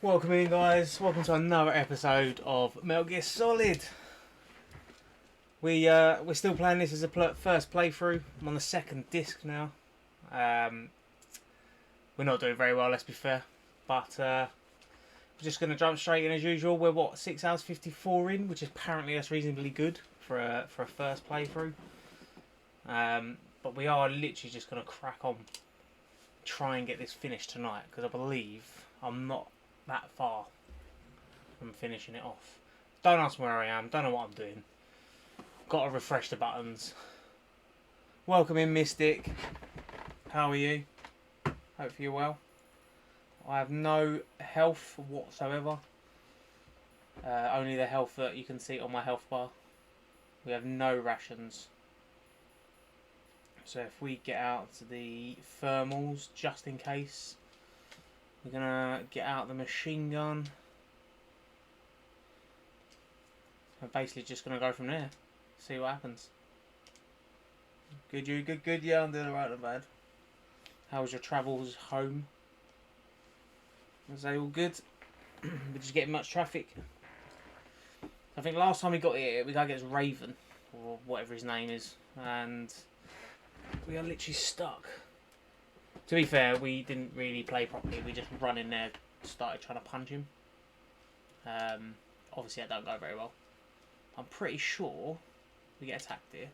Welcome in, guys. Welcome to another episode of Metal Gear Solid. We're still playing this as a first playthrough. I'm on the second disc now. We're not doing very well, let's be fair. But we're just going to jump straight in as usual. We're 6 hours 54 in, which is apparently that's reasonably good for a first playthrough. But we are literally just going to crack on, try and get this finished tonight, because I believe I'm not that far from finishing it off. Don't ask me where I am, don't know what I'm doing. Got to refresh the buttons. Welcome in, Mystic. How are you? Hope you're well. I have no health whatsoever. Only the health that you can see on my health bar. We have no rations. So if we get out the thermals, just in case, we're gonna get out the machine gun. I'm basically just gonna go from there. See what happens. Good, you? Good, yeah, I'm doing alright, not bad. How was your travels home? Was they all good? Did you get much traffic? I think last time we got here, we gotta get Raven, or whatever his name is, and we are literally stuck. To be fair, we didn't really play properly, we just run in there, started trying to punch him. Obviously that don't go very well. I'm pretty sure we get attacked here.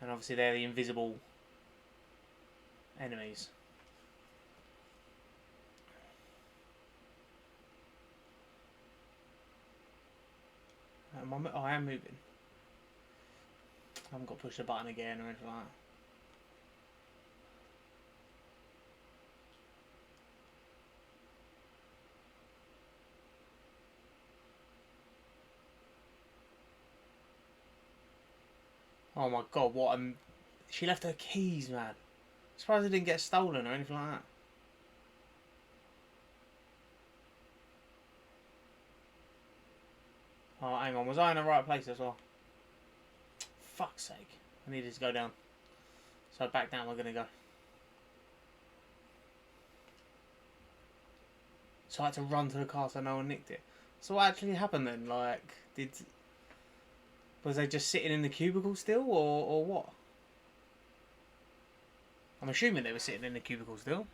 And obviously they're the invisible enemies. I am moving. I haven't got to push the button again or anything like that. Oh my god, what she left her keys, man. I'm surprised they didn't get stolen or anything like that. Oh, hang on, was I in the right place as well? Fuck's sake. I needed to go down. So back down we're gonna go. So I had to run to the car so no one nicked it. So what actually happened then? Like, was they just sitting in the cubicle still, or what? I'm assuming they were sitting in the cubicle still.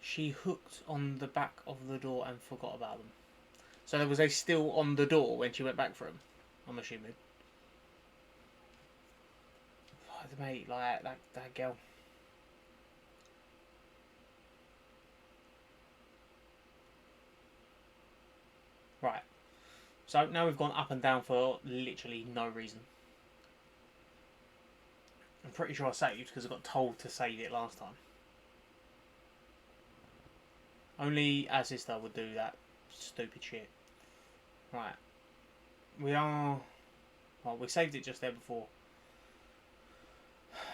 She hooked on the back of the door and forgot about them. So was they still on the door when she went back for them? I'm assuming. Oh, mate, like that girl. Right. So now we've gone up and down for literally no reason. I'm pretty sure I saved because I got told to save it last time. Only Azista would do that stupid shit. Right. We are... Well, we saved it just there before.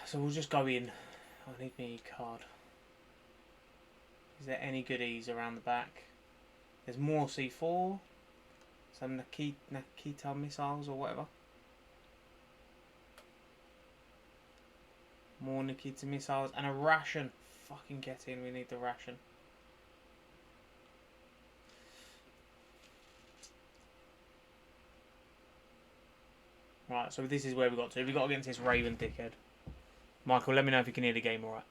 So we'll just go in. I need my card. Is there any goodies around the back? There's more C4. Some Nikita missiles or whatever. More Nikita missiles and a ration. Fucking get in, we need the ration. Right, so this is where we got to. We got against this Raven dickhead. Michael, let me know if you can hear the game alright.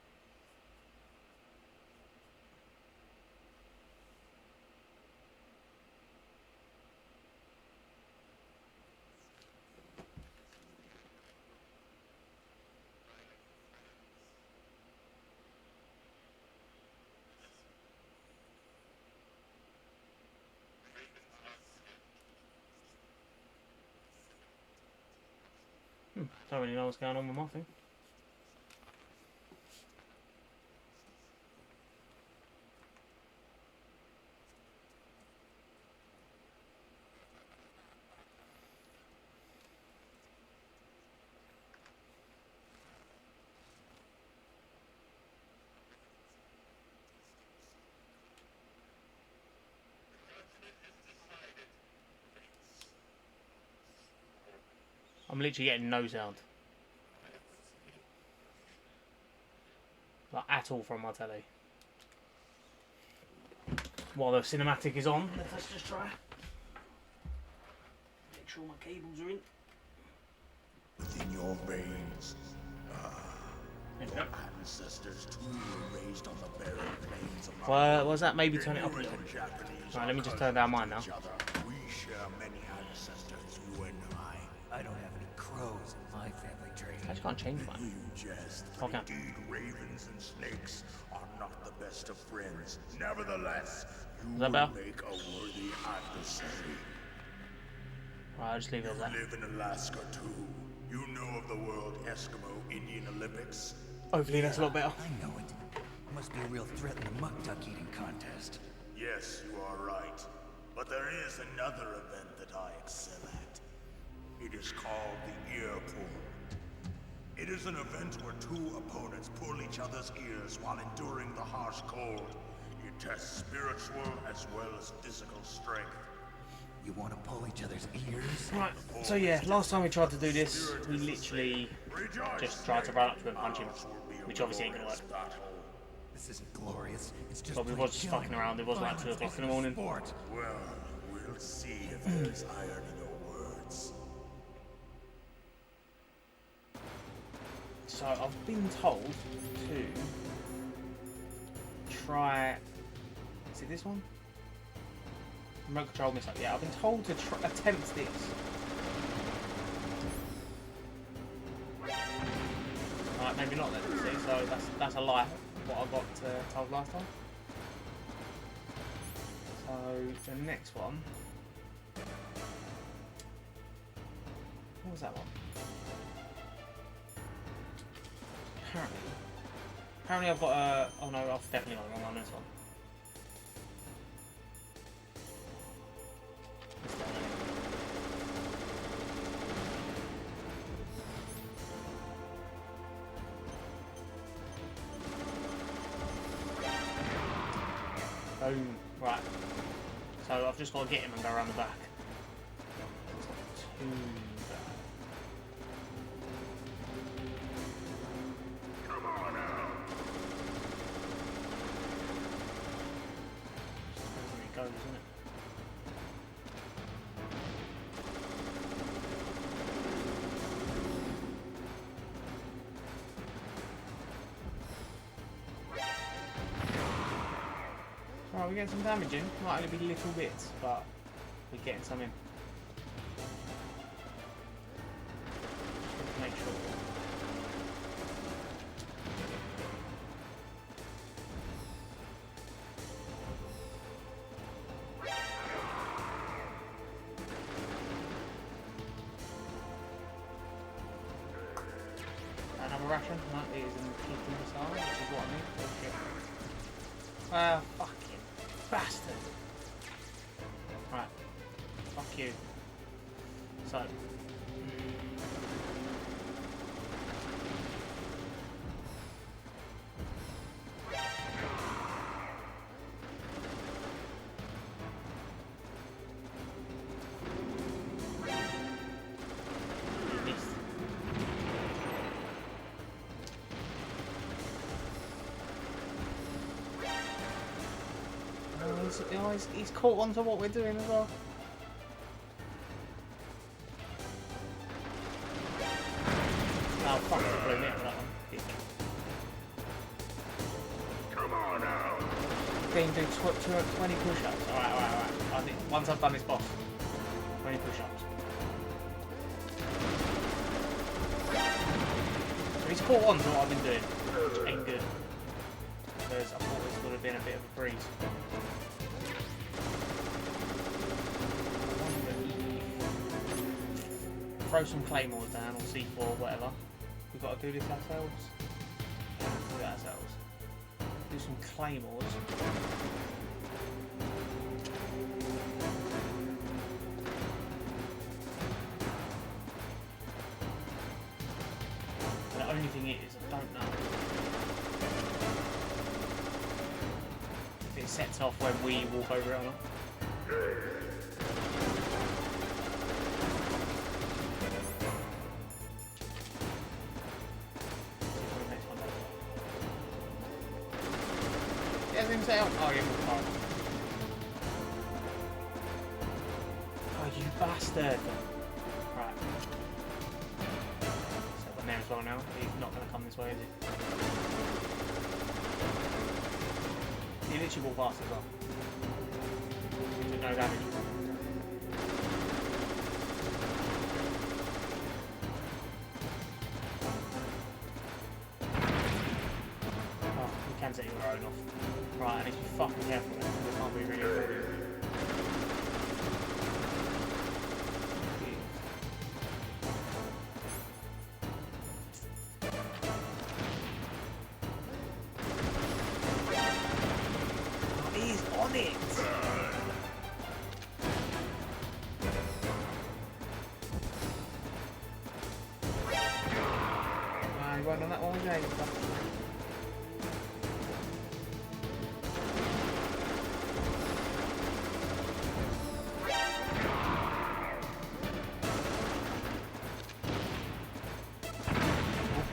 Don't really know what's going on with my thing. I'm literally getting no sound. Like, at all from my telly. While the cinematic is on, let's just try. Make sure my cables are in. Within your veins, Yep. ancestors too were raised on the barren plains of What was that? Maybe turn it up a little. Japanese. Right, let me just turn down mine now. We share many ancestors, you and I. I don't have any crows in my family tree. I just can't change mine. You jest. Okay. Indeed, ravens and snakes are not the best of friends. Nevertheless, you Is that will better? make a worthy adversary. Right, I'll just leave it as You that. live in Alaska too. You know of the World Eskimo Indian Olympics? Hopefully that's a lot better. I know it. Must be a real threat in the muck duck eating contest. Yes, you are right. But there is another event that I excel at. It is called the ear pull. It is an event where two opponents pull each other's ears while enduring the harsh cold. It tests spiritual as well as physical strength. You want to pull each other's ears? Right, so yeah, last time we tried to do this, we literally just tried to run up to him and punch him, which obviously ain't gonna work. This isn't glorious. It's just But we plain was just fucking killing. around, it was like 2 o'clock in the morning. Sport. Well, we'll see if there is iron in your words. So I've been told to try... Is it this one? Remote control missile. Yeah, I've been told to attempt this. Alright, maybe not then, see, so that's a lie, what I got told last time. So, the next one... What was that one? Apparently I've got a... Oh no, I've definitely got the wrong one on this one. Boom. Right. So I've just got to get him and go around the back. It's not too bad. Come on now. Depends where he goes, isn't it? Right, we're getting some damage in. Might only be little bits, but we're getting some in. Just to make sure. Another ration? No, it is in the keeping missile, which is what I need. Oh shit. Fucking bastard. Right. Fuck you. So. You missed. He's caught onto what we're doing as well. Oh fuck, it blew me out with that one. Dick. Come on now. Then do 20 push-ups. Alright. I think once I've done this boss, 20 push-ups. So he's caught on to what I've been doing, which ain't good. Because I thought this would have been a bit of a breeze. Throw some claymores down, or C4, whatever. We've got to do this ourselves. Yeah, we'll do it ourselves. Do some claymores. The only thing is, I don't know if it sets off when we walk over it or not. has him set up. Oh, yeah, we'll oh, you bastard. Right. Set one there as well now. He's not going to come this way, is he? He literally walked past as well. He took no damage. Set your own off. Right, I need to be fucking careful then. We can't be really affording. Oh, he's on it! Ah, he went on that one, yeah.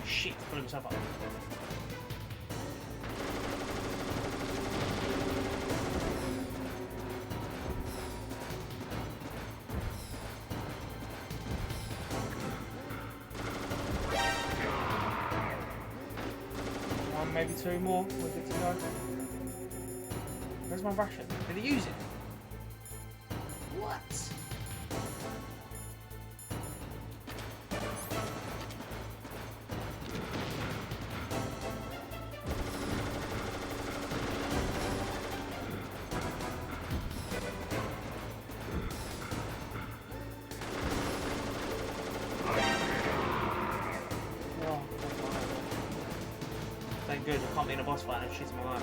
Shit, put himself up. One, maybe two more. We're good to go. Where's my ration? Did he use it? What? Good, I can't be in a boss fight and shit's my life.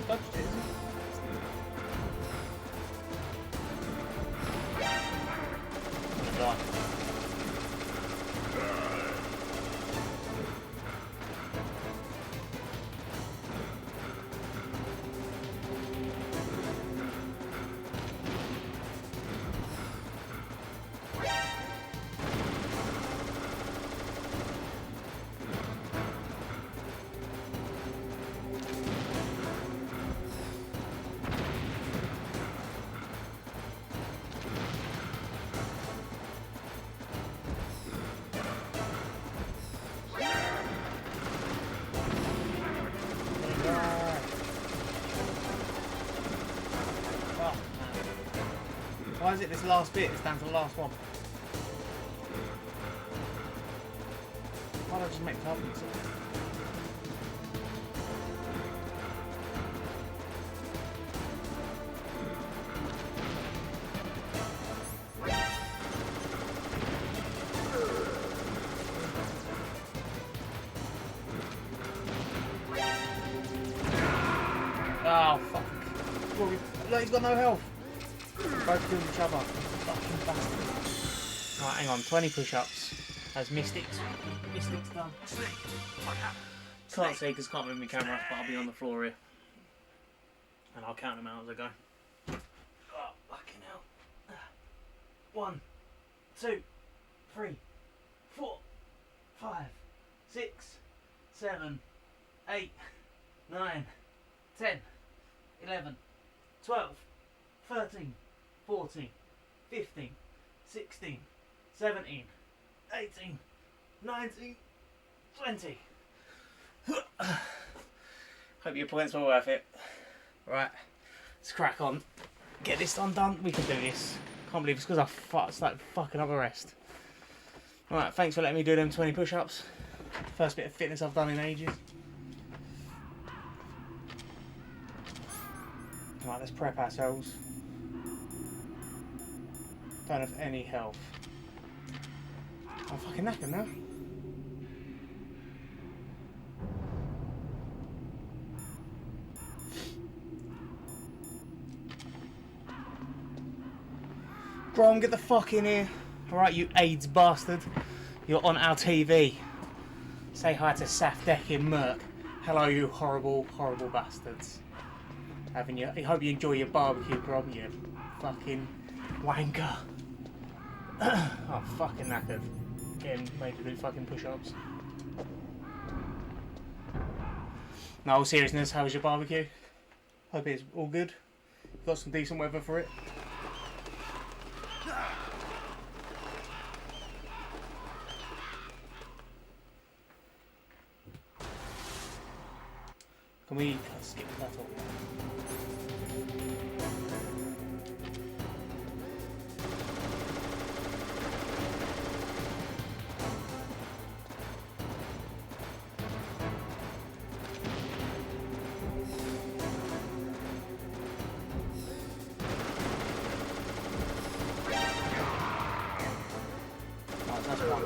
Touched it, isn't it? I'm gonna die. Why is it this last bit? It's down to the last one. Why don't I just make the target itself? Oh, fuck. Well, look, he's got no health. Both killing each other. Fucking bastard. Right, hang on. 20 push-ups. As Mystics. Mystics done. Can't see because can't move my camera, but I'll be on the floor here. And I'll count them out as I go. Oh, fucking hell. 1, 2, 3, 4, 5, 6, 7, 8, 9, 10, 11, 12, 13, 14, 15, 16, 17, 18, 19, 20. Hope your points were worth it. Right, let's crack on. Get this done. We can do this. Can't believe it's because I started fucking up the rest. Alright, thanks for letting me do them 20 push-ups. First bit of fitness I've done in ages. Alright, let's prep ourselves. Don't have any health. I'm fucking knackered now. Grom, get the fuck in here. Alright, you AIDS bastard. You're on our TV. Say hi to Safdek in Merc. Hello, you horrible, horrible bastards. I hope you enjoy your barbecue, Grom, you fucking wanker. I'm fucking knackered. Getting made to do fucking push-ups. No, all seriousness, how was your barbecue? Hope it's all good. Got some decent weather for it. Can we skip that all? Right, that's one.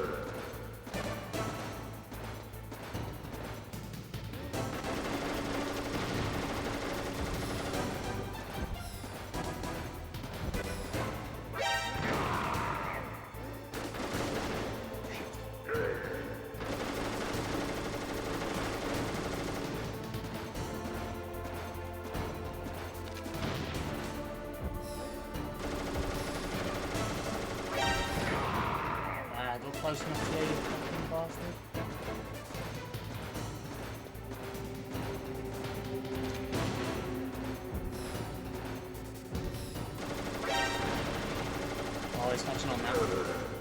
Got close enough to you, fucking bastard. Oh, he's touching on that one.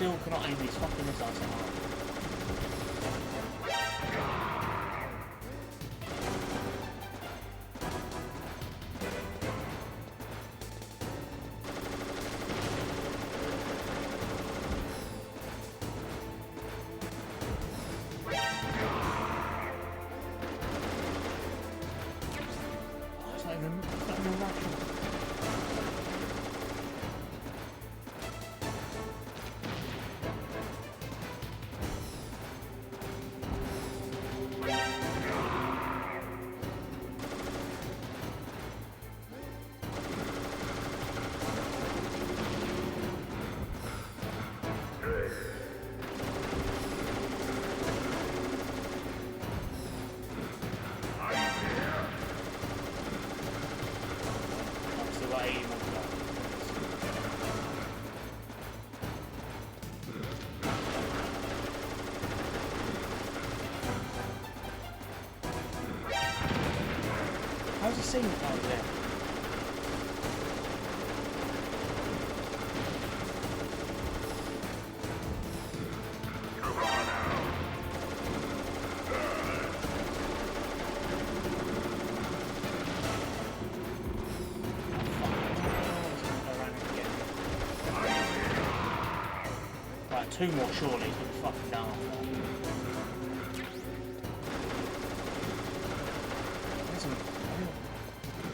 Still cannot aim these fucking missiles so hard. Oh, it's not even rational. How's he seen it over there? Right, two more surely. He's fucking down off that.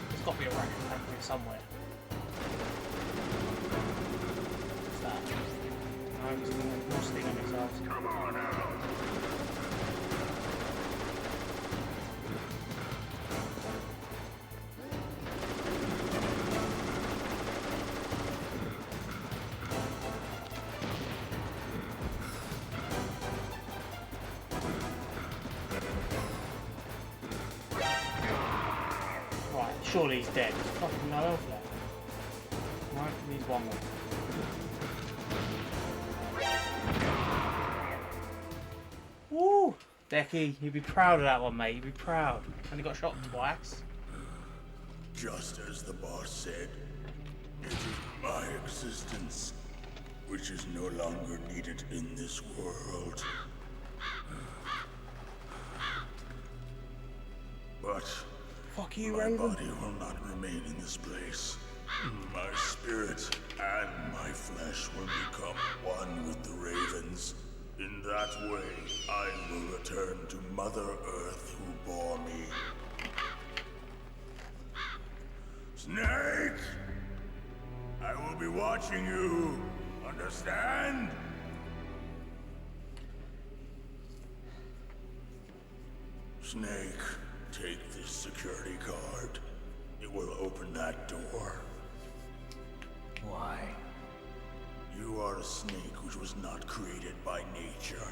There's got to be a racket happening somewhere. What's that? No, it's more Stinger missiles. Come on out. Surely he's dead. There's fucking no health left. Right, needs one more. Woo! Decky, you'd be proud of that one, mate. You'd be proud. Only got shot twice. Just as the boss said, it is my assistance, which is no longer needed in this world. But Fuck you, my Raven. body will not remain in this place. My spirit and my flesh will become one with the ravens. In that way, I will return to Mother Earth who bore me. Snake! I will be watching you. Understand? Snake, take this security card. It will open that door. Why? You are a snake which was not created by nature.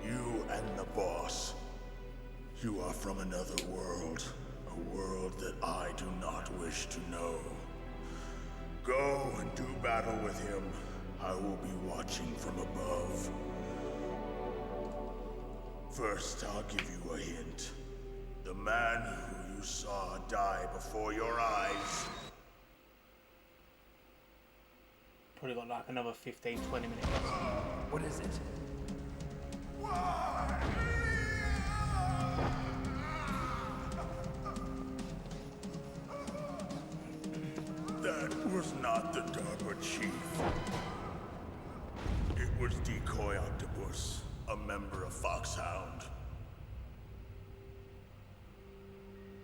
You and the boss. You are from another world. A world that I do not wish to know. Go and do battle with him. I will be watching from above. First, I'll give you a hint. The man who you saw die before your eyes. Probably got like another 15, 20 minutes left. What is it? That was not the Dharma Chief. It was Decoy Octopus, a member of Foxhound.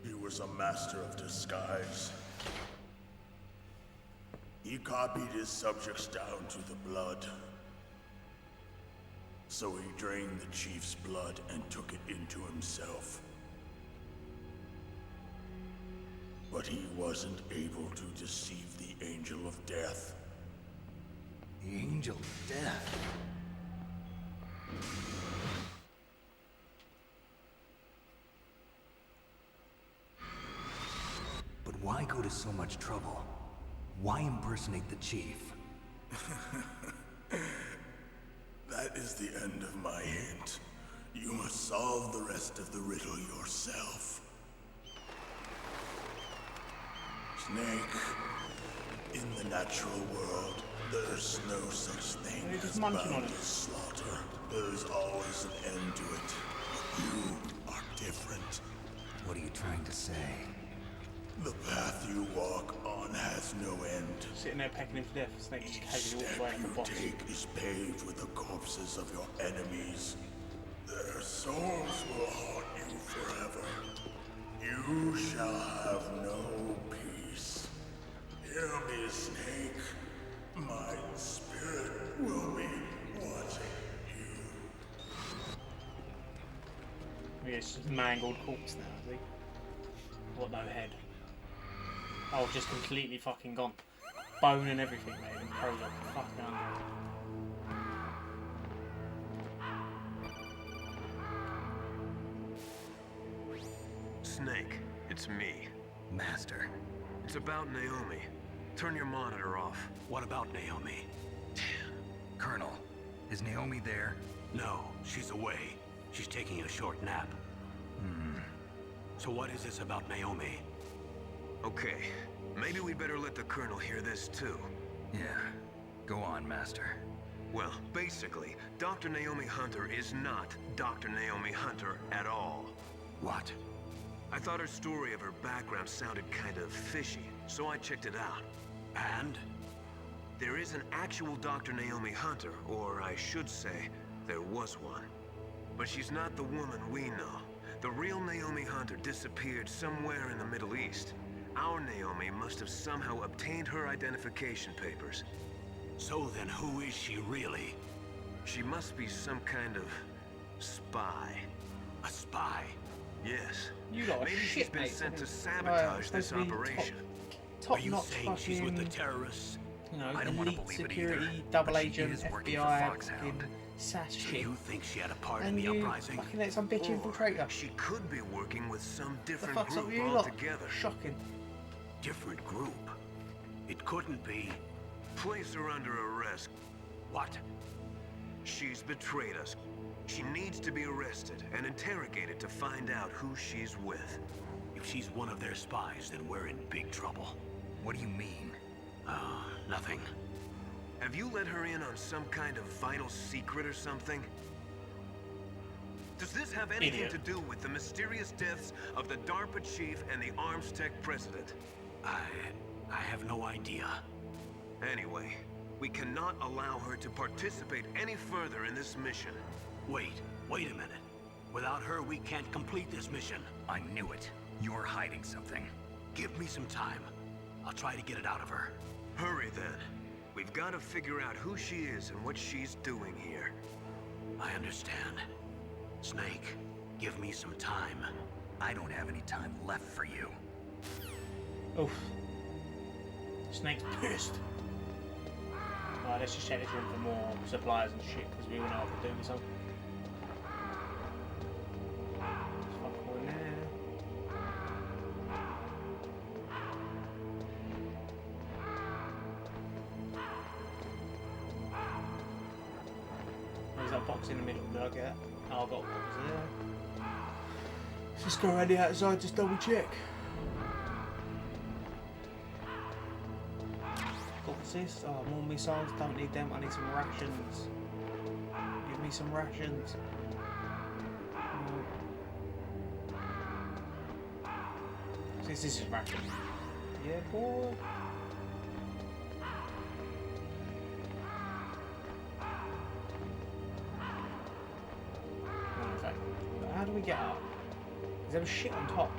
He was a master of disguise. He copied his subjects down to the blood. So he drained the Chief's blood and took it into himself. But he wasn't able to deceive the Angel of Death. The Angel of Death. But why go to so much trouble? Why impersonate the Chief? That is the end of my hint. You must solve the rest of the riddle yourself. Snake, in the natural world, there's no such thing They're just as munching on it. boundless slaughter. There's always an end to it. But you are different. What are you trying to say? The path you walk on has no end. Sitting there pecking him to death. Snake just Each casually walks step away from the you boss. take is paved with the corpses of your enemies. Their souls will haunt you forever. You shall have no peace. Hear me, Snake. My spirit will be watching you. Yeah, it's just a mangled corpse now, is he? What, no head? Oh, just completely fucking gone. Bone and everything, mate. And crows are fucking hungry. Snake, it's me. Master. It's about Naomi. Turn your monitor off. What about Naomi? Colonel, is Naomi there? No, she's away. She's taking a short nap. So what is this about Naomi? Okay, maybe we better let the Colonel hear this too. Yeah. Go on, Master. Well, basically, Dr. Naomi Hunter is not Dr. Naomi Hunter at all. What? I thought her story of her background sounded kind of fishy, so I checked it out. And? There is an actual Dr. Naomi Hunter, or I should say, there was one. But she's not the woman we know. The real Naomi Hunter disappeared somewhere in the Middle East. Our Naomi must have somehow obtained her identification papers. So then who is she really? She must be some kind of spy. A spy? Yes. You lot are Maybe she's shit, been mate. sent to Right, sabotage supposed this to be operation. Top Are you notch saying she's with the fucking, terrorists? you know, I don't want to elite believe it security, either, double but she agent, is working for FBI, Foxhound. fucking SAS So shit. you think she had a part in And the you uprising? fucking let some bitch Or infiltrate her. she could be working with some The different fuck's up group with you lot? altogether. Shocking. Different group. It couldn't be. Place her under arrest. What? She's betrayed us. She needs to be arrested and interrogated to find out who she's with. If she's one of their spies, then we're in big trouble. What do you mean? Nothing. Have you let her in on some kind of vital secret or something? Does this have anything Idiot. to do with the mysterious deaths of the DARPA chief and the ArmsTech president? I have no idea. Anyway, we cannot allow her to participate any further in this mission. Wait a minute. Without her, we can't complete this mission. I knew it. You're hiding something. Give me some time. I'll try to get it out of her. Hurry then. We've got to figure out who she is and what she's doing here. I understand. Snake, give me some time. I don't have any time left for you. Oof. Snake's pissed. Alright, let's just check this room for more supplies and shit, because we all know what we're doing with some. Fuck all in there. There's that box in the middle, did I get that? Oh, I got what was there. Let's just go around the outside, just double check. Got this. Oh, more missiles. Don't need them. I need some rations. Give me some rations. This is ration. Yeah, boy. How do we get up? Is there shit on top?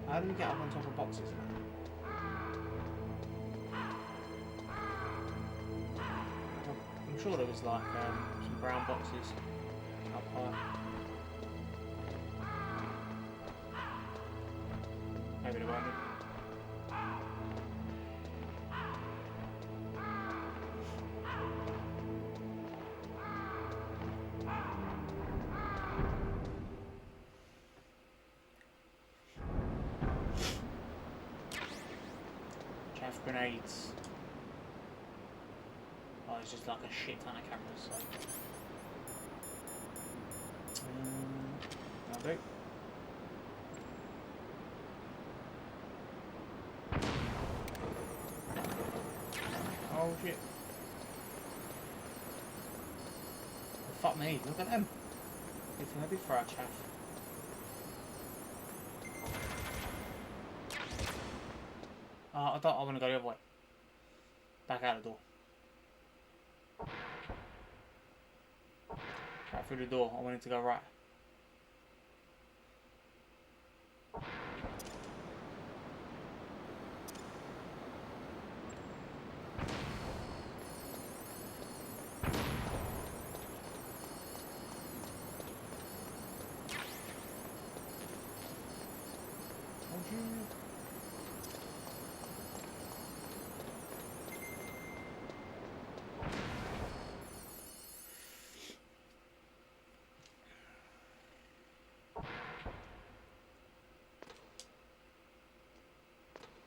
How do we get up on top of boxes now? I'm sure there was like some brown boxes up high. Maybe there weren't. Chaff grenades. Oh, it's just like a shit ton of cameras, so. That'll do. Oh shit. Oh, fuck me, look at them. Good thing I did for our chaff. I thought I want to go the other way. Back out the door. Right through the door. I wanted to go right.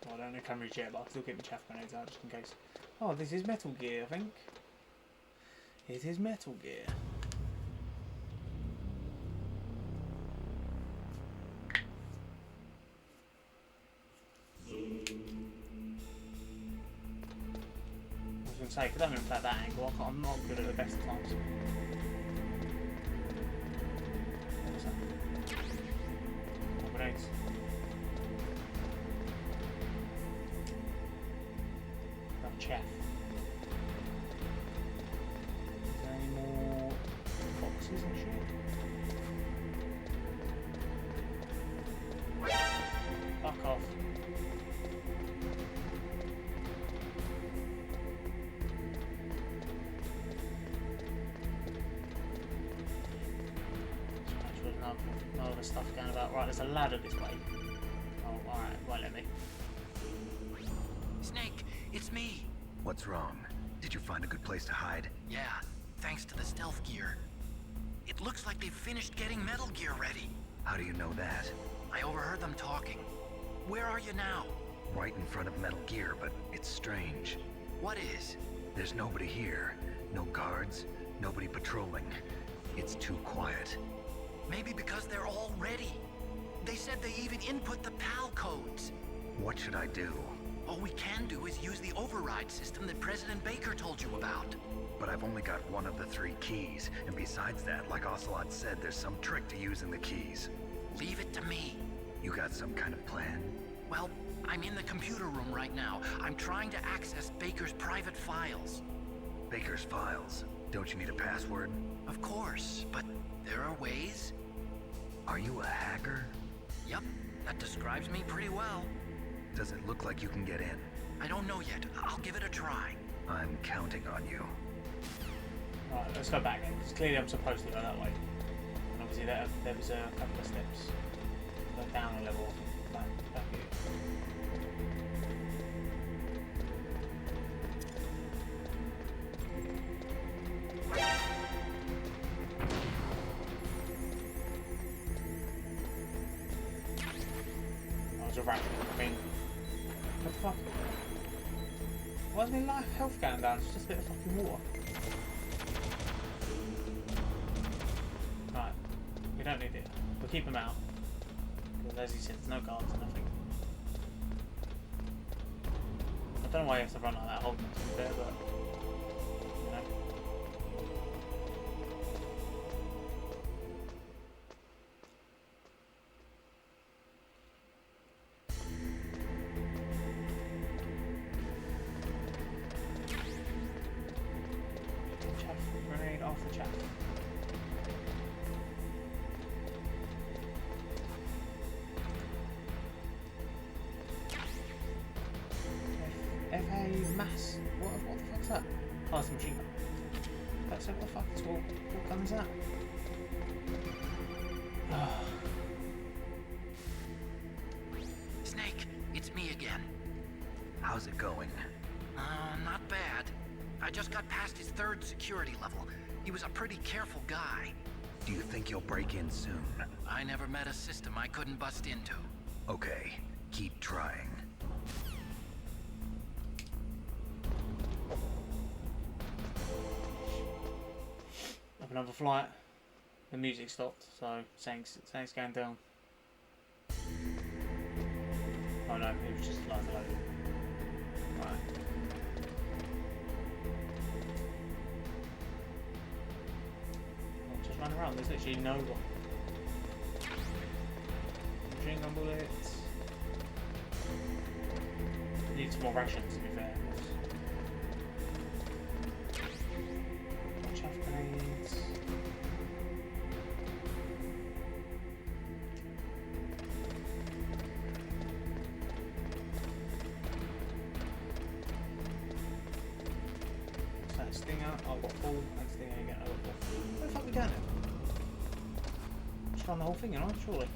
Well, I don't know cameras yet, but I'll still get my chaff grenades out just in case. Oh, this is Metal Gear, I think. It is Metal Gear. I was going to say, because I'm going to play that angle, I'm not good at the best of times. What was that? More grenades. Chaff. Is there any more boxes and shit? Fuck off. No other stuff going about. Right, there's a ladder this way. Oh, alright, won't let me. Snake, it's me. What's wrong? Did you find a good place to hide? Yeah, thanks to the stealth gear. It looks like they've finished getting Metal Gear ready. How do you know that? I overheard them talking. Where are you now? Right in front of Metal Gear, but it's strange. What is? There's nobody here. No guards, nobody patrolling. It's too quiet. Maybe because they're all ready. They said they even input the PAL codes. What should I do? All we can do is use the override system that President Baker told you about. But I've only got one of the 3 keys, and besides that, like Ocelot said, there's some trick to using the keys. Leave it to me. You got some kind of plan? Well, I'm in the computer room right now. I'm trying to access Baker's private files. Baker's files? Don't you need a password? Of course, but there are ways. Are you a hacker? Yep, that describes me pretty well. Does it look like you can get in? I don't know yet. I'll give it a try. I'm counting on you. Right, let's go back in, because clearly I'm supposed to go that way. And obviously there was a couple of steps. Go down a level. Back here. Oh, it's a rat. I mean, what the fuck? Why is my health going down? It's just a bit of fucking water. Right, we don't need it. We'll keep him out. Because as he said, there's no guards or nothing. I don't know why you have to run like that holding to be fair, but you know. Chaff, grenade off the chaff. FA mass. What the fuck's that? Oh, it's a machine gun. That's what the fuck? What gun is that? Snake, it's me again. How's it going? Not bad. I just got past his 3rd security level. He was a pretty careful guy. Do you think you'll break in soon? I never met a system I couldn't bust into. Okay, keep trying. Up another flight. The music stopped, so thanks going down. Oh no, it was just like loading. Right. Just run around, there's literally no one. Machine gun bullets. Need some more rations to be fair. Chaff grenades. So that Stinger, I've got full, and Stinger again, I've got full. Where the fuck are we going now? Just run the whole thing, you know, surely.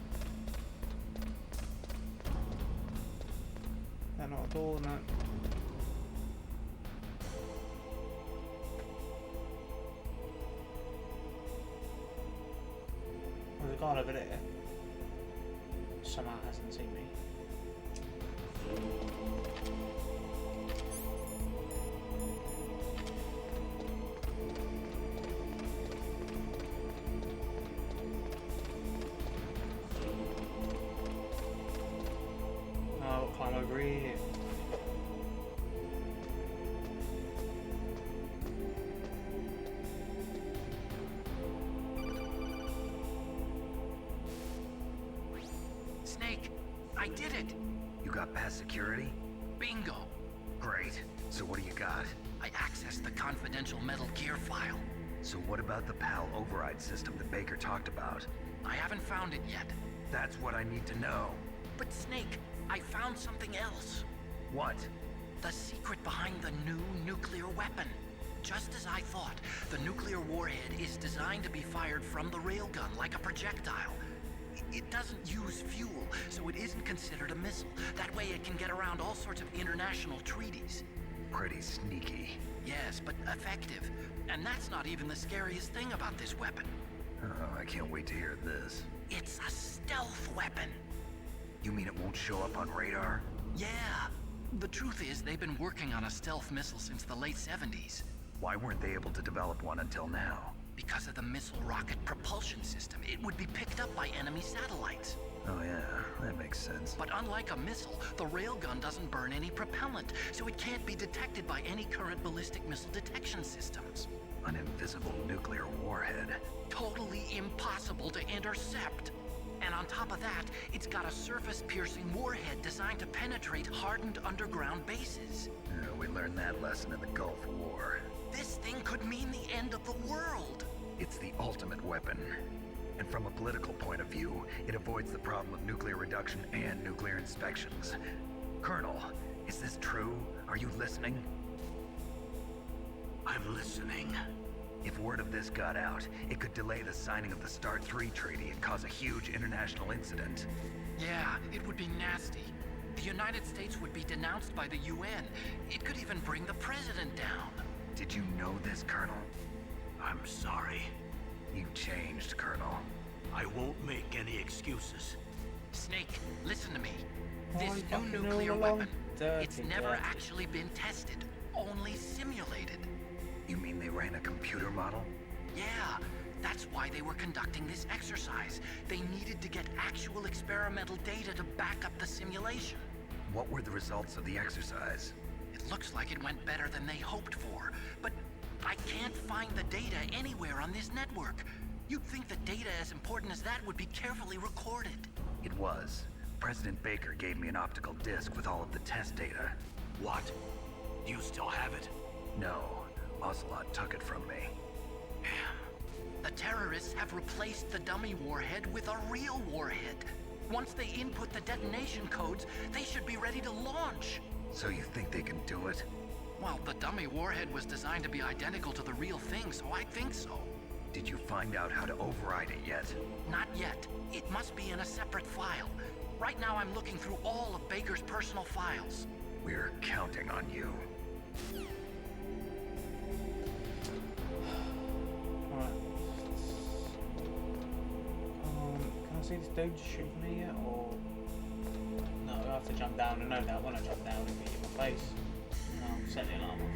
That not a door, no. There's a guard over there. Somehow hasn't seen me. I'll climb over here. Snake, I did it! You got past security? Bingo! Great. So what do you got? I accessed the confidential Metal Gear file. So what about the PAL override system that Baker talked about? I haven't found it yet. That's what I need to know. But Snake, I found something else. What? The secret behind the new nuclear weapon. Just as I thought, the nuclear warhead is designed to be fired from the railgun like a projectile. It doesn't use fuel, so it isn't considered a missile. That way it can get around all sorts of international treaties. Pretty sneaky. Yes, but effective. And that's not even the scariest thing about this weapon. Oh, I can't wait to hear this. It's a stealth weapon. You mean it won't show up on radar? Yeah. The truth is, they've been working on a stealth missile since the late 70s. Why weren't they able to develop one until now? Because of the missile rocket propulsion system, it would be picked up by enemy satellites. Oh yeah, that makes sense. But unlike a missile, the railgun doesn't burn any propellant, so it can't be detected by any current ballistic missile detection systems. An invisible nuclear warhead. Totally impossible to intercept. And on top of that, it's got a surface-piercing warhead designed to penetrate hardened underground bases. We learned that lesson in the Gulf War. This thing could mean the end of the world. It's the ultimate weapon. And from a political point of view, it avoids the problem of nuclear reduction and nuclear inspections. Colonel, is this true? Are you listening? I'm listening. If word of this got out, it could delay the signing of the START 3 treaty and cause a huge international incident. Yeah, it would be nasty. The United States would be denounced by the UN. It could even bring the president down. Did you know this, Colonel? I'm sorry. You changed, Colonel. I won't make any excuses. Snake, listen to me. Oh, This you new fucking know nuclear the weapon, long it's dirty never dirty. actually been tested, only simulated. You mean they ran a computer model? Yeah, that's why they were conducting this exercise. They needed to get actual experimental data to back up the simulation. What were the results of the exercise? It looks like it went better than they hoped for, but I can't find the data anywhere on this network. You'd think the data as important as that would be carefully recorded. It was. President Baker gave me an optical disc with all of the test data. What? Do you still have it? No, Ocelot took it from me. The terrorists have replaced the dummy warhead with a real warhead. Once they input the detonation codes, they should be ready to launch. So you think they can do it? Well, the dummy warhead was designed to be identical to the real thing, so I think so. Did you find out how to override it yet? Not yet. It must be in a separate file. Right now I'm looking through all of Baker's personal files. We're counting on you. Alright. Can I see this dude shooting me yet, or... No, I have to jump down, and no doubt when I jump down it'll be in my face. And I'll set the alarm off.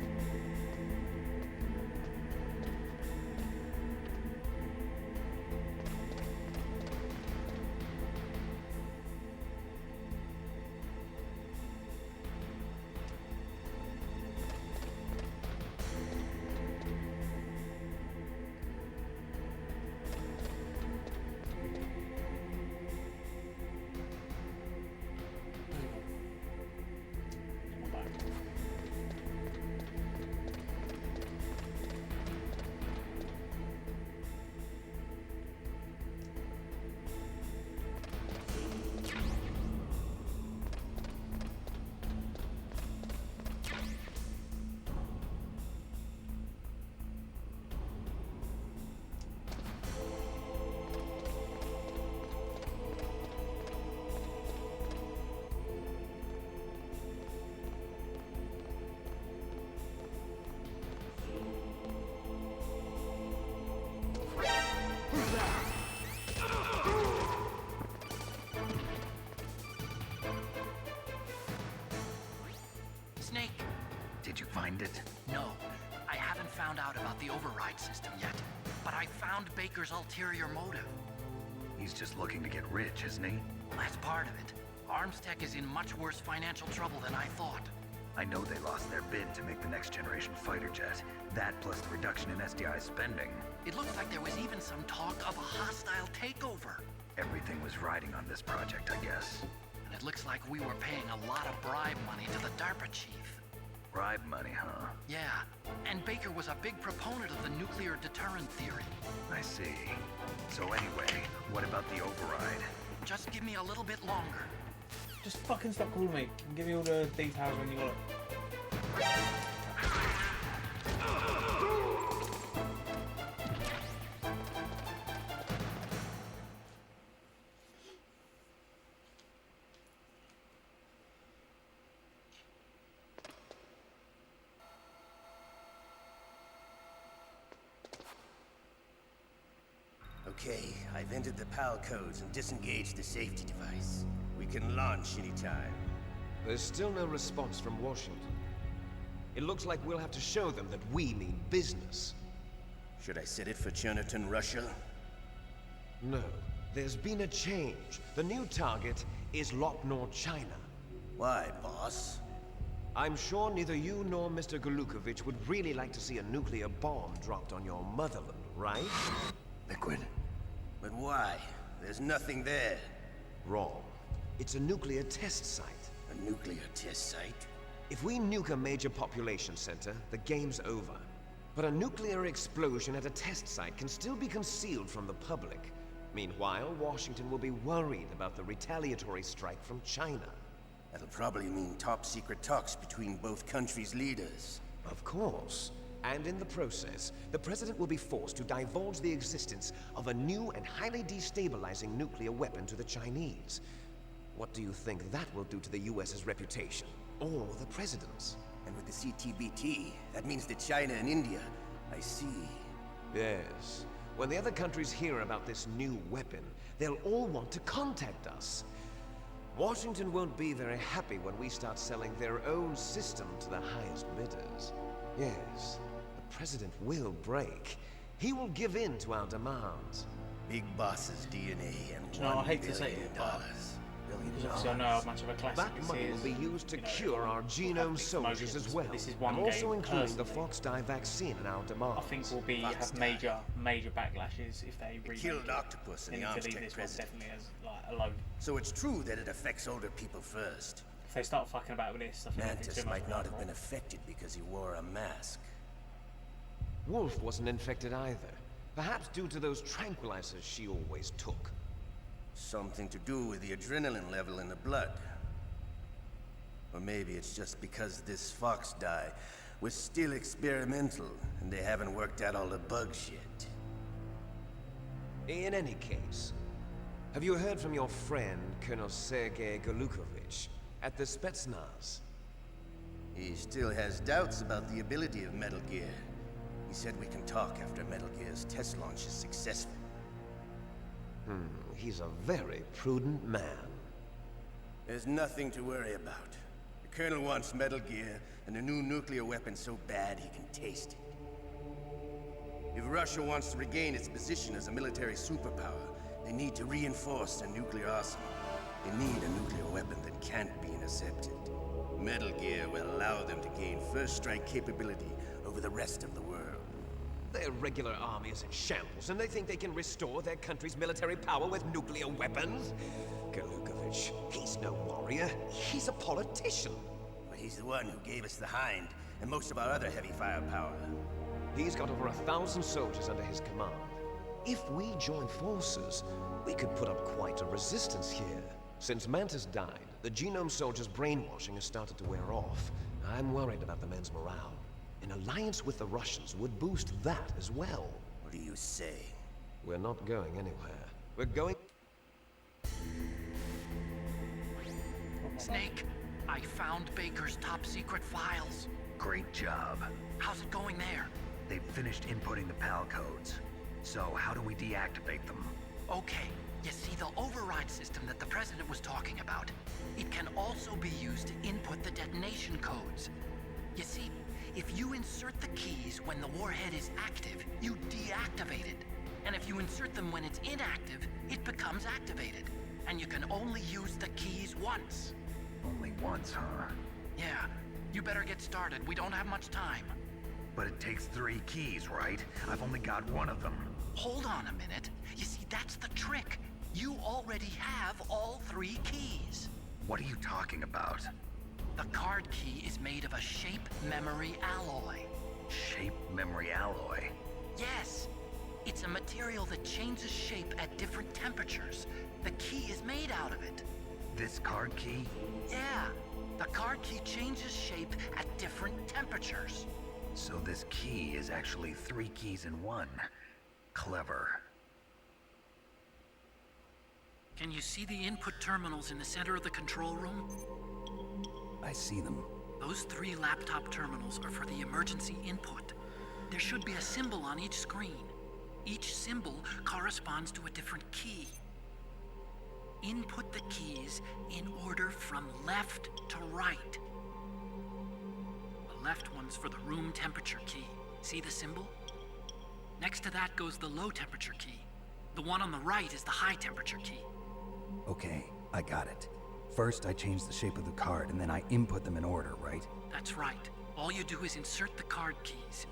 Come back. Snake! Did you find it? No, I haven't found out about the override system yet. But I found Baker's ulterior motive. He's just looking to get rich, isn't he? That's part of it. Armstech is in much worse financial trouble than I thought. I know they lost their bid to make the next generation fighter jet. That plus the reduction in SDI spending. It looks like there was even some talk of a hostile takeover. Everything was riding on this project, I guess. And it looks like we were paying a lot of bribe money to the DARPA chief. Bribe money, huh? Yeah, and Baker was a big proponent of the nuclear deterrent theory. I see. So anyway, what about the override? Just give me a little bit longer. Just fucking stop calling me. Give me all the details when you got it. Okay, I've entered the PAL codes and disengaged the safety device. We can launch anytime. There's still no response from Washington. It looks like we'll have to show them that we mean business. Should I set it for Cherniton, Russia? No, There's been a change. The new target is Lopnor, China. Why, boss? I'm sure neither you nor Mr. Golukovich would really like to see a nuclear bomb dropped on your motherland, right? Liquid. But why? There's nothing there. Wrong. It's a nuclear test site. A nuclear test site? If we nuke a major population center, the game's over. But a nuclear explosion at a test site can still be concealed from the public. Meanwhile, Washington will be worried about the retaliatory strike from China. That'll probably mean top-secret talks between both countries' leaders. Of course. And in the process, the President will be forced to divulge the existence of a new and highly destabilizing nuclear weapon to the Chinese. What do you think that will do to the US's reputation? Or the President's? And with the CTBT, that means that China and India. I see. Yes. When the other countries hear about this new weapon, they'll all want to contact us. Washington won't be very happy when we start selling their own system to the highest bidders. Yes, the President will break. He will give in to our demands. Big Boss's DNA and Do you know, I hate to say $1 it, billion. but because obviously I know how much of a classic That this money is. will be used to You know, cure our we'll have genome mixed soldiers emotions, as well. but this is one and also game, including the personally, Fox dye vaccine in our demands. I think will be Fox have dye. major backlashes if they remake killed it. Octopus They and the need to leave Armstrong this one president. definitely as like alone. So it's true that it affects older people first. If they start fucking about with this, I think it'll be Mantis too much might of a not have run. been affected because he wore a mask. Wolf wasn't infected either. Perhaps due to those tranquilizers she always took. Something to do with the adrenaline level in the blood. Or maybe it's just because this Fox dye was still experimental and they haven't worked out all the bugs yet. In any case, have you heard from your friend, Colonel Sergei Golukovich, at the Spetsnaz? He still has doubts about the ability of Metal Gear. He said we can talk after Metal Gear's test launch is successful. He's a very prudent man. There's nothing to worry about. The Colonel wants Metal Gear and a new nuclear weapon so bad he can taste it. If Russia wants to regain its position as a military superpower, they need to reinforce their nuclear arsenal. They need a nuclear weapon that can't be intercepted. Metal Gear will allow them to gain first strike capability over the rest of the world. Their regular army is in shambles, and they think they can restore their country's military power with nuclear weapons? Golukovich, he's no warrior. He's a politician. But he's the one who gave us the Hind and most of our other heavy firepower. He's got over 1,000 soldiers under his command. If we join forces, we could put up quite a resistance here. Since Mantis died, the genome soldiers' brainwashing has started to wear off. I'm worried about the men's morale. An alliance with the Russians would boost that as well. What do you say? We're not going anywhere. We're going... Snake, I found Baker's top-secret files. Great job. How's it going there? They've finished inputting the PAL codes. So how do we deactivate them? Okay, you see the override system that the President was talking about. It can also be used to input the detonation codes. You see, if you insert the keys when the warhead is active, you deactivate it. And if you insert them when it's inactive, it becomes activated. And you can only use the keys once. Only once, huh? Yeah, you better get started. We don't have much time. But it takes 3 keys, right? I've only got 1 of them. Hold on a minute. You see, that's the trick. You already have all 3 keys. What are you talking about? The card key is made of a shape memory alloy. Shape memory alloy? Yes. It's a material that changes shape at different temperatures. The key is made out of it. This card key? Yeah. The card key changes shape at different temperatures. So this key is actually 3 keys in 1. Clever. Can you see the input terminals in the center of the control room? I see them. Those 3 laptop terminals are for the emergency input. There should be a symbol on each screen. Each symbol corresponds to a different key. Input the keys in order from left to right. The left one's for the room temperature key. See the symbol? Next to that goes the low temperature key. The one on the right is the high temperature key. Okay, I got it. First, I change the shape of the card, and then I input them in order, right? That's right. All you do is insert the card keys.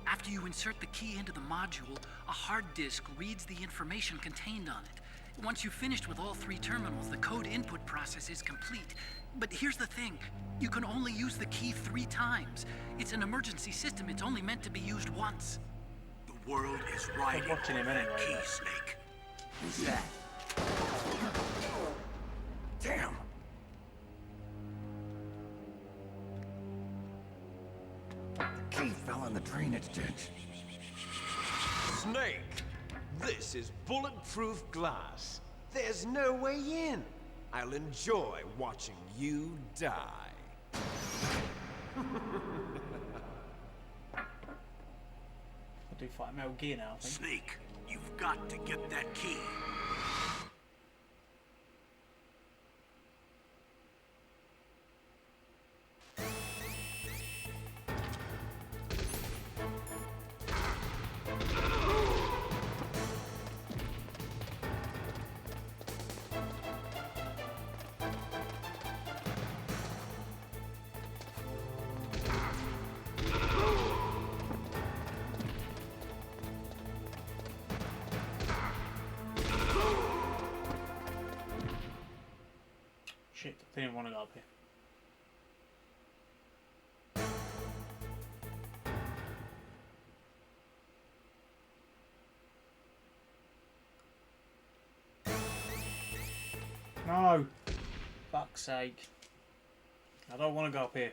After you insert the key into the module, a hard disk reads the information contained on it. Once you've finished with all 3 terminals, the code input process is complete. But here's the thing. You can only use the key 3 times. It's an emergency system. It's only meant to be used once. The world is riding watching him on that anyway, key, though. Snake. Who's that? Damn! The key fell in the drainage ditch. Snake! This is bulletproof glass. There's no way in. I'll enjoy watching you die. I do fight Metal Gear now, I think. Snake, you've got to get that key. Shit, I didn't want to go up here. No! Fuck's sake. I don't want to go up here.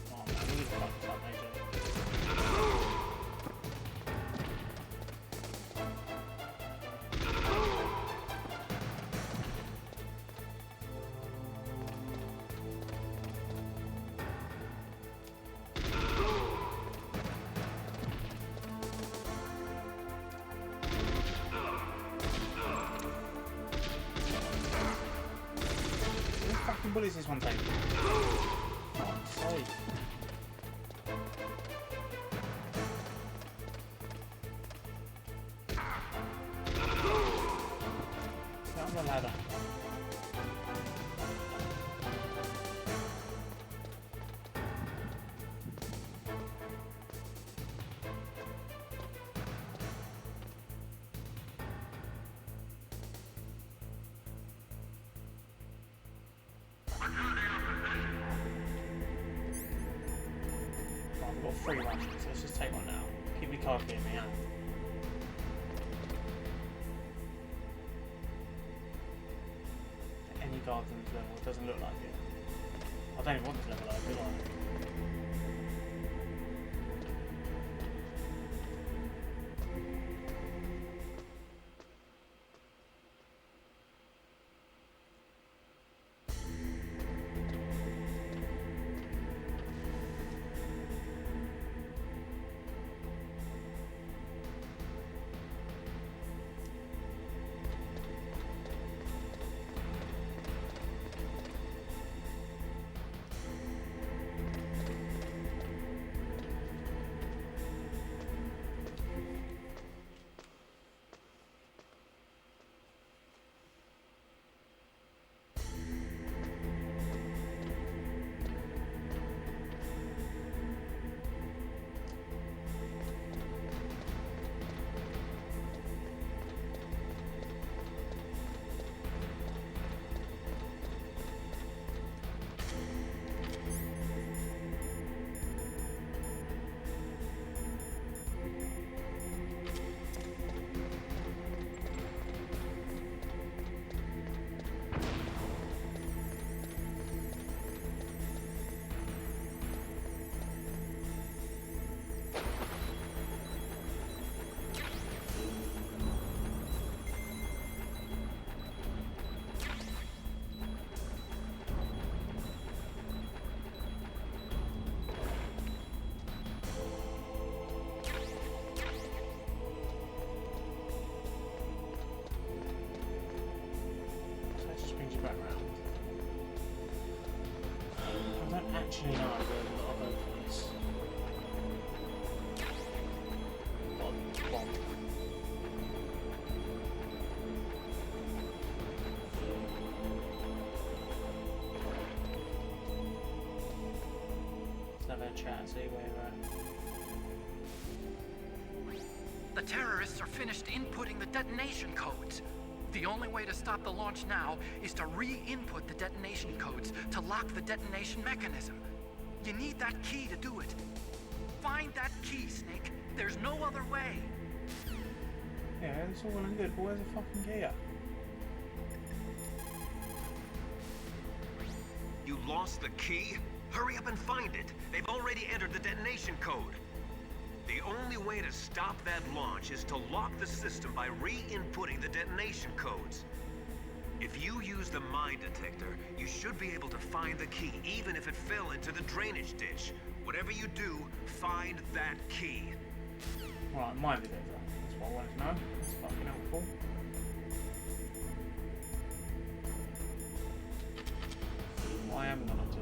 Oh man, who the fuck is that major? Who the fucking bullet is this one taking? Oh, sake. Get on the ladder. Right, we've got 3 rushes, so let's just take one now. Keep your card in the hand. Any guards in this level, it doesn't look like it. I don't even want this level though, do I? bomb. Let's have a chat, see where we're at. The terrorists are finished inputting the detonation codes. The only way to stop the launch now is to re-input the detonation codes to lock the detonation mechanism. You need that key to do it. Find that key, Snake. There's no other way. Yeah, it's all well and good, but where's the fucking key at? You lost the key? Hurry up and find it. They've already entered the detonation code. The only way to stop that launch is to lock the system by re-inputting the detonation codes. If you use the mine detector, you should be able to find the key, even if it fell into the drainage ditch. Whatever you do, find that key. Right, mine detector. That's what I wanted to know. That's fucking helpful. What I am gonna do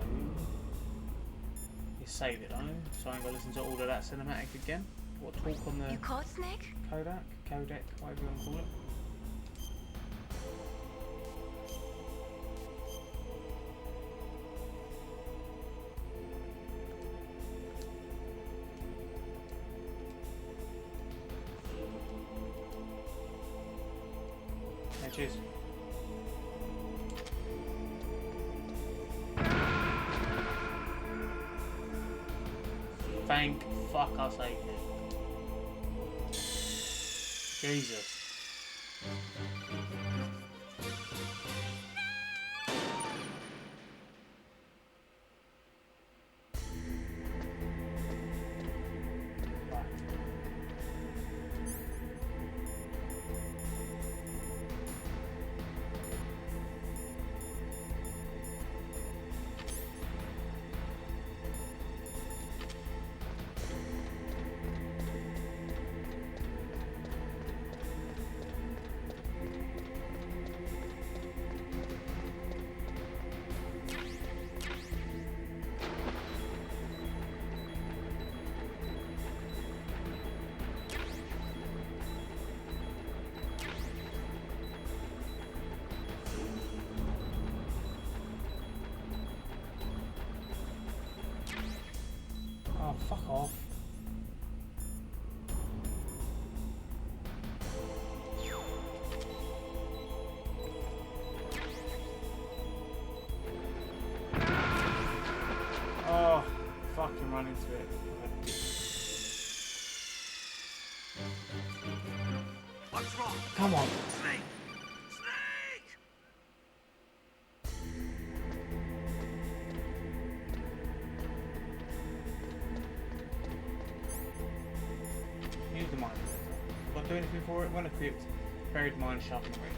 is save it though, so I ain't gonna listen to all of that cinematic again. What talk on the You caught Snake? codec, whatever you want to call it. Yeah, cheers. Thank fuck I saved it. Jesus. Oh, fuck off. Oh, fucking run into it. What's wrong? Come on. Snake! Snake! Use the mine detector. Won't do anything for it. When equipped, buried mine sharpen the radar.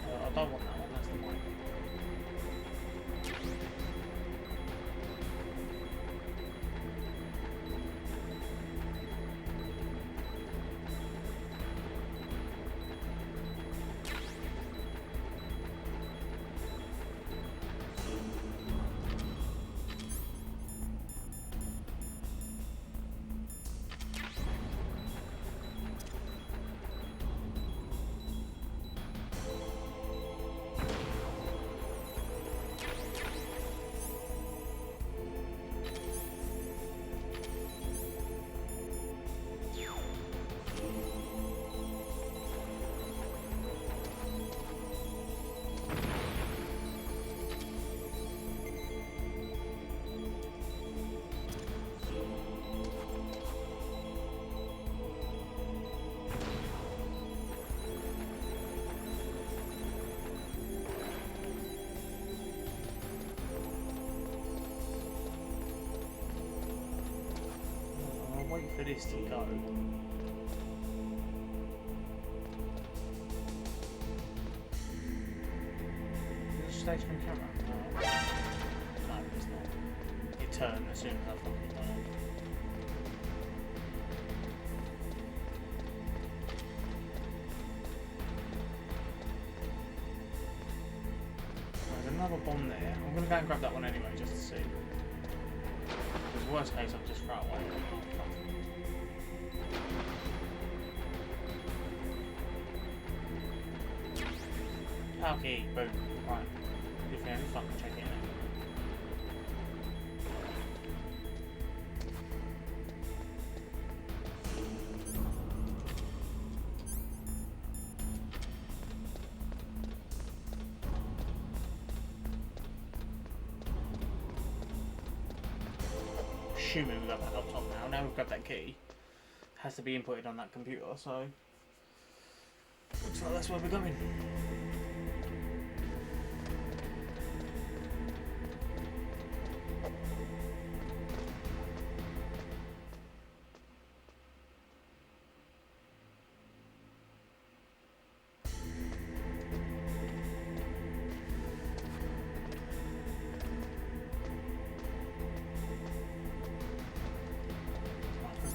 I don't want that one, that's the mine. I'll wait for this to go. Is it a stationary camera? No. No, it's not. It turned as soon as I fucking done it. There's another bomb there. I'm gonna go and grab that one anyway, just to see. Because worst case, I'll just throw it away. Okay, boom. Right. Definitely fucking check it out. Assuming we've got that up top now. Now we've got that key. Has to be inputted on that computer, so looks like that's where we're going.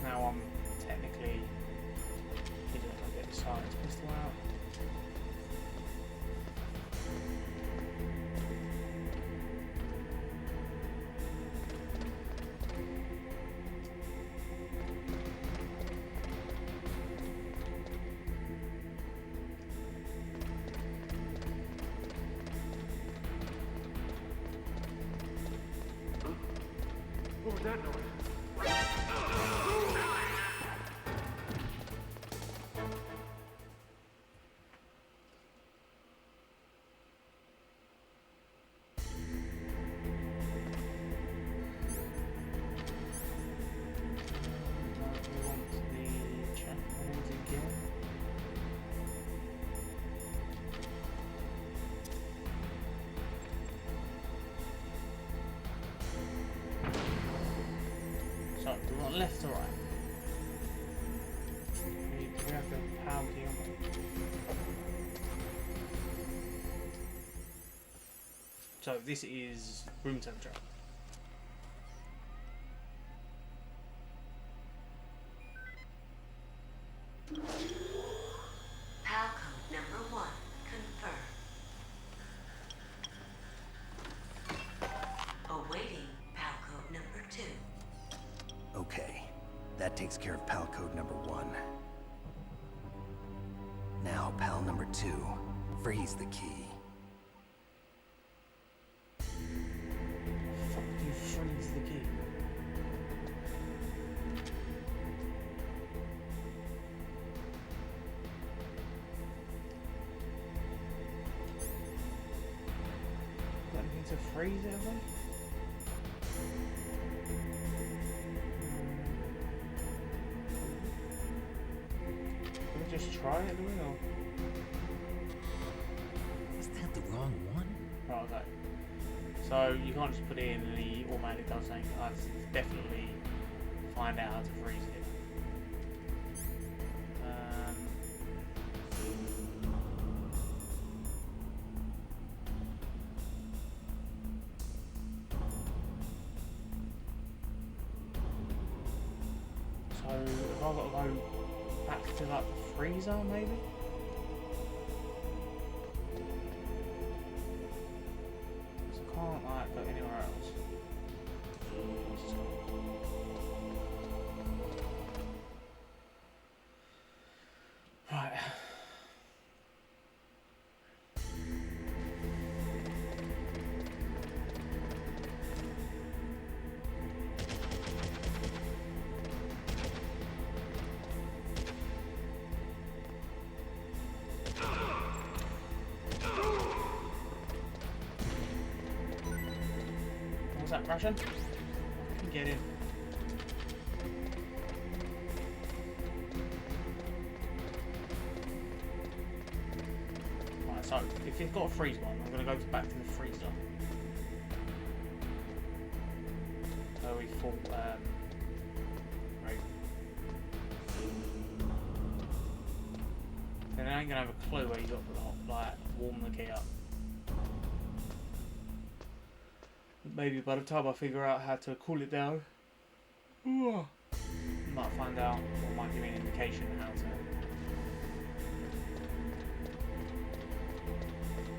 Now I'm technically hidden. I'll get the science pistol out. What was that noise? So, do we want left or right? We have the power key on. So this is room temperature. PAL code number 1 confirmed. Awaiting PAL code number 2. Okay, that takes care of PAL code number 1. Now, PAL number 2, freeze the key. Fuck, you freeze the key. Got anything to freeze it, have I? Just try it, do we? Or? Is that the wrong one? Right, okay. So you can't just put it in and the automatic does something. I have to definitely find out how to freeze it. So if I've got to go back to like the freezer, maybe? Because I can't like go anywhere else. Right. What's that, Russian? Get in. Right, so if it's got a freeze one, I'm going to go back to the freezer. Where we fought, right. Then I ain't going to have a clue where you got to put the hot, like, warm the key up. Maybe by the time I figure out how to cool it down, might find out, or might give me an indication how to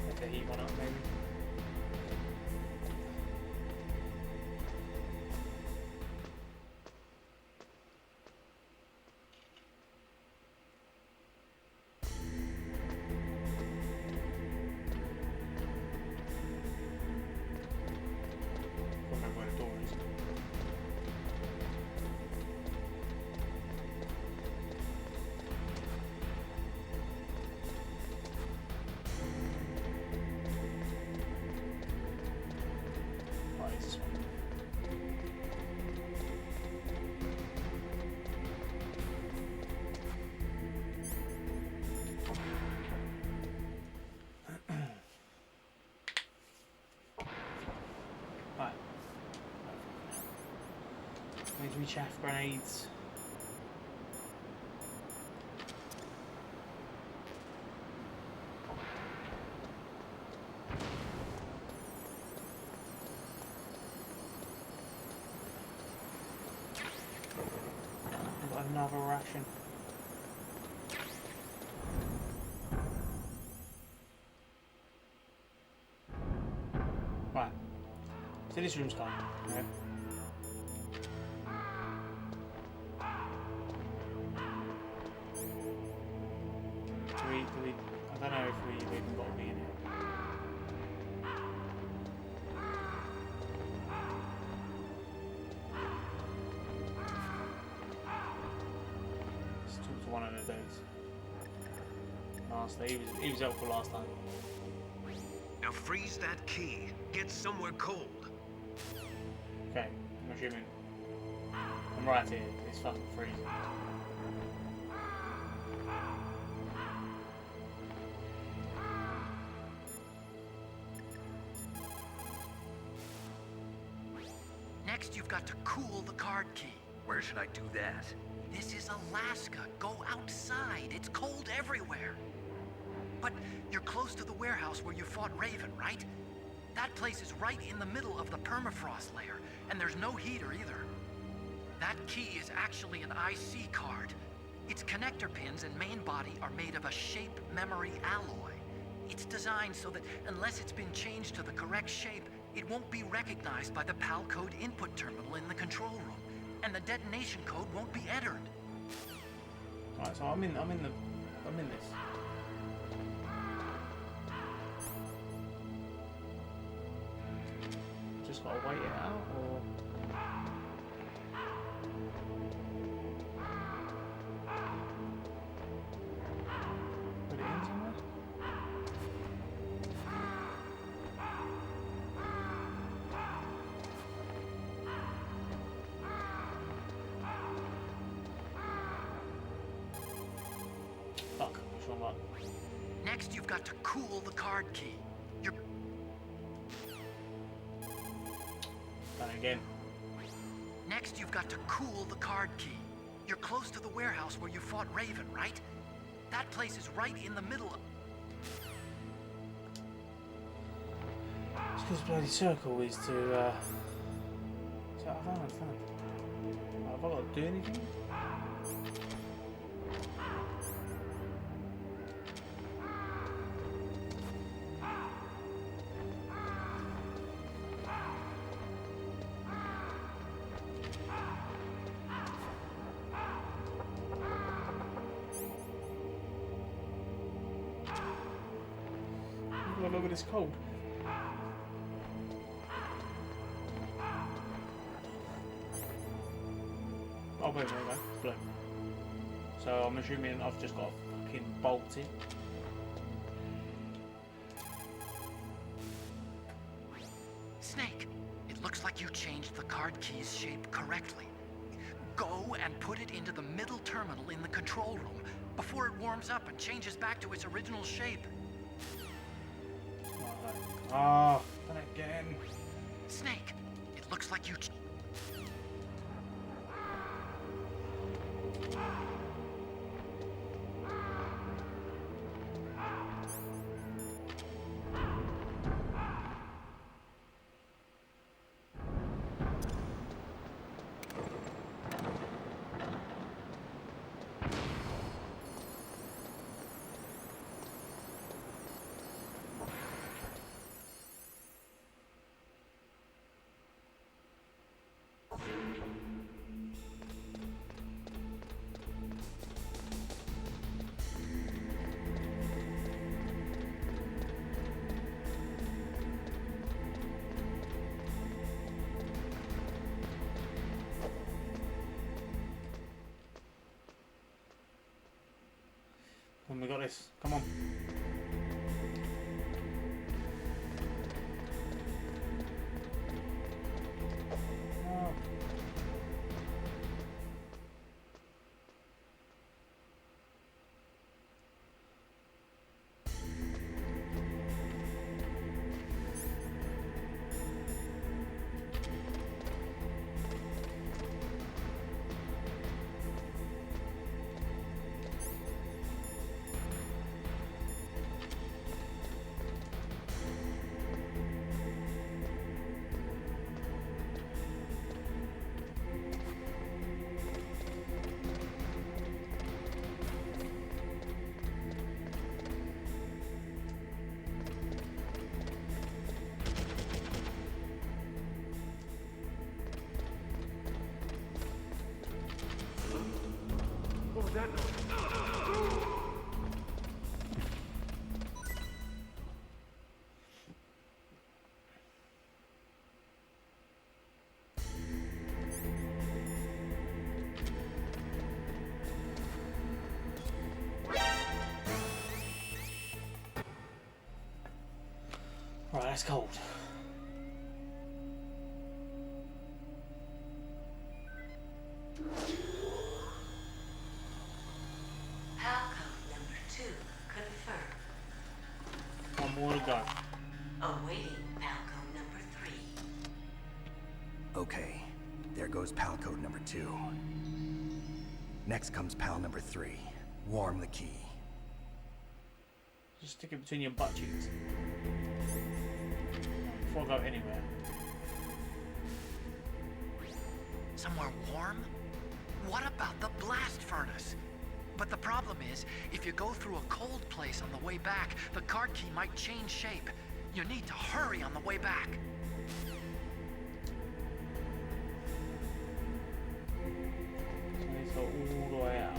get the heat one up, maybe. this one. Right. Maybe chaff grenades. Got another ration. Right. So this room's gone. Okay. I don't know if we've even got me in here. Let's talk to one of the dudes. Lastly, he was helpful last time. Now freeze that key. Get somewhere cold. Okay, I'm assuming. I'm right here. It's fucking freezing. Next, you've got to cool the card key. Where should I do that? This is Alaska. Go outside. It's cold everywhere. But you're close to the warehouse where you fought Raven, right? That place is right in the middle of the permafrost layer, and there's no heater either. That key is actually an IC card. Its connector pins and main body are made of a shape memory alloy. It's designed so that unless it's been changed to the correct shape, it won't be recognized by the PAL code input terminal in the control room, and the detonation code won't be entered. Alright, so I'm in this. Just gotta wait it out, or put it in somewhere. Fuck, which one was it? Next, you've got to cool the card key. You're Done it again. Next, you've got to cool the card key. You're close to the warehouse where you fought Raven, right? That place is right in the middle of... It's because bloody circle is to, so I don't understand. Have I got to do anything? Look at this cold. Oh, wait, there we go. Blue. So I'm assuming I've just got to fucking bolt it. Snake, it looks like you changed the card key's shape correctly. Go and put it into the middle terminal in the control room before it warms up and changes back to its original shape. Oh, done it again. Snake, it looks like you... ice cold. Palcode number 2 confirmed. One more to go. Awaiting Palcode number 3. Okay, there goes pal code number 2. Next comes pal number 3. Warm the key. Just stick it between your butt cheeks. Before I go anywhere. Somewhere warm? What about the blast furnace? But the problem is, if you go through a cold place on the way back, the card key might change shape. You need to hurry on the way back. So I need to go all the way out.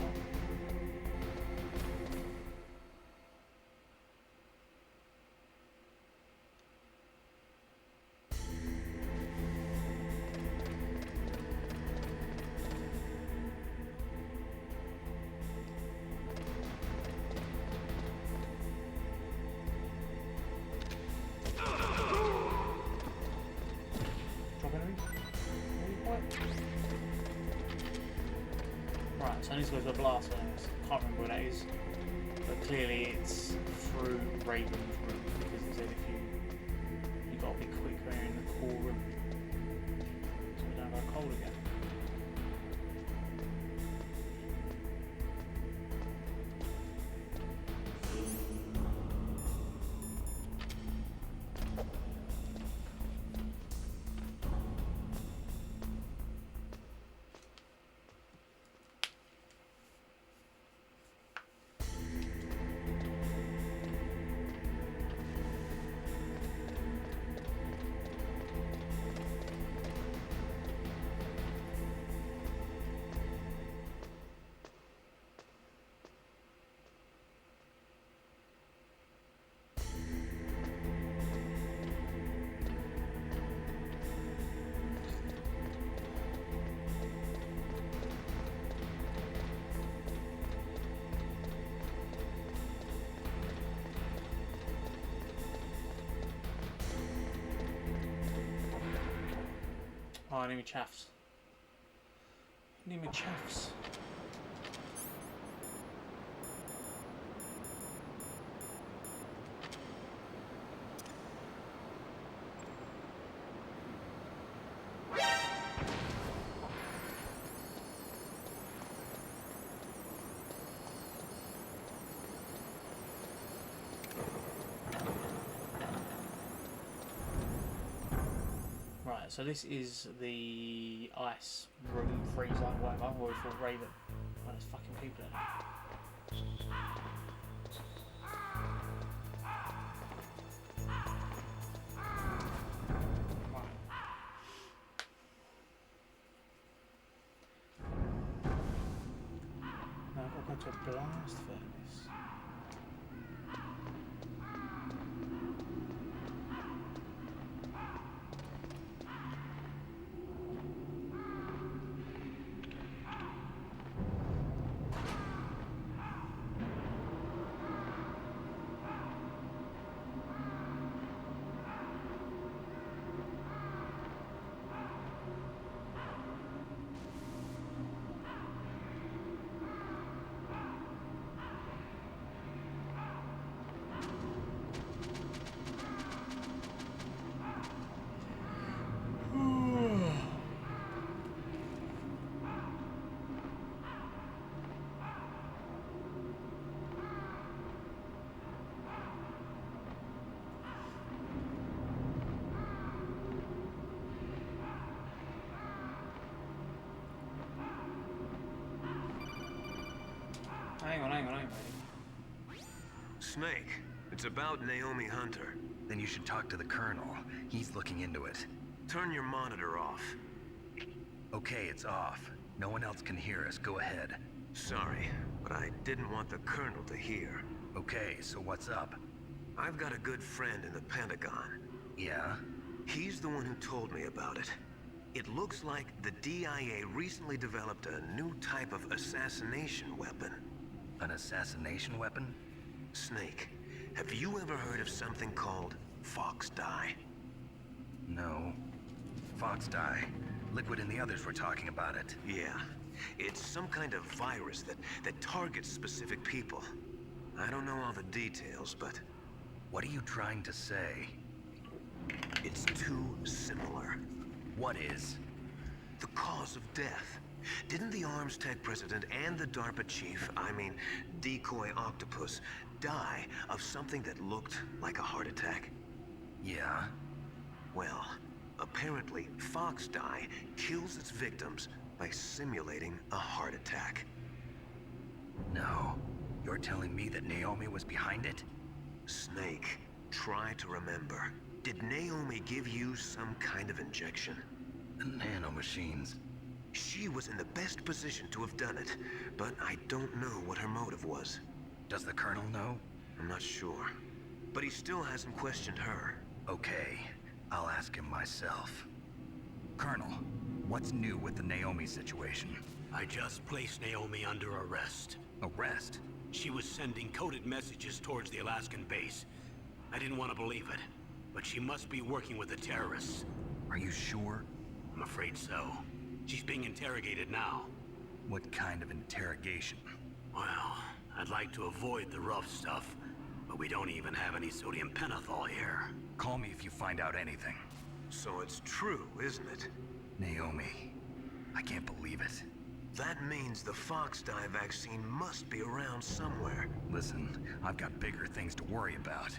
Right, so I need to go to the blast furnace. Can't remember where that is. But clearly it's through Raven's room because it said if you gotta be quick when you're in the core room. So we don't go cold again. Oh, I need me chaffs. I need me chaffs. Right, so this is the ice room, freezer, whatever, or for Raven. Oh, there's fucking people in there. Right. Now I've got to go to a blast furnace. Hang on. Snake, it's about Naomi Hunter. Then you should talk to the Colonel. He's looking into it. Turn your monitor off. Okay, it's off. No one else can hear us. Go ahead. Sorry, but I didn't want the Colonel to hear. Okay, so what's up? I've got a good friend in the Pentagon. Yeah? He's the one who told me about it. It looks like the DIA recently developed a new type of assassination weapon. An assassination weapon? Snake, have you ever heard of something called Fox die? No. Fox die. Liquid and the others were talking about it. Yeah. It's some kind of virus that targets specific people. I don't know all the details, but... What are you trying to say? It's too similar. What is? The cause of death. Didn't the Arms Tech president and the DARPA chief, I mean, Decoy Octopus, die of something that looked like a heart attack? Yeah. Well, apparently Fox die kills its victims by simulating a heart attack. No. You're telling me that Naomi was behind it? Snake, try to remember. Did Naomi give you some kind of injection? The nanomachines. She was in the best position to have done it, but I don't know what her motive was. Does the Colonel know? I'm not sure. But he still hasn't questioned her. Okay, I'll ask him myself. Colonel, what's new with the Naomi situation? I just placed Naomi under arrest. Arrest? She was sending coded messages towards the Alaskan base. I didn't want to believe it, but she must be working with the terrorists. Are you sure? I'm afraid so. She's being interrogated now. What kind of interrogation? Well, I'd like to avoid the rough stuff, but we don't even have any sodium pentothal here. Call me if you find out anything. So it's true, isn't it? Naomi, I can't believe it. That means the Fox die vaccine must be around somewhere. Listen, I've got bigger things to worry about.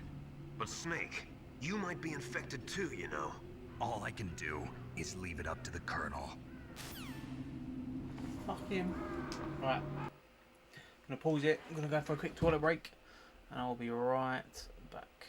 But Snake, you might be infected too, you know. All I can do is leave it up to the Colonel. Fuck him. Right. I'm gonna pause it. I'm gonna go for a quick toilet break. And I'll be right back.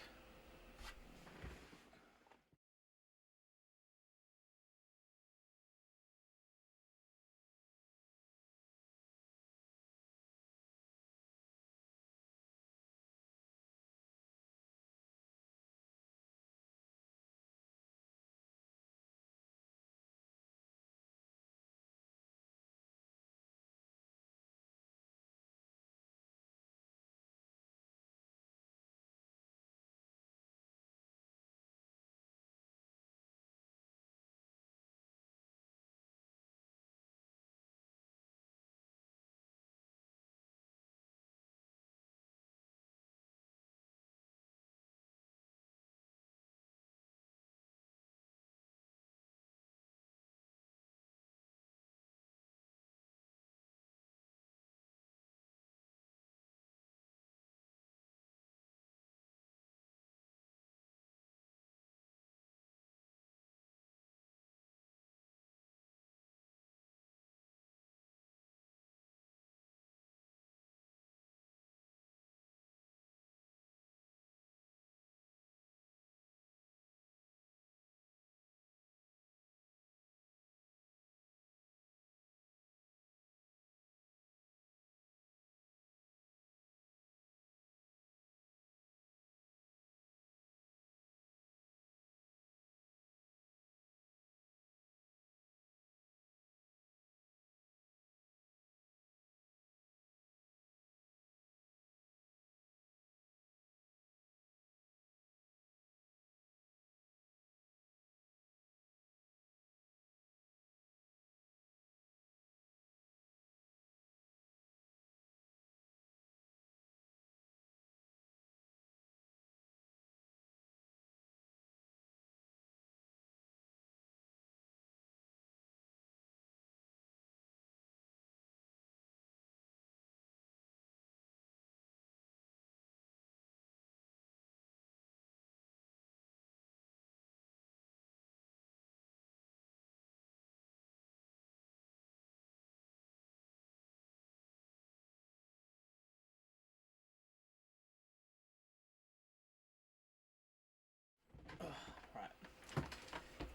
Right.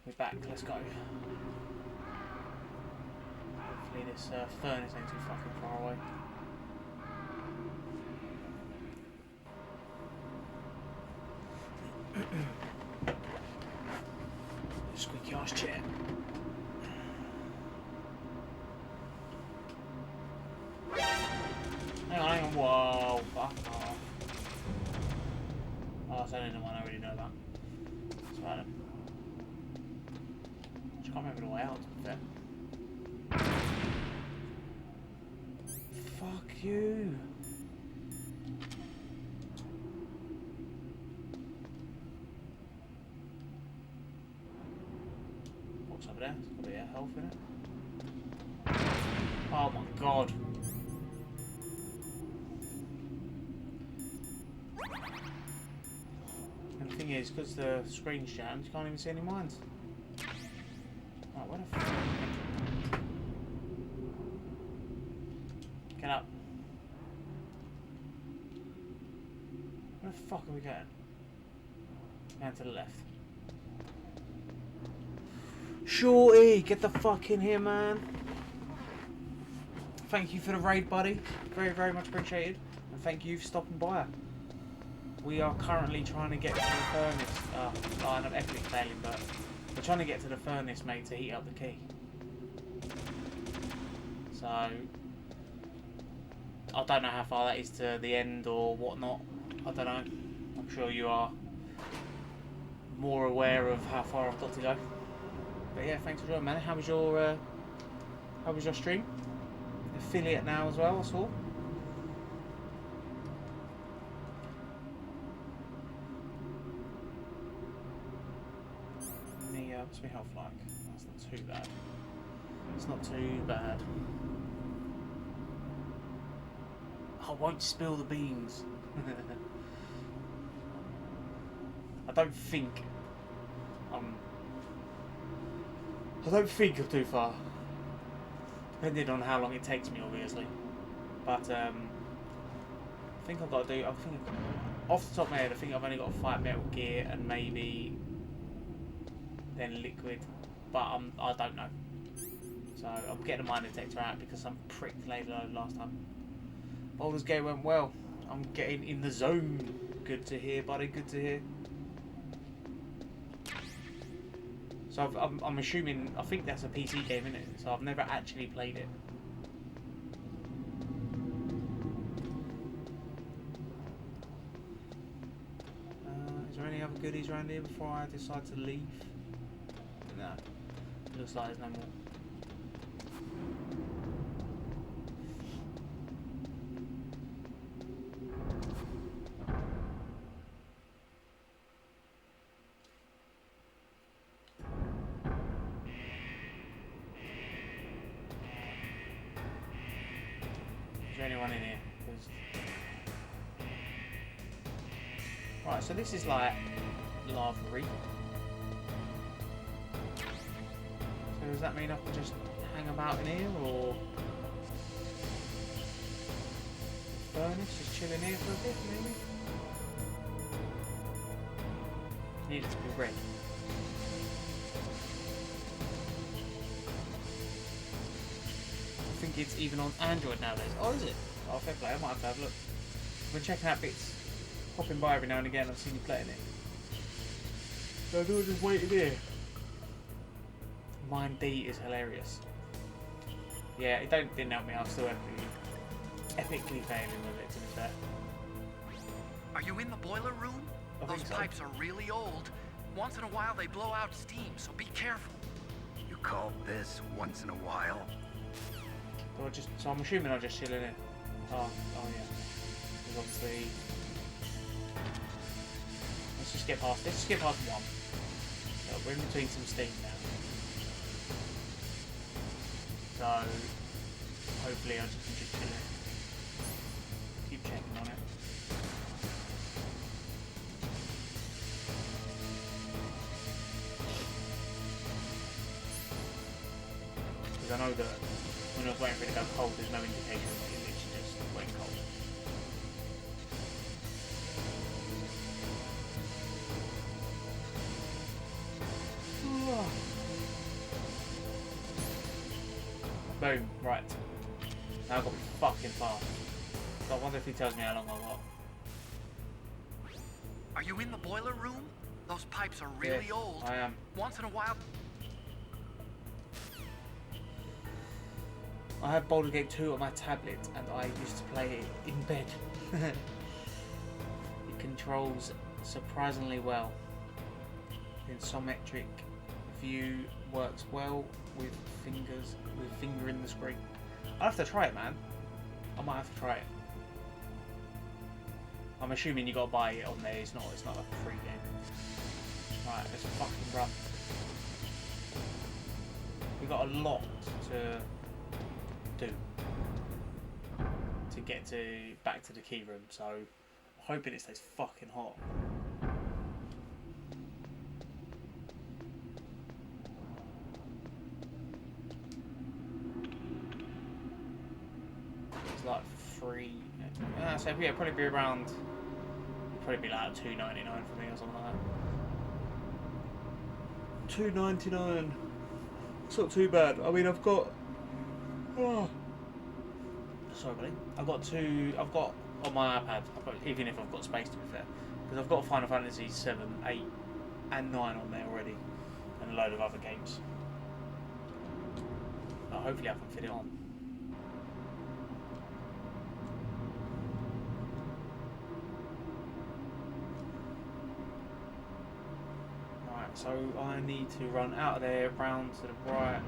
We're back. Let's go. Hopefully this furnace ain't too fucking far away. Squeaky ass chair. Hang on. Whoa, fuck off. Oh, that's only the one, I already know that. I can't remember the way out, to be fair. Fuck you. What's over there? There's got to be a health in it. Oh my god. And the thing is, because the screen's jammed, you can't even see any mines. Right, where the fuck? Get up. Where the fuck are we going? Down to the left. Shorty, get the fuck in here, man. Thank you for the raid, buddy. Very, very much appreciated. And thank you for stopping by. We are currently trying to get to the furnace. I'm epically failing, but we're trying to get to the furnace, mate, to heat up the key. So I don't know how far that is to the end or whatnot. I don't know. I'm sure you are more aware of how far I've got to go. But yeah, thanks for joining, man. How was your stream? Affiliate now as well, I saw. What's my health like? That's not too bad. It's not too bad. I won't spill the beans. I don't think I'm too far. Depending on how long it takes me, obviously. But I think I've got to do. I think off the top of my head, I think I've only got to fight Metal Gear and maybe then Liquid, but I don't know. So I'm getting a mine detector out because I'm pricked laid low last time. Baldur's Gate went well. I'm getting in the zone. Good to hear, buddy. Good to hear. So I'm assuming, I think that's a PC game, isn't it? So I've never actually played it. Is there any other goodies around here before I decide to leave? No. Looks like there's no more. Is there anyone in here? Right, so this is like Lava Reef. So does that mean I can just hang about in here, or furnace, just chill in here for a bit, maybe? Need it to be red. I think it's even on Android nowadays. Oh, is it? Oh, fair play. I might have to have a look. I've been checking out bits, popping by every now and again. I've seen you playing it. So I do just wait in here. Mine D is hilarious. Yeah, it didn't help me. I was still epically failing with it, to be fair. Are you in the boiler room? Those pipes are really old. Once in a while they blow out steam, so be careful. You call this once in a while? So I'm assuming I'll just chill in it. Oh yeah. Because obviously, let's just get past. Let's just get past one. So we're in between some steam now. So hopefully I just can just chill it. Keep checking on it. Because I know that when I was waiting for it to go cold, there's no indication that it literally just went cold. Boom, right. Now I've got to be fucking fast. So I wonder if he tells me how long I've got. Are you in the boiler room? Those pipes are really Yes, old. I am. Once in a while. I have Baldur's Gate 2 on my tablet and I used to play it in bed. It controls surprisingly well. The isometric view works well with finger in the screen. I'll have to try it, man. I might have to try it. I'm assuming you gotta buy it on there. It's not a free game. Right, let's fucking run. We got a lot to do to get back to the key room, so I'm hoping it stays fucking hot. It's like free. So yeah, probably be around. Probably be like $2.99 for me or something like that. $2.99. It's not too bad. I mean, I've got. Oh. Sorry, buddy. I've got on my iPad. Even if I've got space, to be fair, because I've got Final Fantasy 7, 8, and 9 on there already, and a load of other games. But hopefully, I can fit it on. So I need to run out of there, round to the right.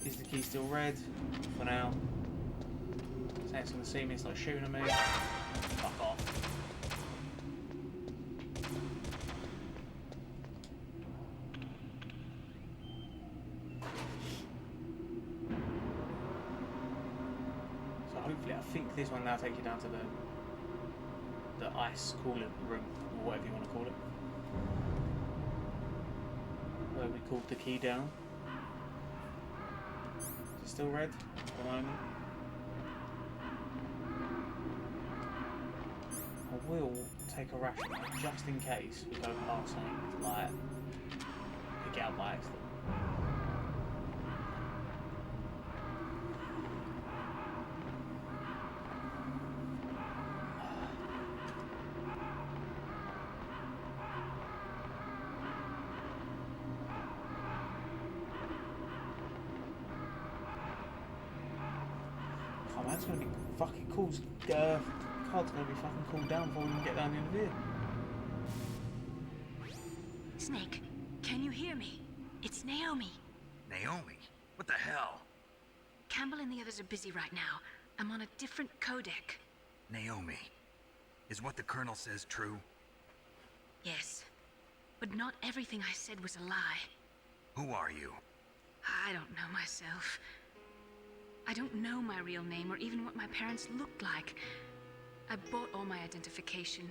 Is the key still red? For now. So it's going to see me, it's like shooting at me. Fuck off. So hopefully, I think this one now takes you down to the ice cooling room, or whatever you want to call it. Where we called the key down. Is it still red at the moment? I will take a ration just in case we go past something like pick it up by accident. It's gonna be fucking cool. Card's gonna be fucking cooled down before we can get down the end of here. Snake, can you hear me? It's Naomi. Naomi? What the hell? Campbell and the others are busy right now. I'm on a different codec. Naomi, is what the Colonel says true? Yes, but not everything I said was a lie. Who are you? I don't know myself. I don't know my real name or even what my parents looked like. I bought all my identification.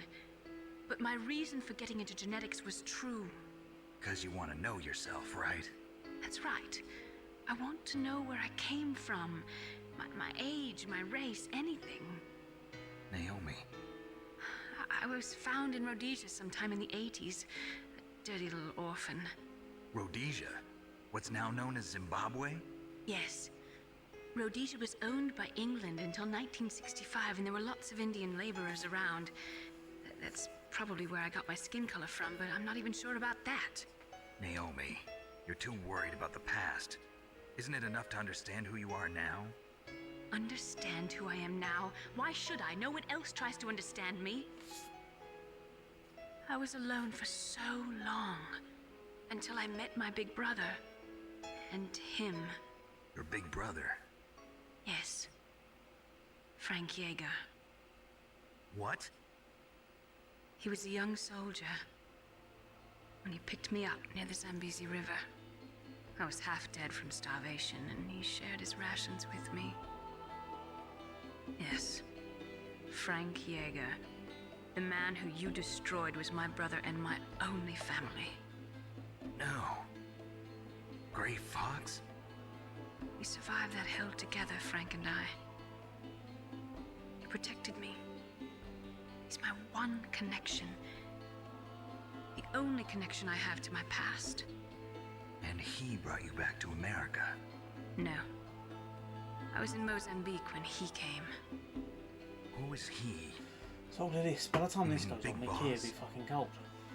But my reason for getting into genetics was true. 'Cause you want to know yourself, right? That's right. I want to know where I came from. My age, my race, anything. Naomi. I was found in Rhodesia sometime in the 80s. A dirty little orphan. Rhodesia? What's now known as Zimbabwe? Yes. Rhodesia was owned by England until 1965, and there were lots of Indian laborers around. That's probably where I got my skin color from, but I'm not even sure about that. Naomi, you're too worried about the past. Isn't it enough to understand who you are now? Understand who I am now? Why should I? No one else tries to understand me. I was alone for so long, until I met my big brother. And him. Your big brother? Yes. Frank Yeager. What? He was a young soldier when he picked me up near the Zambezi River. I was half dead from starvation, and he shared his rations with me. Yes. Frank Yeager. The man who you destroyed was my brother and my only family. No. Gray Fox? We survived that hell together, Frank and I. He protected me. He's my one connection. The only connection I have to my past. And he brought you back to America? No. I was in Mozambique when he came. Who is he? So all of this, by the time this goes Big on, the Boss? key will be fucking cold.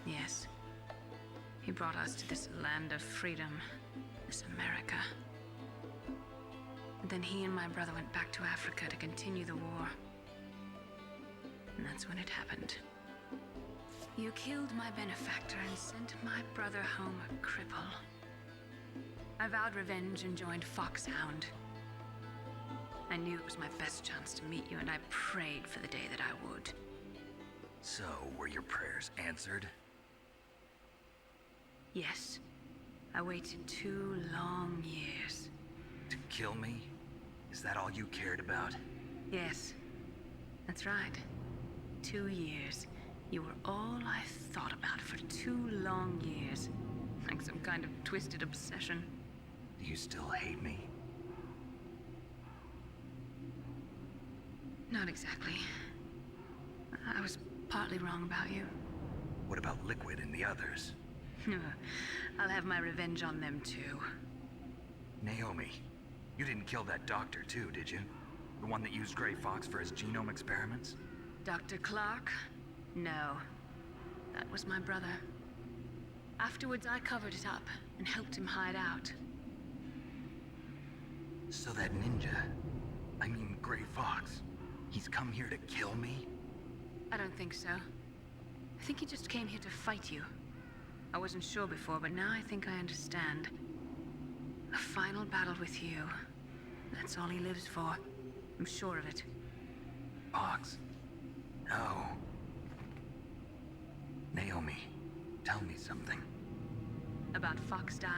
Yes. He brought us to this land of freedom. This America. And then he and my brother went back to Africa to continue the war. And that's when it happened. You killed my benefactor and sent my brother home a cripple. I vowed revenge and joined Foxhound. I knew it was my best chance to meet you, and I prayed for the day that I would. So, were your prayers answered? Yes. I waited 2 long years. To kill me? Is that all you cared about? Yes. That's right. 2 years. You were all I thought about for 2 long years. Like some kind of twisted obsession. Do you still hate me? Not exactly. I was partly wrong about you. What about Liquid and the others? I'll have my revenge on them too. Naomi, you didn't kill that doctor too, did you? The one that used Grey Fox for his genome experiments? Dr. Clark? No. That was my brother. Afterwards, I covered it up and helped him hide out. So that ninja, I mean Grey Fox, he's come here to kill me? I don't think so. I think he just came here to fight you. I wasn't sure before, but now I think I understand. A final battle with you. That's all he lives for. I'm sure of it. Fox? No. Naomi, tell me something. About Fox Die?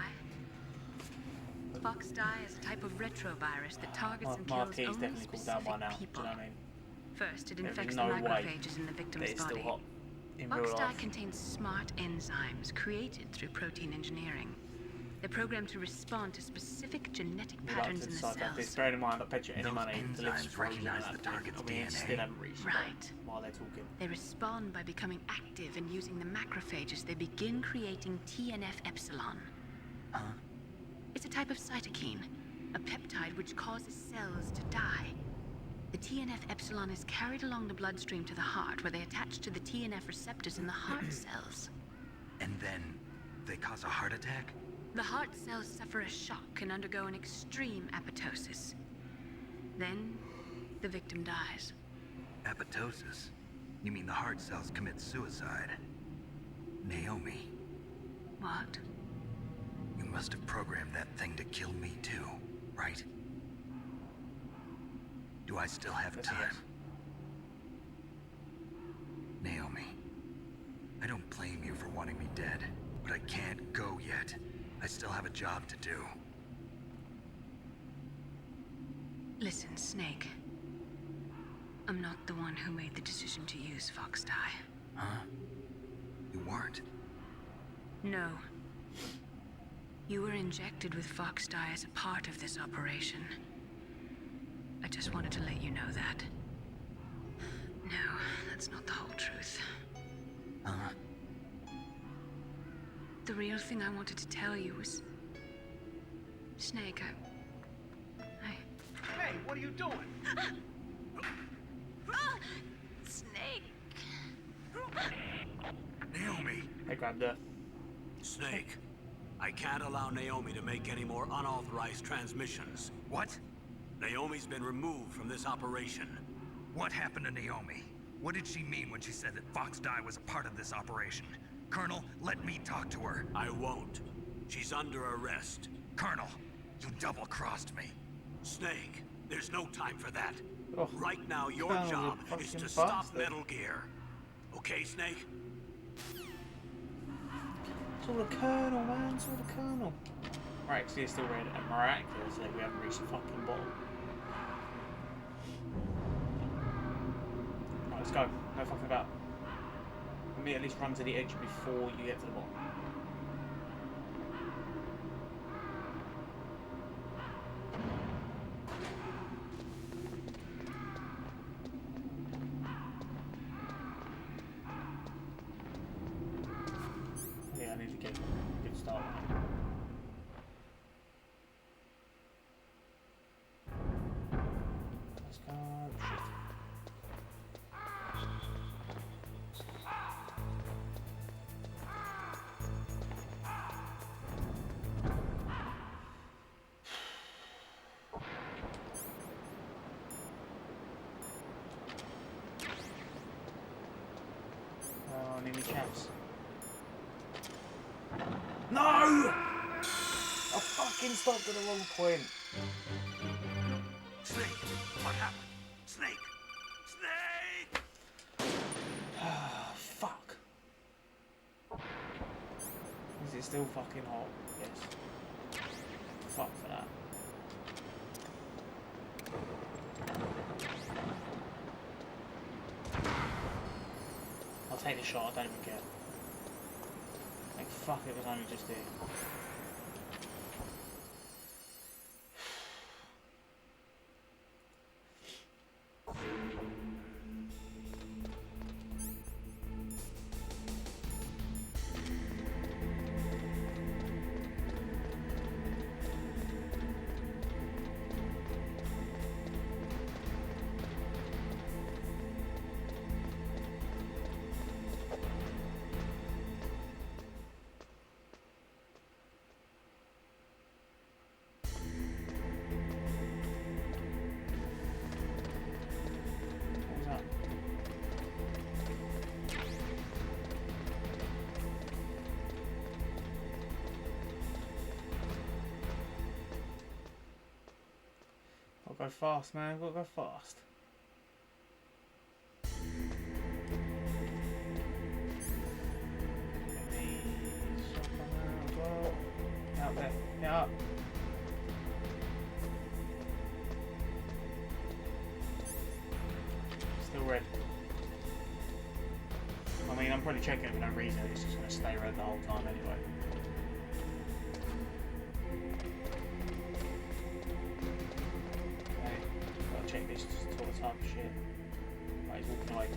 Fox Die is a type of retrovirus that targets and kills Marquis only definitely cooled down by specific now. Do people. you know what I mean? First, it There's infects no the way macrophages in the that victim's it's still body. hot in Fox real Die life. contains smart enzymes created through protein engineering. They're programmed to respond to specific genetic We like patterns to in the decide that this. cells. Bearing in mind, I bet you any Those money the lives enzymes frozen recognize at the that point. target's I mean, it DNA. still haven't reached the Right. bone while they're talking. They respond by becoming active and using the macrophages. They begin creating TNF-epsilon. Huh? It's a type of cytokine, a peptide which causes cells to die. The TNF-epsilon is carried along the bloodstream to the heart, where they attach to the TNF receptors in the heart cells. And then they cause a heart attack? The heart cells suffer a shock and undergo an extreme apoptosis. Then, the victim dies. Apoptosis? You mean the heart cells commit suicide? Naomi, What? you must have programmed that thing to kill me too, right? Do I still have Yes, time? yes. Naomi, I don't blame you for wanting me dead, but I can't go yet. I still have a job to do. Listen, Snake. I'm not the one who made the decision to use Fox Die. Huh? You weren't? No. You were injected with Fox Die as a part of this operation. I just wanted to let you know that. No, that's not the whole truth. Huh? The real thing I wanted to tell you was... Snake, Hey, what are you doing? Snake! Naomi! They grabbed her. Snake, I can't allow Naomi to make any more unauthorized transmissions. What? Naomi's been removed from this operation. What happened to Naomi? What did she mean when she said that Fox Die was a part of this operation? Colonel, let me talk to her. I won't. She's under arrest. Colonel, you double-crossed me. Snake, there's no time for that. Oh, Right now, your Colonel, you job is fucking to stop bastard. Metal Gear. Okay, Snake? It's all the Colonel, man. It's all the Colonel. Right, so you're still ready. And miraculously, we haven't reached the fucking bottom. Right, let's go. No fucking about. Let me at least run to the edge before you get to the bottom. Yeah, I need to get a good start. Let's go. Shit. Oh, enemy chaps. I fucking stopped at the wrong point. Snake, what happened? Snake! Snake! Fuck. Is it still fucking hot? Yes. Fuck for that. I'll take the shot, I don't even care. Like, fuck, it was only just here. Go fast, man. Gotta go fast. Out there. Get up. Still red. I mean, I'm probably checking it for no reason. It's just gonna stay red the whole time anyway. Check this all the time, shit. Right, he's walking away.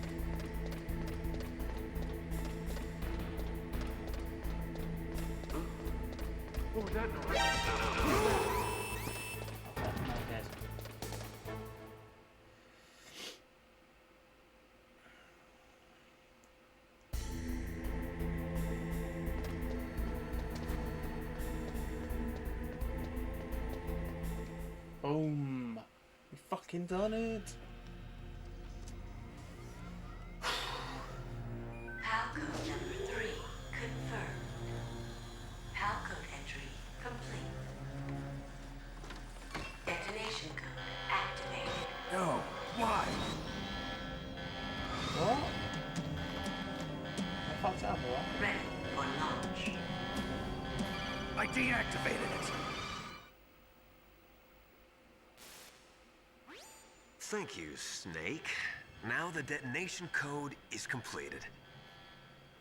What was that noise? Okay, now he's dead. Boom. We fucking done it. Palcode number 3 confirmed. Palcode entry complete. Detonation code activated. No, why? What? I fucked up, what? Ready for launch. I deactivated it. Thank you, Snake. Now the detonation code is completed.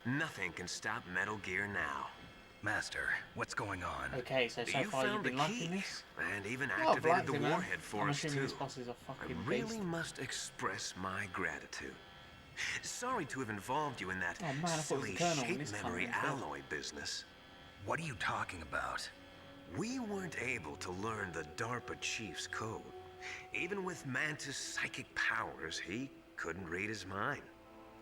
Nothing can stop Metal Gear now. Master, what's going on? Okay, so You far you've found the been liking key, this? and even Oh, I've activated liked the it, man. warhead for I'm us assuming too. this boss is a fucking I really beast. must express my gratitude. Sorry to have involved you in that Oh, man, I thought it was silly the Colonel when shape this memory time instead. alloy business. What are you talking about? We weren't able to learn the DARPA chief's code. Even with Mantis' psychic powers, he couldn't read his mind.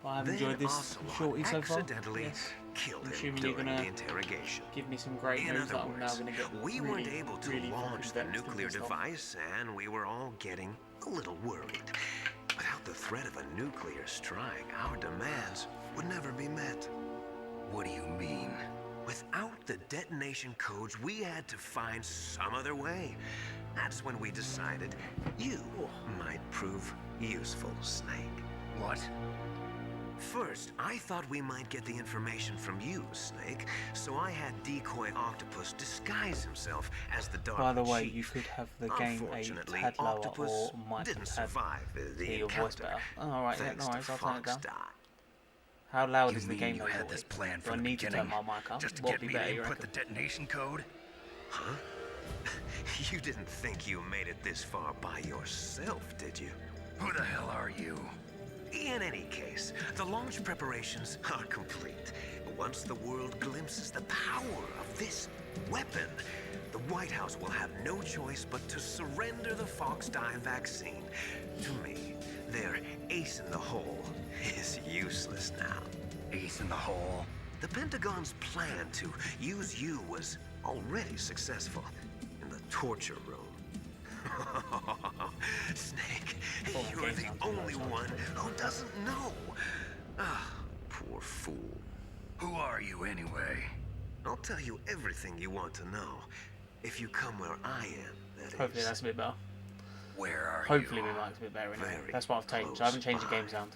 Well, I've Then enjoyed this Ocelot shorty so far. accidentally Yes. killed I'm him assuming you're during gonna the interrogation. give me some great In news other that I'm now words, gonna get we really, weren't able to really launch the fucking vexed and nuclear pissed off. device, and we were all getting a little worried. Without the threat of a nuclear strike, our demands would never be met. What do you mean? Without the detonation codes, we had to find some other way. That's when we decided you might prove useful, Snake. What? First, I thought we might get the information from you, Snake, so I had Decoy Octopus disguise himself as the DARPA By the way, chief. you could have the game a Unfortunately, tad lower Octopus or might didn't have survive the hear your voice encounter. better. Oh, alright, yeah, Thanks no to worries, I'll turn it down. Foxdot. How loud You is the mean game you though? had this plan Do I from the need to turn beginning? my mic up? Just to What get would me be better, to you input the reckon? detonation code? Huh? You didn't think you made it this far by yourself, did you? Who the hell are you? In any case, the launch preparations are complete. Once the world glimpses the power of this weapon, the White House will have no choice but to surrender the Foxdie vaccine. To me, their ace in the hole is useless now. Ace in the hole? The Pentagon's plan to use you was already successful in the torture room. Snake, you're the only one who doesn't know. Ah, poor fool. Who are you anyway? I'll tell you everything you want to know. If you come where I am, that Hopefully is. that's a bit better. Where are Hopefully you? my mic's a bit better anyway. Very That's what I've changed. I haven't changed the game sound.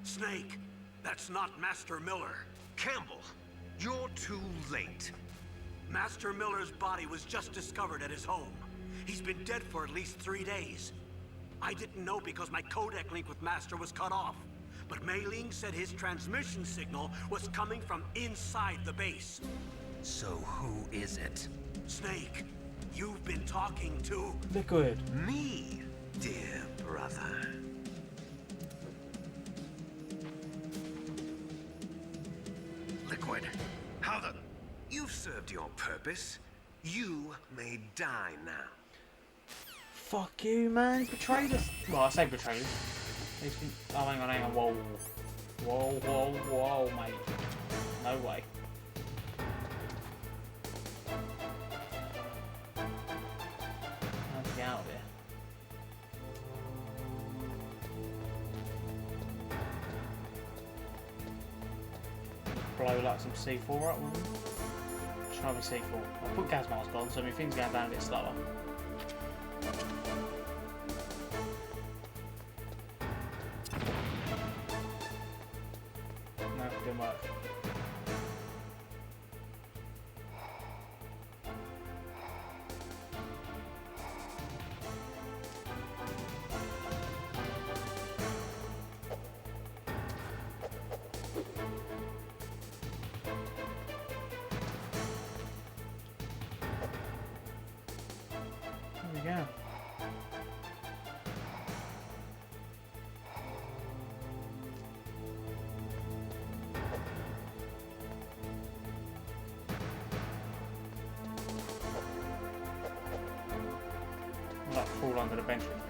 Snake, that's not Master Miller. Campbell, you're too late. Master Miller's body was just discovered at his home. He's been dead for at least 3 days. I didn't know because my codec link with Master was cut off. But Mei Ling said his transmission signal was coming from inside the base. So who is it? Snake, you've been talking to... Liquid. Me, dear brother. Liquid. How the... You've served your purpose. You may die now. Fuck you, man. He's betrayed us. Well, I say betrayed us. He's been... Oh, hang on. Whoa. Whoa, mate. No way. How'd you get out of here? Blow like some C4 up with him. Try with C4. I'll put gas mask on so my thing's going down a bit slower. No, it didn't work. There we go. I'll like crawl under the bench or something.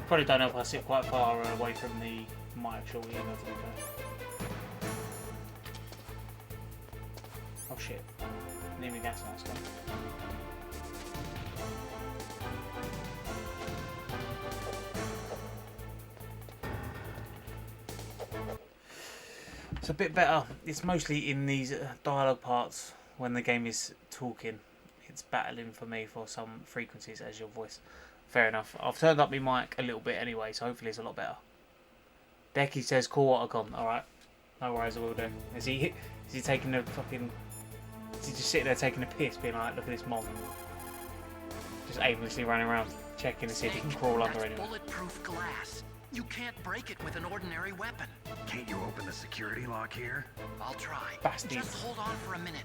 Probably don't know if I sit quite far away from the mic, shall we? To be fair. Oh shit. Need me gas mask on. It's a bit better. It's mostly in these dialogue parts when the game is talking. It's battling for me for some frequencies as your voice. Fair enough. I've turned up my mic a little bit anyway, so hopefully it's a lot better. Becky says, "Call Otacon." Alright. No worries, I will do. Is he taking a fucking... Is he just sitting there taking a piss, being like, look at this mob? Just aimlessly running around, checking to see if he can crawl under That's anyone. bulletproof glass. You can't break it with an ordinary weapon. Can't you open the security lock here? I'll try. Bastards. Just hold on for a minute.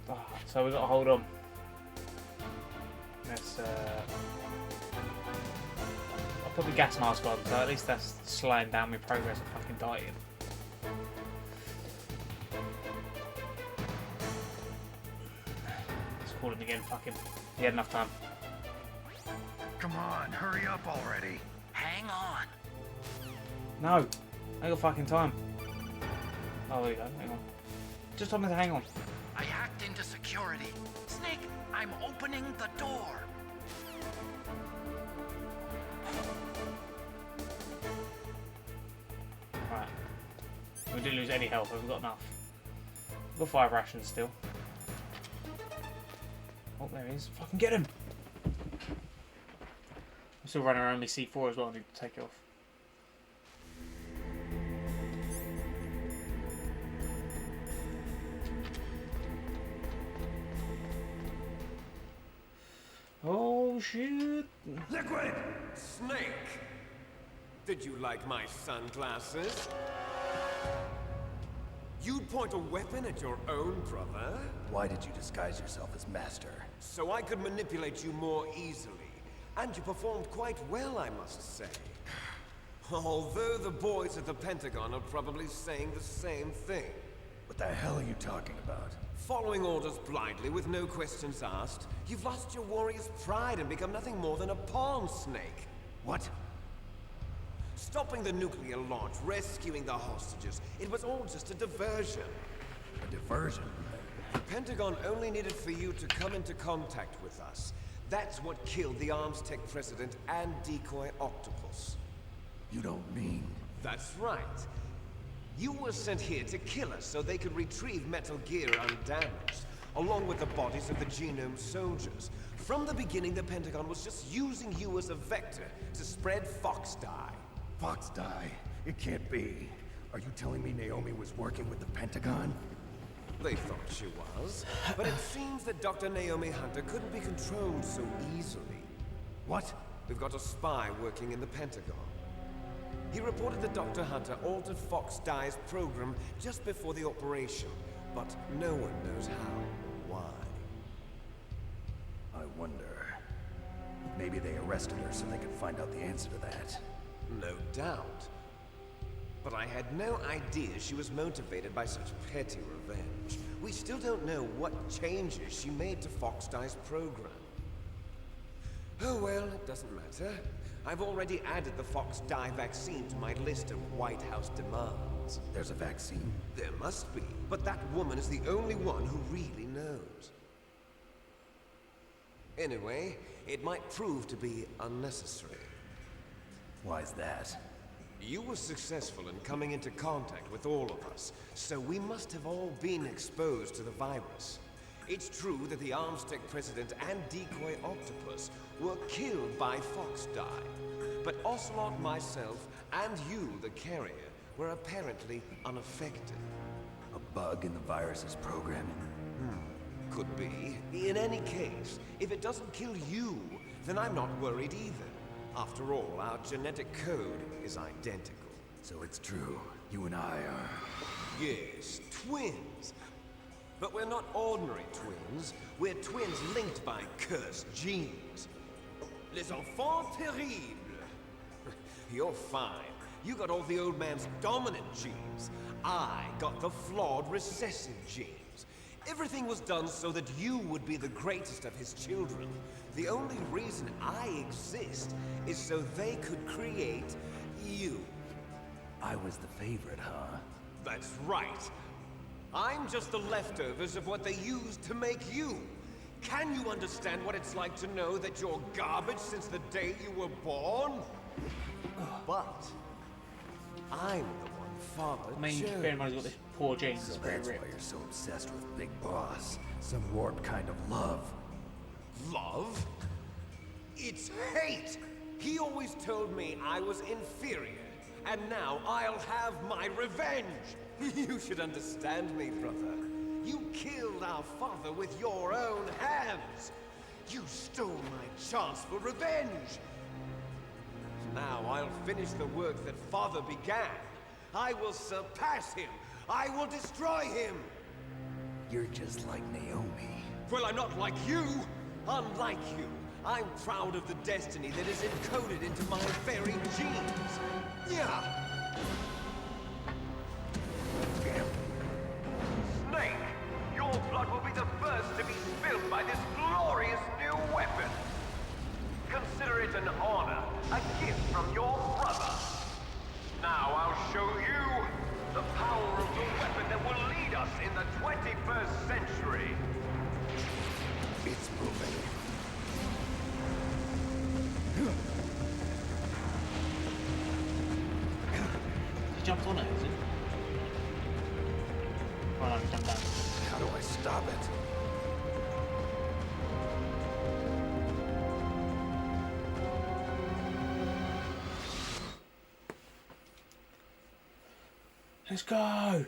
Oh, so we've got to hold on. Let's, I'll put the gas mask on, so at least that's slowing down my progress of fucking dying. Let's call him again, fuck him. He had enough time. Come on, hurry up already. Hang on. No! I got fucking time. Oh, there we go, hang on. Just told me to hang on. I hacked into security. Snake, I'm opening the door. Right. We didn't lose any health, we've got enough. We've got 5 rations still. Oh, there he is. Fucking get him! I'm still running around my C4 as well, I need to take it off. Oh shit! Liquid! Snake! Did you like my sunglasses? You'd point a weapon at your own brother? Why did you disguise yourself as Master? So I could manipulate you more easily. And you performed quite well, I must say. Although the boys at the Pentagon are probably saying the same thing. What the hell are you talking about? Following orders blindly with no questions asked, you've lost your warrior's pride and become nothing more than a pawn, Snake. What? Stopping the nuclear launch, rescuing the hostages, it was all just a diversion. A diversion? The Pentagon only needed for you to come into contact with us. That's what killed the Arms Tech president and decoy Octopus. You don't mean... That's right. You were sent here to kill us so they could retrieve Metal Gear undamaged, along with the bodies of the Genome soldiers. From the beginning, the Pentagon was just using you as a vector to spread Fox Die. Fox Die? It can't be. Are you telling me Naomi was working with the Pentagon? They thought she was, but it seems that Dr. Naomi Hunter couldn't be controlled so easily. What? We've got a spy working in the Pentagon. He reported that Dr. Hunter altered Fox Die's program just before the operation, but no one knows how or why. I wonder. Maybe they arrested her so they could find out the answer to that. No doubt. But I had no idea she was motivated by such petty revenge. We still don't know what changes she made to Fox Die's program. Oh well, it doesn't matter. I've already added the Fox Die vaccine to my list of White House demands. There's a vaccine? There must be, but that woman is the only one who really knows. Anyway, it might prove to be unnecessary. Why's that? You were successful in coming into contact with all of us, so we must have all been exposed to the virus. It's true that the Armstec President and Decoy Octopus were killed by Fox Die, but Ocelot, myself, and you, the carrier, were apparently unaffected. A bug in the virus's programming? Could be. In any case, if it doesn't kill you, then I'm not worried either. After all, our genetic code is identical. So it's true. You and I are... Yes, twins. But we're not ordinary twins. We're twins linked by cursed genes. Les enfants terribles. You're fine. You got all the old man's dominant genes. I got the flawed recessive genes. Everything was done so that you would be the greatest of his children. The only reason I exist is so they could create you. I was the favorite, huh? That's right. I'm just the leftovers of what they used to make you. Can you understand what it's like to know that you're garbage since the day you were born? But I'm the one Father I mean, chose. bear in mind he's got this poor genes. So It's very that's why ripped. you're so obsessed with Big Boss. Some warped kind of love. Love? It's hate! He always told me I was inferior, and now I'll have my revenge! You should understand me, brother. You killed our father with your own hands! You stole my chance for revenge! Now I'll finish the work that Father began. I will surpass him! I will destroy him! You're just like Naomi. Well, I'm not like you! Unlike you, I'm proud of the destiny that is encoded into my very genes! Yeah! Snake, your blood will be the first to be spilled by this glorious new weapon. Consider it an honor, a gift from your brother. Now I'll show you the power of the weapon that will lead us in the 21st century. It's moving. He jumped on it, is it? Oh no, he jumped down. How do I stop it? Let's go!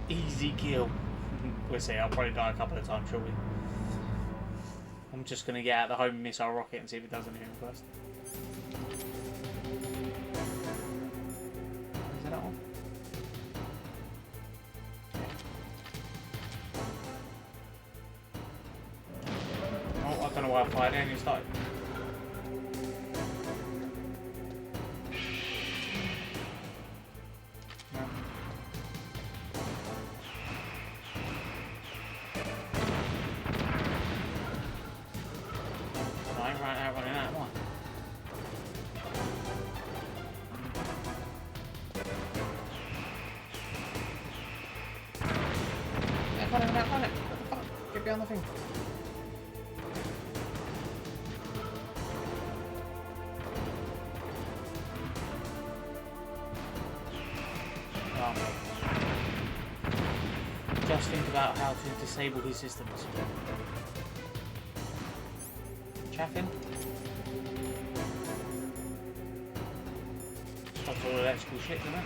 Easy kill. We'll see, I'll probably die a couple of times, shall we? I'm just going to get out the home missile rocket and see if it does anything first. Is that one? Oh, I don't know why I fired it and it started. No. Run it, run it. What the fuck? Get behind the thing. Oh, mate. Just think about how to disable his systems. Chaffin? Stops all electrical shit, doesn't it?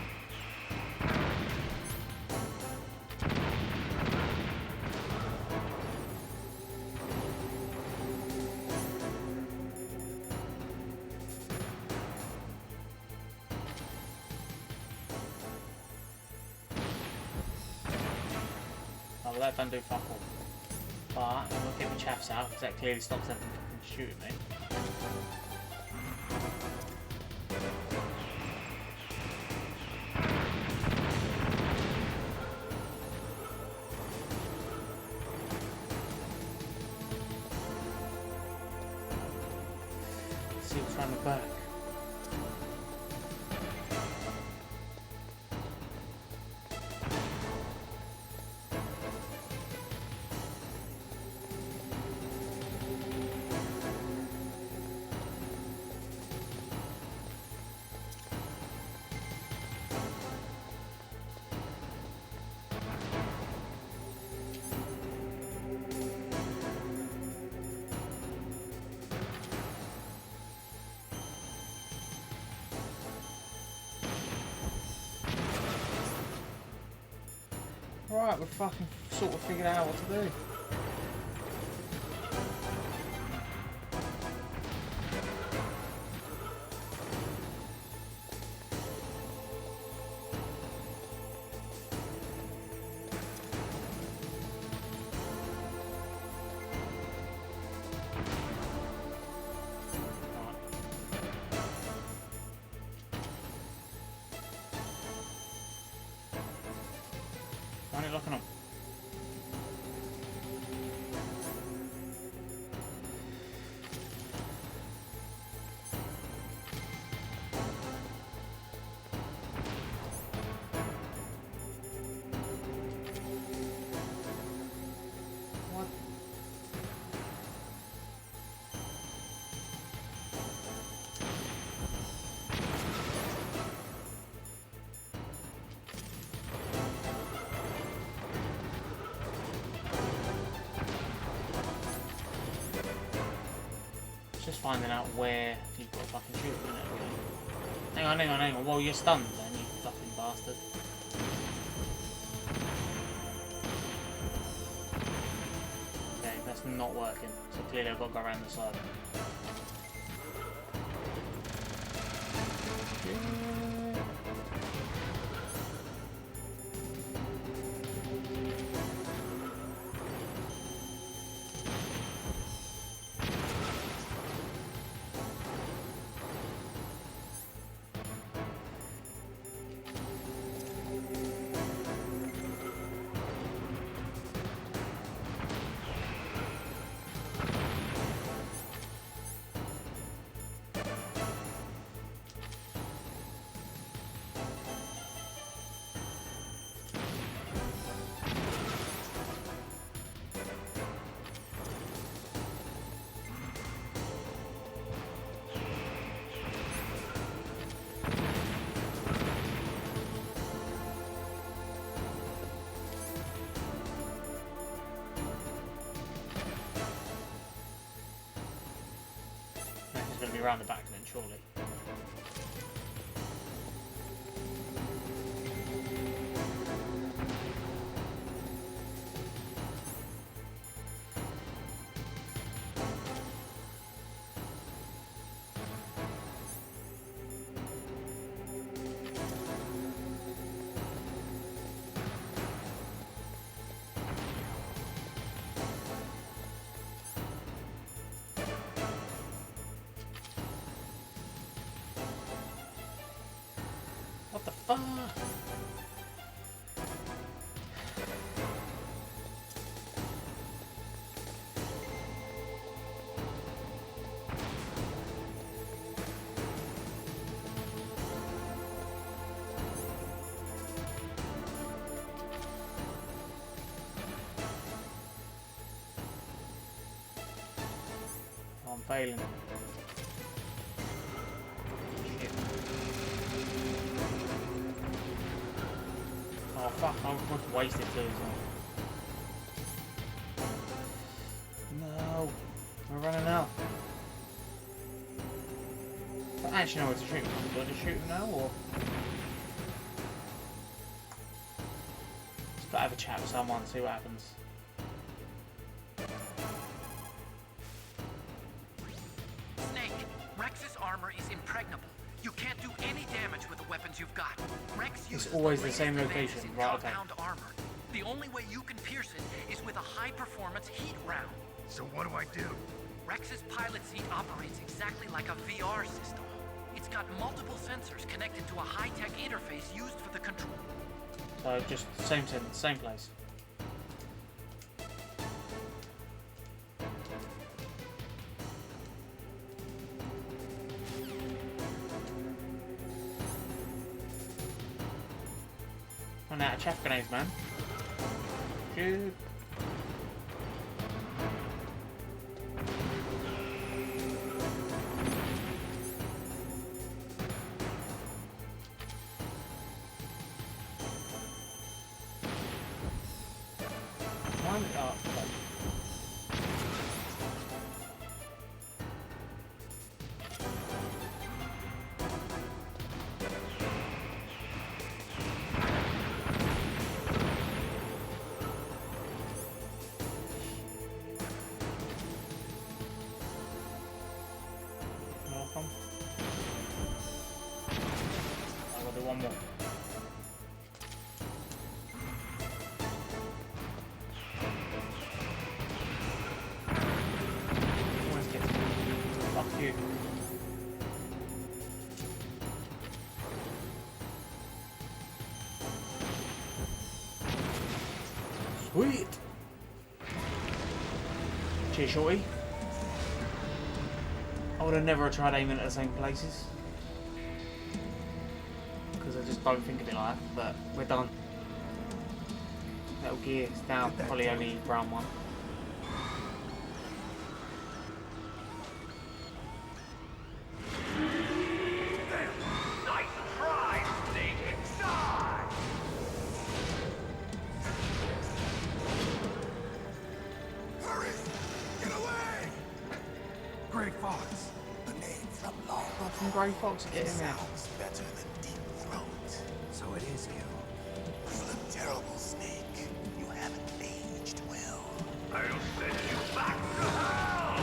Well, that don't do fuck all. But I'm gonna get my chaffs out because that clearly stops them from shooting me. Let's see what's around the back. Right, we've fucking sort of figured out what to do. Why are you looking up? What? Just finding out where you've got to fucking shoot, isn't it? Hang on. Well, you're stunned then, you fucking bastard. Okay, that's not working. So clearly I've got to go around the side. It's going to be around the back then, surely. What the fuck? failing. Shit. Oh fuck, I've wasted two as well. No, we're running out. I don't actually know where to shoot him. Do I just shoot him now or? Just gotta have a chat with someone, see what happens. Snake, Rex's armor is impregnable. You can't do any damage with the weapons you've got. Rex uses always the latest same advances location, in right, okay. compound armor. The only way you can pierce it is with a high-performance heat round. So what do I do? Rex's pilot seat operates exactly like a VR system. It's got multiple sensors connected to a high-tech interface used for the control. So just same place. Run out of chaff grenades, man. Shoot. One up. Welcome. I'll do one more. Fuck you. Sweet. Cheers, shorty. I would have never tried aiming at the same places because I just don't think of it like that. But we're done. Metal Gear is down. Probably only round one. Nice try, Snake! Die! Hurry! Get away! Grey Fox. The name from long From Grey Fox, get him out. sounds better than Deep Throat. So it is you. You look terrible, Snake. You haven't aged well. I'll send you back to hell!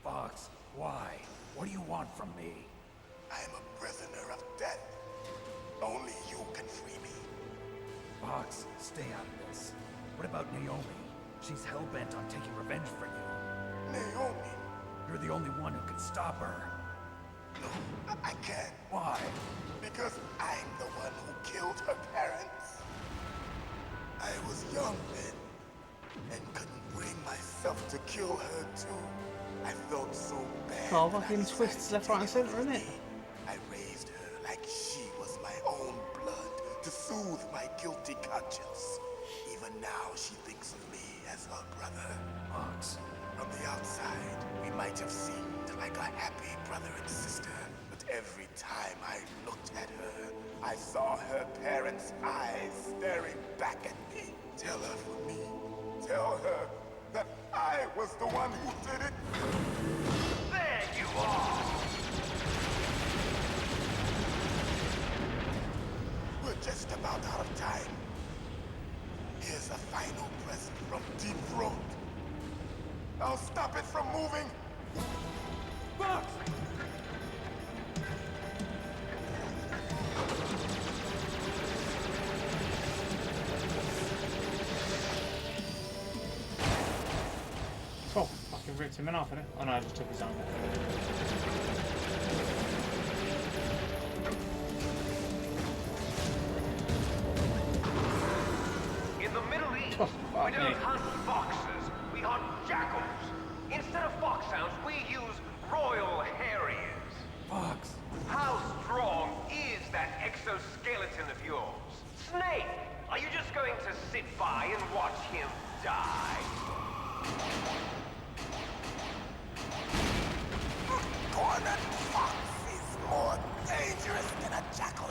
Fox, why? What do you want from me? I am a prisoner of death. Only you can free me. Fox, stay out of this. What about Naomi? She's hell-bent on taking revenge for you. Naomi? You're the only one who can stop her. No, I can't. Why? Because I'm the one who killed her parents. I was young then, and couldn't bring myself to kill her too. I felt so bad. Oh, that I fucking decided twists to left, right, and take centre, isn't it? I raised her like she was my own blood to soothe my guilty conscience. Even now, she thinks of me as her brother. Fox. From the outside, we might have seemed like a happy brother and sister, but every time I looked at her, I saw her parents' eyes staring back at me. Tell her for me. Tell her that I was the one who did it. There you are! We're just about out of time. Here's a final present from Deep Throat. I'll stop it from moving. Fox! Oh, fucking ripped him in half, innit? Oh no, I just took his arm. In the Middle East, Oh, we fuck don't me. hunt foxes, we hunt jackals. Instead of foxhounds, we use Royal Harriers. Fox. How strong is that exoskeleton of yours? Snake, are you just going to sit by and watch him die? Cornered fox is more dangerous than a jackal.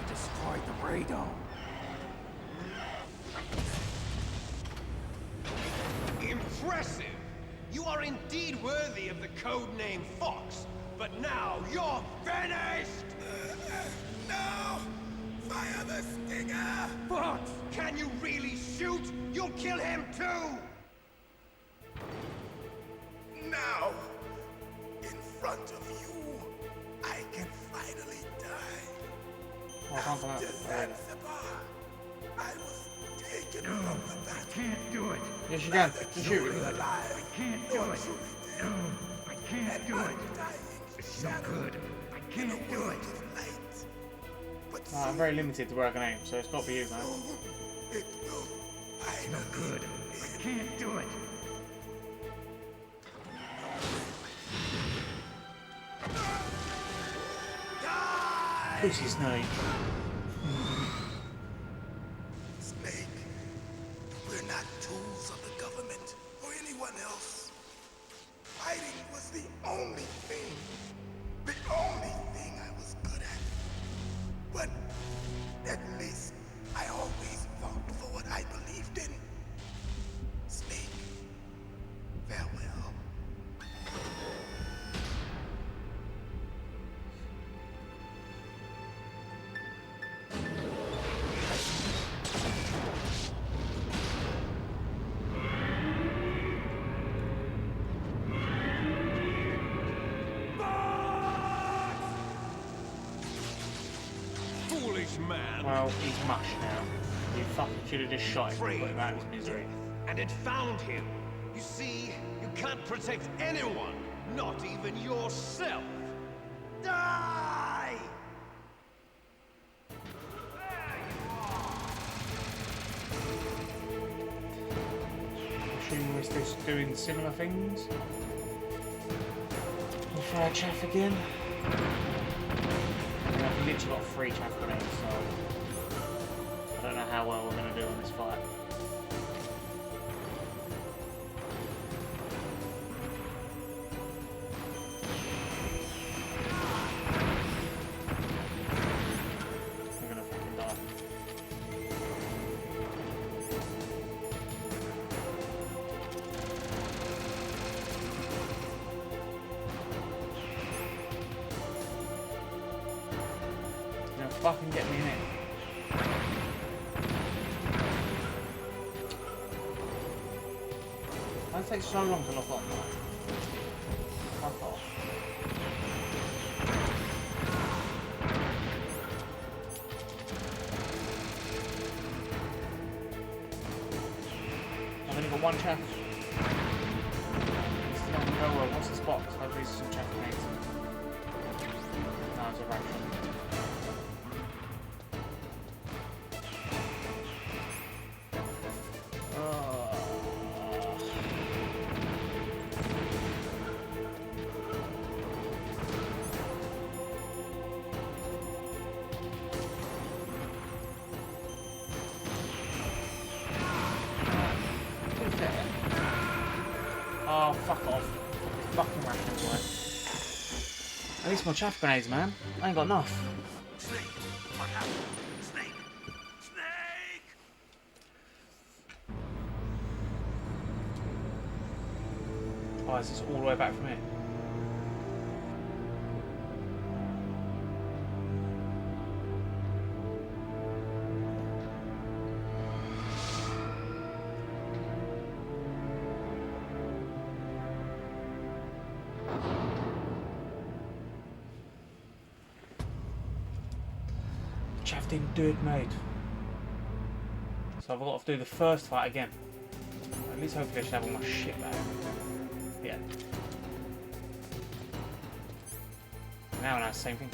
Destroyed the radar. Impressive! You are indeed worthy of the codename Fox, but now you're finished! No! Fire the stinger! Fox, can you really shoot? You'll kill him too! Now, in front of you, I can finally die. Well, After Zanzibar, I was taken from the battle. Can't do it. Yes, you can. Neither Shoot. truly alive, I can't nor do it. truly dead. No, I can't do it. Undying It's no shadow good. I in a can't do world it. of light. But I'm very limited to where I can aim, so it's got to be you, man. it will It's no good. I can't do it. Pussy Snake. Snake, we're not tools of the government or anyone else. Fighting was the only thing I was good at. But at least I always fought for what I believed in. Snake, farewell. Foolish man! Well, he's mush now. You fucking should have just shot him and put him out of his misery. And it found him. You see, you can't protect anyone, not even yourself. Die! Assuming we're still doing similar things. We'll fire chaff again. I've literally got 3 chaff grenades, so I don't know how well we're going to do on this fight. We're going to fucking die. You're gonna fucking get me in it. Why does it take so long to lock on? Fuck off. I've only got 1 chaff. It's not gonna go well. What's this box? Hopefully it's some chaff grenades. No, it's a ration. Oh, fuck off. Fucking rations, boy. At least more chaff grenades, man. I ain't got enough. Snake, what happened? Snake! Snake! Oh, is this all the way back from here? Chaff didn't do it, mate. So I've got to do the first fight again. At least hopefully I should have all my shit back. Yeah. Now it's the same thing.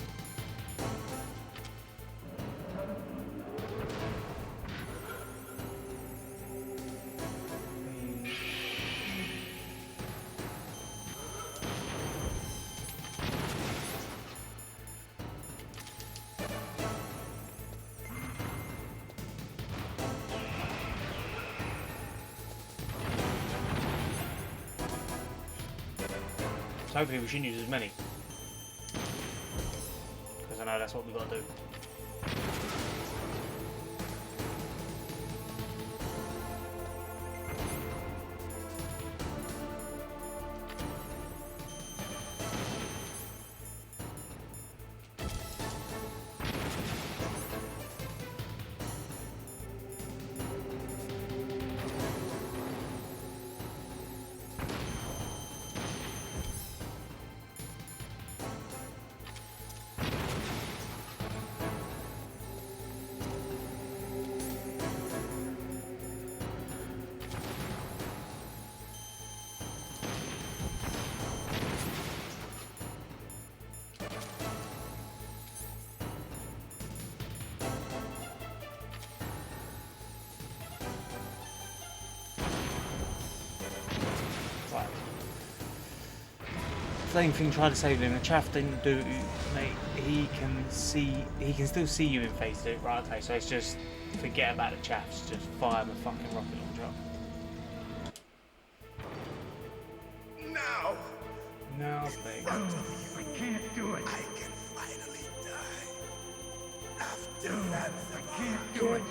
hopefully we shouldn't use as many. Because I know that's what we've got to do. Same thing, try to save him. The chaff didn't do, mate. He can still see you in phase 2, right? Okay, so it's just forget about the chaffs, just fire the fucking rocket launcher. Now, mate. I can't do it. I can finally die. After that, I can't do it.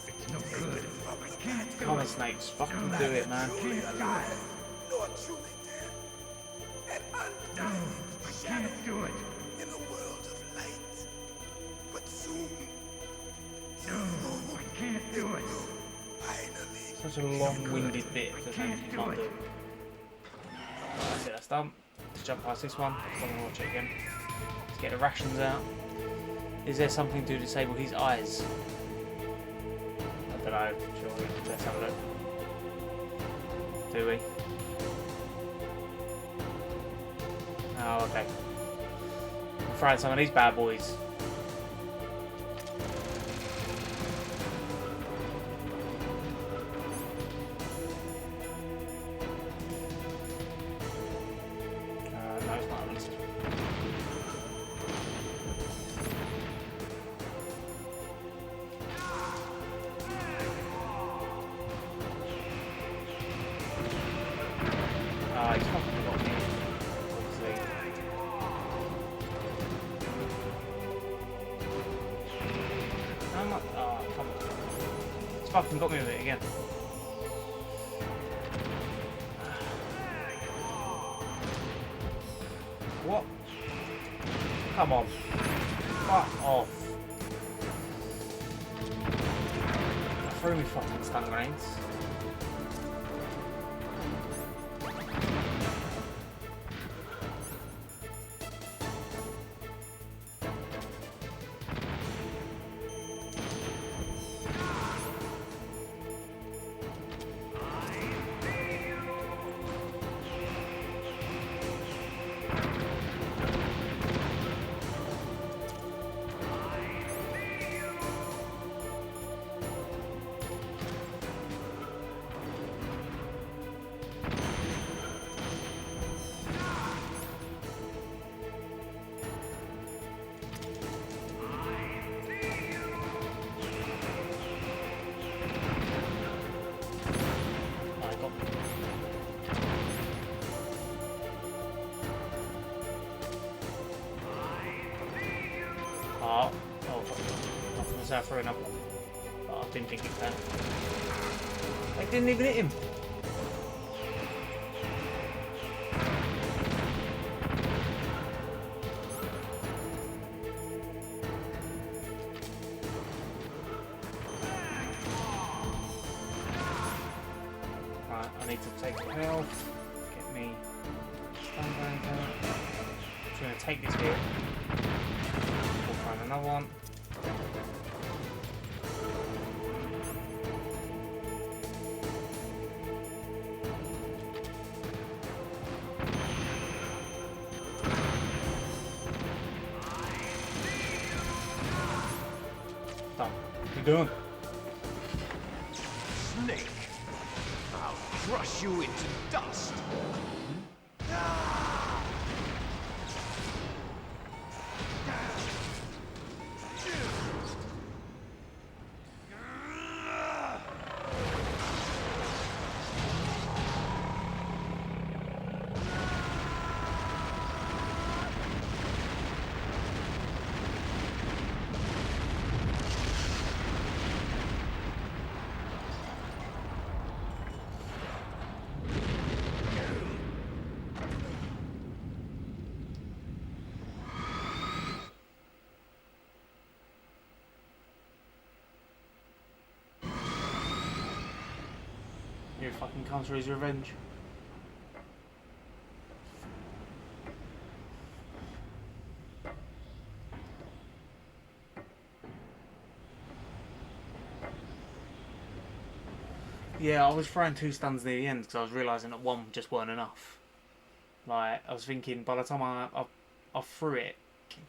It's no good. I can't do it. Come on, Snakes, fucking do it, man. I can't do it. nor truly dead. And No, I can't do it. in a world of light. But soon, No, I can't do it. finally, Such a long-winded bit for something you can't do. That's it, that's done. Let's jump past this one. I'm gonna watch it again. Let's get the rations out. Is there something to disable his eyes? I don't know. Surely. Let's have a look. Do we? Oh, okay. I'm trying some of these bad boys. No, it's not at least. He's fucking got me. Obviously. I'm not. Oh, come on. It's fucking got me with it again. What? Come on. Fuck off. Throw me fucking stun grenades. I threw another one, but I didn't think it could. I didn't even hit him. Right, I need to take health, get me stun grenades out. I'm just going to take this hit. We'll find another one. Doing? Snake, I'll crush you into dust. Here he fucking comes for his revenge. Yeah, I was throwing 2 stuns near the end because I was realising that 1 just weren't enough. Like, I was thinking by the time I threw it,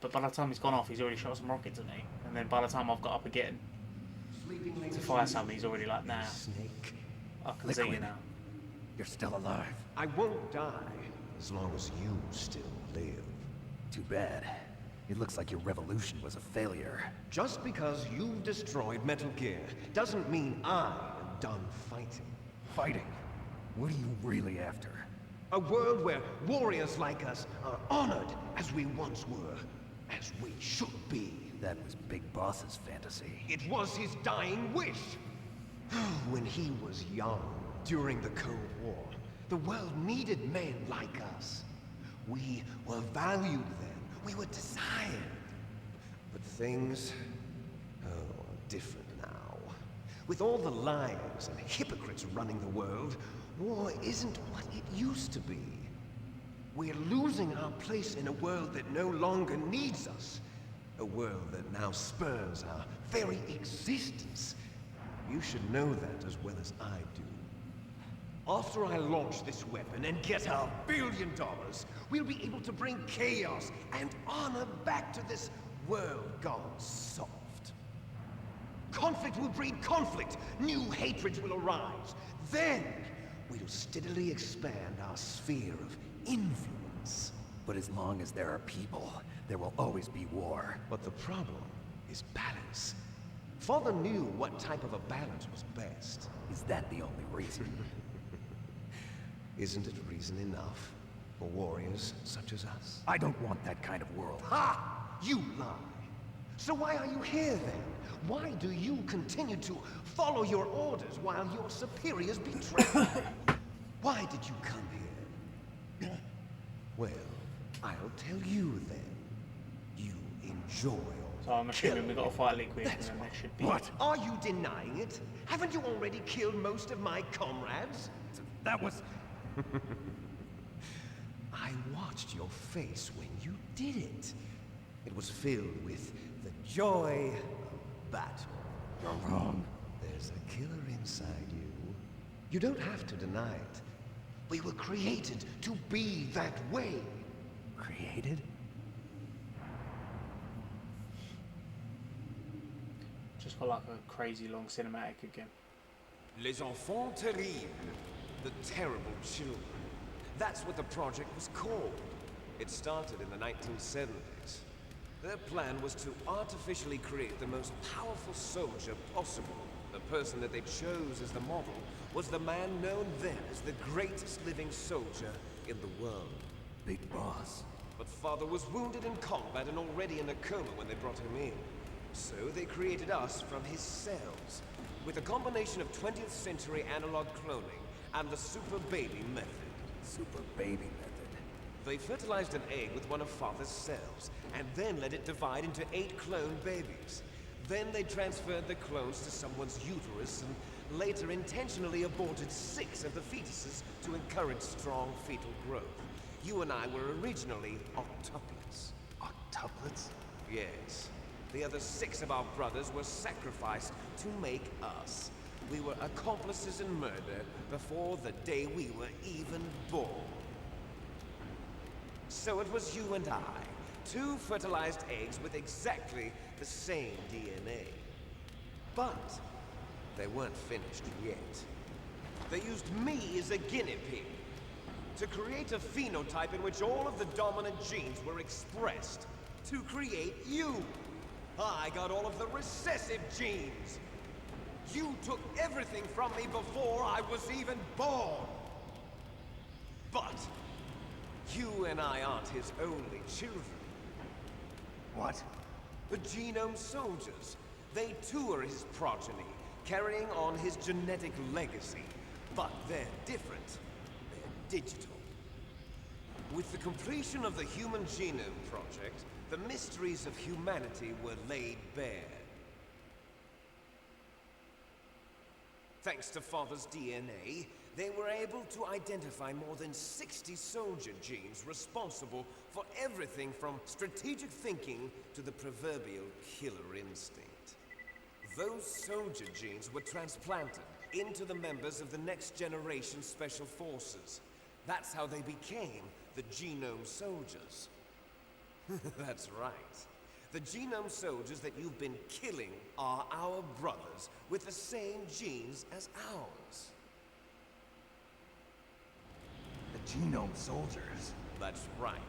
but by the time it's gone off, he's already shot some rockets at me. And then by the time I've got up again to fire some, he's already like, nah, I can see you now. You're still alive. I won't die as long as you still live. Too bad. It looks like your revolution was a failure. Just because you've destroyed Metal Gear doesn't mean I am done fighting. Fighting? What are you really after? A world where warriors like us are honored as we once were, as we should be. That was Big Boss's fantasy. It was his dying wish. When he was young, during the Cold War, the world needed men like us. We were valued then. We were desired. But things, are different now. With all the liars and hypocrites running the world, war isn't what it used to be. We're losing our place in a world that no longer needs us. A world that now spurs our very existence. You should know that as well as I do. After I launch this weapon and get our $1 billion, we'll be able to bring chaos and honor back to this world gone soft. Conflict will breed conflict. New hatreds will arise. Then, we'll steadily expand our sphere of influence. But as long as there are people, there will always be war. But the problem is balance. Father knew what type of a balance was best. Is that the only reason? Isn't it reason enough for warriors such as us? I don't want that kind of world. Ha! You lie. So why are you here then? Why do you continue to follow your orders while your superiors betray you? Why did you come here? Well, I'll tell you then. You enjoy all So I'm assuming we've got to fight Liquid and then there should be... What? Are you denying it? Haven't you already killed most of my comrades? That was... I watched your face when you did it. It was filled with the joy of battle. You're wrong. There's a killer inside you. You don't have to deny it. We were created to be that way. Created? Just got like a crazy long cinematic again. Les enfants terribles. The terrible children. That's what the project was called. It started in the 1970s. Their plan was to artificially create the most powerful soldier possible. The person that they chose as the model was the man known then as the greatest living soldier in the world. Big Boss. But Father was wounded in combat and already in a coma when they brought him in. So they created us from his cells, with a combination of 20th century analog cloning and the Super Baby method. Super Baby method. They fertilized an egg with one of Father's cells, and then let it divide into 8 clone babies. Then they transferred the clones to someone's uterus, and later intentionally aborted 6 of the fetuses to encourage strong fetal growth. You and I were originally octuplets. Octuplets? Yes. The other 6 of our brothers were sacrificed to make us. We were accomplices in murder before the day we were even born. So it was you and I, 2 fertilized eggs with exactly the same DNA. But they weren't finished yet. They used me as a guinea pig to create a phenotype in which all of the dominant genes were expressed. To create you. I got all of the recessive genes. You took everything from me before I was even born. But you and I aren't his only children. What? The Genome Soldiers. They too are his progeny, carrying on his genetic legacy. But they're different. They're digital. With the completion of the Human Genome Project, the mysteries of humanity were laid bare. Thanks to Father's DNA, They were able to identify more than 60 soldier genes responsible for everything from strategic thinking to the proverbial killer instinct. Those soldier genes were transplanted into the members of the next generation special forces. That's how they became the Genome Soldiers. That's right. The Genome Soldiers that you've been killing are our brothers with the same genes as ours. The Genome Soldiers? That's right.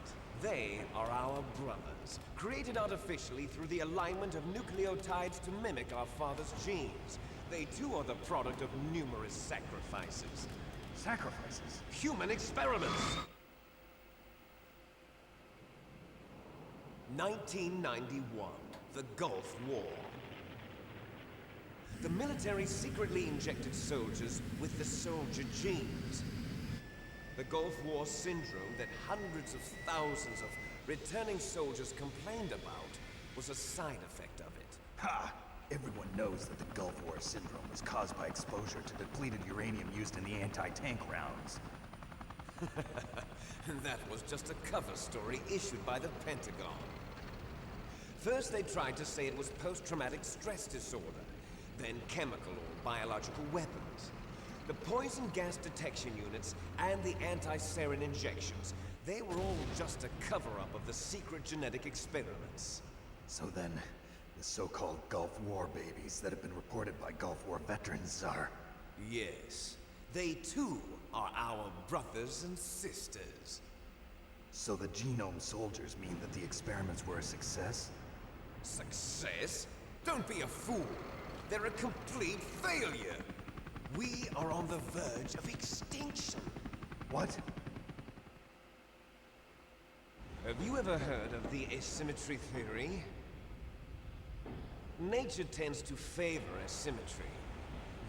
They are our brothers, created artificially through the alignment of nucleotides to mimic our father's genes. They too are the product of numerous sacrifices. Sacrifices? Human experiments! 1991, the Gulf War. The military secretly injected soldiers with the soldier genes. The Gulf War syndrome that hundreds of thousands of returning soldiers complained about was a side effect of it. Ha! Everyone knows that the Gulf War syndrome was caused by exposure to depleted uranium used in the anti-tank rounds. That was just a cover story issued by the Pentagon. First they tried to say it was post-traumatic stress disorder, then chemical or biological weapons. The poison gas detection units and the anti-sarin injections, they were all just a cover-up of the secret genetic experiments. So then, the so-called Gulf War babies that have been reported by Gulf War veterans are... Yes. They too are our brothers and sisters. So the Genome Soldiers mean that the experiments were a success? Success? Don't be a fool. They're a complete failure. We are on the verge of extinction. What? Have you ever heard of the asymmetry theory? Nature tends to favor asymmetry.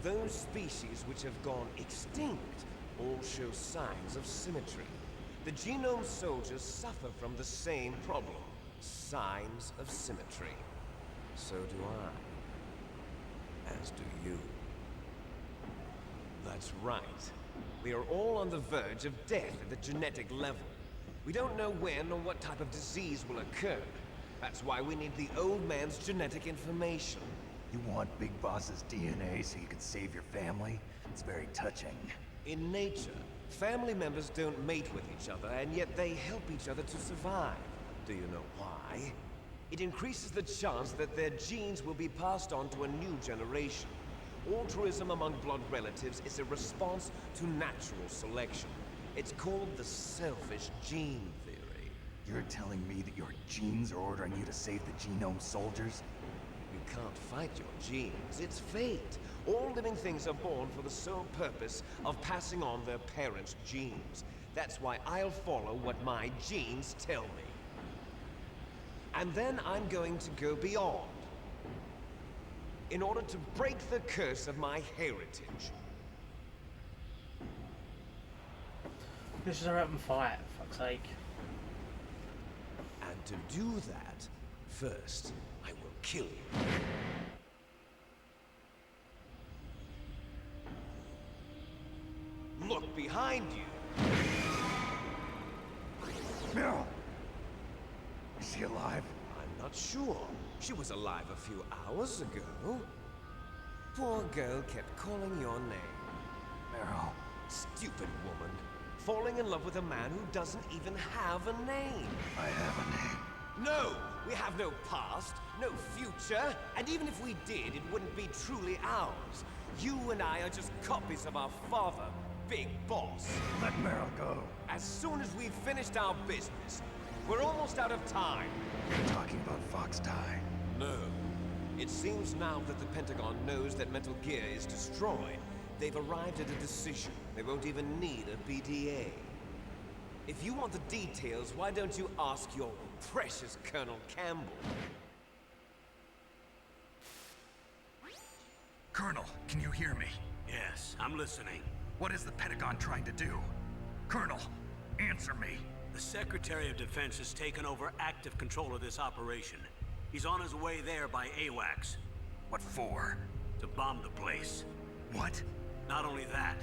Those species which have gone extinct all show signs of symmetry. The Genome Soldiers suffer from the same problem. Signs of symmetry. So do I. As do you. That's right. We are all on the verge of death at the genetic level. We don't know when or what type of disease will occur. That's why we need the old man's genetic information. You want Big Boss's DNA so you can save your family? It's very touching. In nature, family members don't mate with each other, and yet they help each other to survive. Do you know why? It increases the chance that their genes will be passed on to a new generation. Altruism among blood relatives is a response to natural selection. It's called the selfish gene theory. You're telling me that your genes are ordering you to save the Genome Soldiers? You can't fight your genes. It's fate. All living things are born for the sole purpose of passing on their parents' genes. That's why I'll follow what my genes tell me. And then I'm going to go beyond. In order to break the curse of my heritage. This is a open fight, for fuck's sake. And to do that, first, I will kill you. Look behind you! Meryl! Is she alive? I'm not sure. She was alive a few hours ago. Poor girl kept calling your name. Meryl. Stupid woman. Falling in love with a man who doesn't even have a name. I have a name. No! We have no past, no future, and even if we did, it wouldn't be truly ours. You and I are just copies of our father, Big Boss. Let Meryl go. As soon as we've finished our business, we're almost out of time. You're talking about Fox Die. No. It seems now that the Pentagon knows that Metal Gear is destroyed. They've arrived at a decision. They won't even need a BDA. If you want the details, why don't you ask your precious Colonel Campbell? Colonel, can you hear me? Yes, I'm listening. What is the Pentagon trying to do? Colonel, answer me. The Secretary of Defense has taken over active control of this operation. He's on his way there by AWACS. What for? To bomb the place. What? Not only that,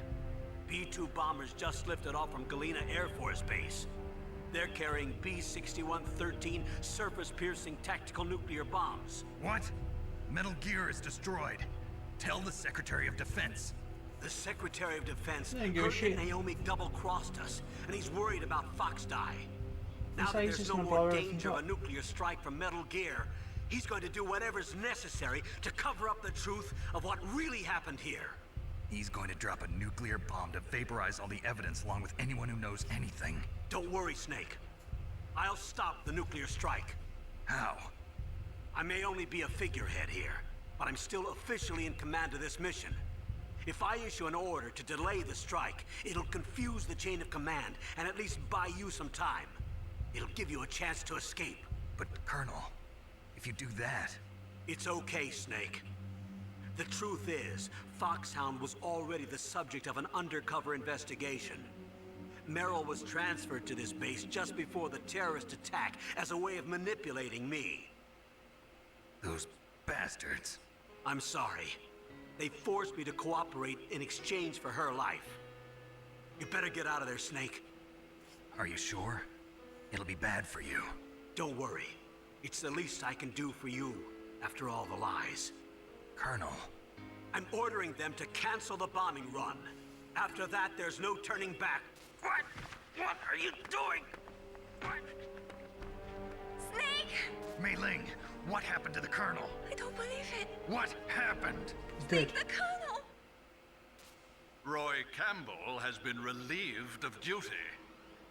B-2 bombers just lifted off from Galena Air Force Base. They're carrying B-6113 surface-piercing tactical nuclear bombs. What? Metal Gear is destroyed. Tell the Secretary of Defense. The Secretary of Defense They don't give a heard shit. that Naomi double-crossed us, and he's worried about Fox Die. Now say that he's there's just no gonna more blow everything danger of up. a nuclear strike from Metal Gear, he's going to do whatever's necessary to cover up the truth of what really happened here. He's going to drop a nuclear bomb to vaporize all the evidence along with anyone who knows anything. Don't worry, Snake. I'll stop the nuclear strike. How? I may only be a figurehead here, but I'm still officially in command of this mission. If I issue an order to delay the strike, it'll confuse the chain of command and at least buy you some time. It'll give you a chance to escape. But, Colonel, if you do that... It's okay, Snake. The truth is, Foxhound was already the subject of an undercover investigation. Merrill was transferred to this base just before the terrorist attack as a way of manipulating me. Those bastards. I'm sorry. They forced me to cooperate in exchange for her life. You better get out of there, Snake. Are you sure? It'll be bad for you. Don't worry. It's the least I can do for you, after all the lies. Colonel. I'm ordering them to cancel the bombing run. After that, there's no turning back. What? What are you doing? What? Snake! Mei Ling, what happened to the Colonel? I don't believe it. What happened? Snake, the Colonel! Roy Campbell has been relieved of duty.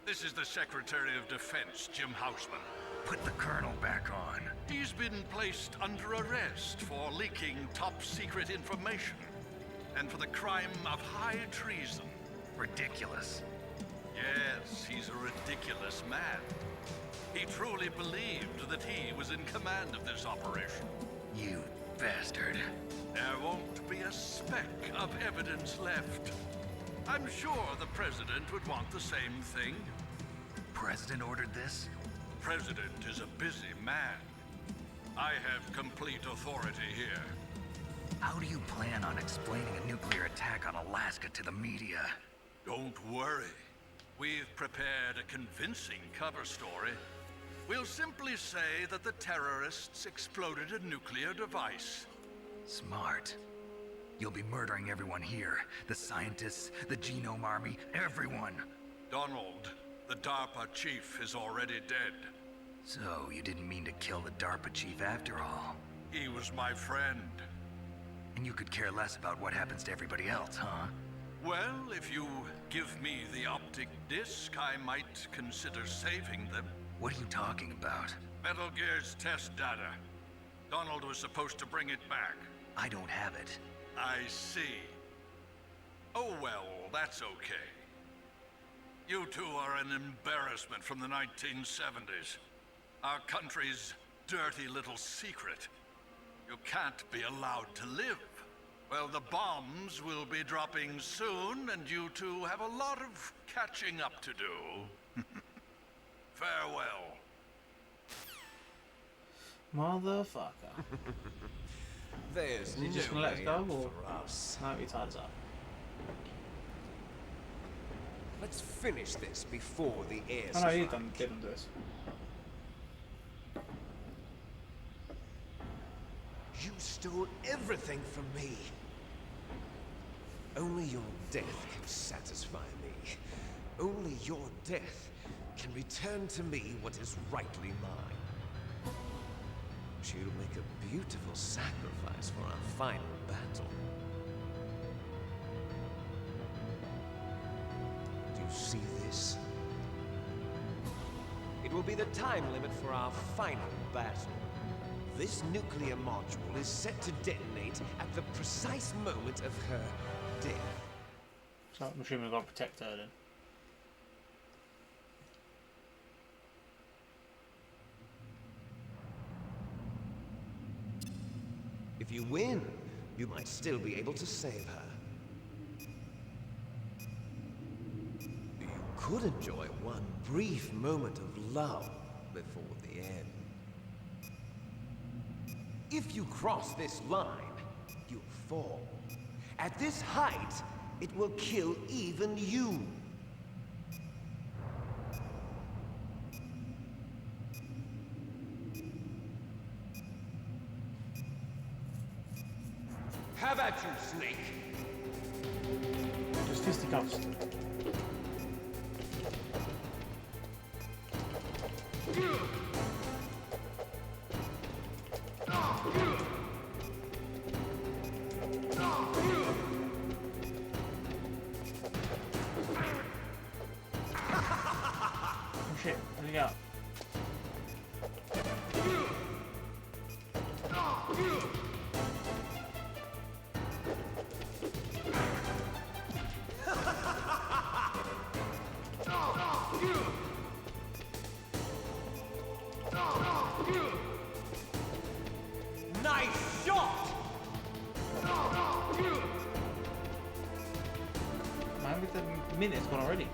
This is the Secretary of Defense, Jim Houseman. Put the Colonel back on. He's been placed under arrest for leaking top-secret information and for the crime of high treason. Ridiculous. Yes, he's a ridiculous man. He truly believed that he was in command of this operation. You bastard. There won't be a speck of evidence left. I'm sure the President would want the same thing. President ordered this? President is a busy man. I have complete authority here. How do you plan on explaining a nuclear attack on Alaska to the media? Don't worry. We've prepared a convincing cover story. We'll simply say that the terrorists exploded a nuclear device. Smart. You'll be murdering everyone here. The scientists, the Genome Army, everyone. Donald, the DARPA chief, is already dead. So, you didn't mean to kill the DARPA chief after all? He was my friend. And you could care less about what happens to everybody else, huh? Well, if you give me the optic disc, I might consider saving them. What are you talking about? Metal Gear's test data. Donald was supposed to bring it back. I don't have it. I see. Oh well, that's okay. You two are an embarrassment from the 1970s. Our country's dirty little secret. You can't be allowed to live. Well, the bombs will be dropping soon, and you two have a lot of catching up to do. Farewell. Motherfucker. There's Is he just no gonna let us way go, out or for us. no, he ties up? Let's finish this before the air Oh no, he strike. didn't do this. You stole everything from me. Only your death can satisfy me. Only your death can return to me what is rightly mine. She'll make a beautiful sacrifice for our final battle. Do you see this? It will be the time limit for our final battle. This nuclear module is set to detonate at the precise moment of her death. So I'm assuming we've got to protect her then. If you win, you might still be able to save her. You could enjoy one brief moment of love before the end. If you cross this line, you'll fall. At this height, It will kill even you. Have at you, Snake. Just fisticuffs. Oh shit, where'd he go? Nice shot! Man, with the minute's gone already.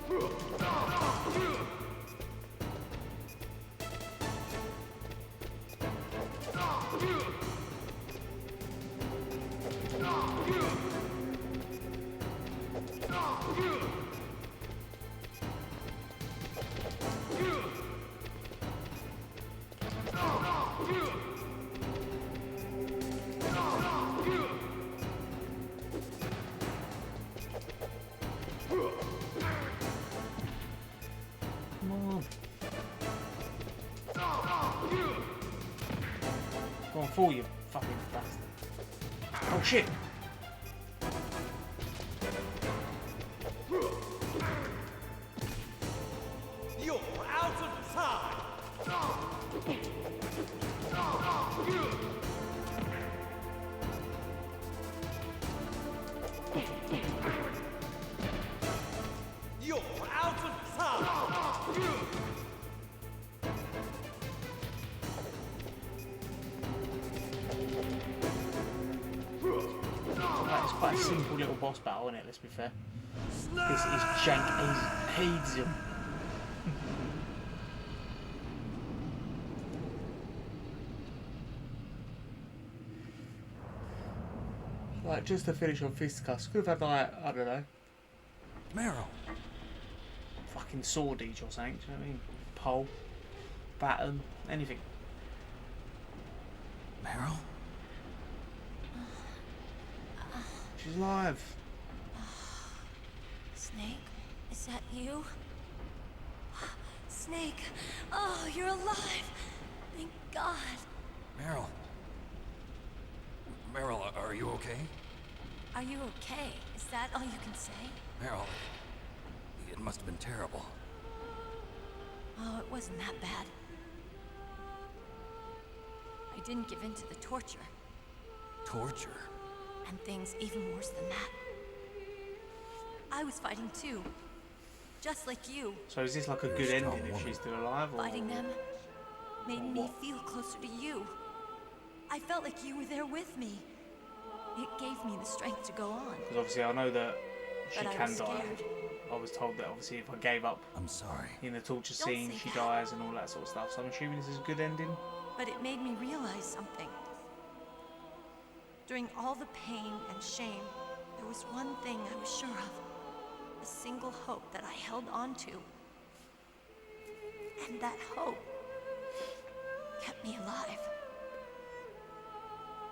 Come on. Go on, fall, you fucking bastard. Oh shit! You're out of time! You're out of time! Right, it's quite a simple little boss battle, isn't it? Let's be fair. This is Jank Aidzum. Like, just to finish on fisticuffs, could have had, like, I don't know, Meryl. fucking sword each or something, do you know what I mean? Pole, baton, anything. Meryl? She's alive. Snake, is that you? Snake, oh, you're alive. Thank God. Meryl. Meryl, are you okay? Are you okay? Is that all you can say? Meryl, it must have been terrible. Oh, it wasn't that bad. I didn't give in to the torture. Torture? And things even worse than that. I was fighting too. Just like you. So is this like a good ending if she's still alive? Or? Fighting them made me feel closer to you. I felt like you were there with me. It gave me the strength to go on. Because obviously I know that she But I can was die. scared. I was told that obviously if I gave up I'm sorry. in the torture Don't scene, say she that. dies and all that sort of stuff. So I'm assuming this is a good ending. But it made me realize something. During all the pain and shame, there was one thing I was sure of. A single hope that I held on to. And that hope kept me alive.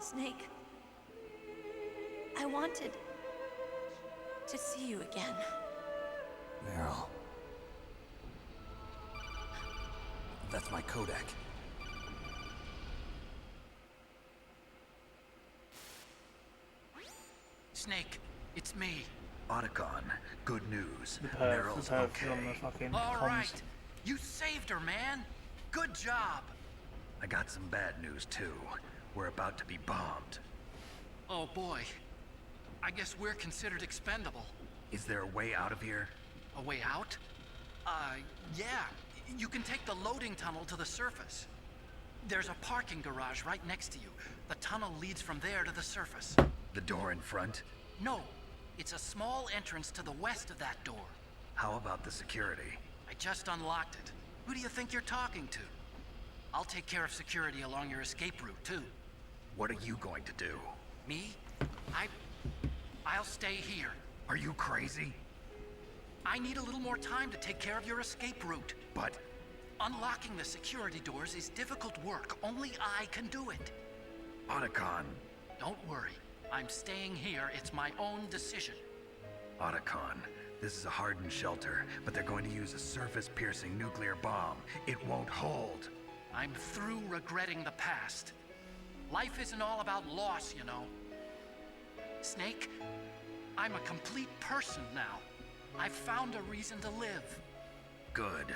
Snake, I wanted to see you again. Meryl. That's my Kodak. Snake, it's me. Otacon, good news. The perv Meryl's on okay. the fucking All comms. right. You saved her, man. Good job. I got some bad news too. We're about to be bombed. Oh boy. I guess we're considered expendable. Is there a way out of here? A way out? Yeah. You can take the loading tunnel to the surface. There's a parking garage right next to you. The tunnel leads from there to the surface. The door in front? No. It's a small entrance to the west of that door. How about the security? I just unlocked it. Who do you think you're talking to? I'll take care of security along your escape route, too. What are you going to do? Me? I'll stay here. Are you crazy? I need a little more time to take care of your escape route. But... Unlocking the security doors is difficult work. Only I can do it. Otacon. Don't worry. I'm staying here. It's my own decision. Otacon, this is a hardened shelter, but they're going to use a surface-piercing nuclear bomb. It won't hold. I'm through regretting the past. Life isn't all about loss, you know. Snake, I'm a complete person now. I've found a reason to live. Good.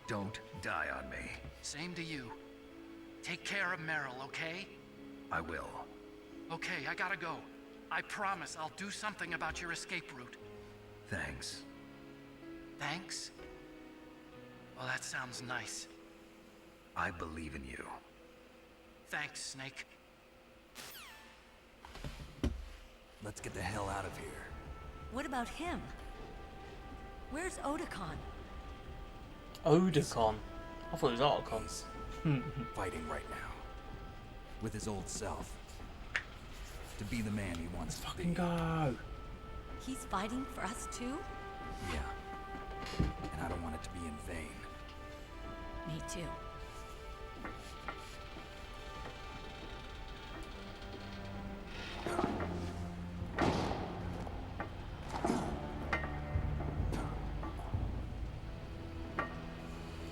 Don't die on me. Same to you. Take care of Meryl, okay? I will. Okay, I gotta go. I promise I'll do something about your escape route. Thanks. Thanks? Well, that sounds nice. I believe in you. Thanks, Snake. Let's get the hell out of here. What about him? Where's Otacon? Otacon? I thought it was Otacon. Fighting right now. With his old self. To be the man he wants to be. Fucking go! He's fighting for us too? Yeah. And I don't want it to be in vain. Me too.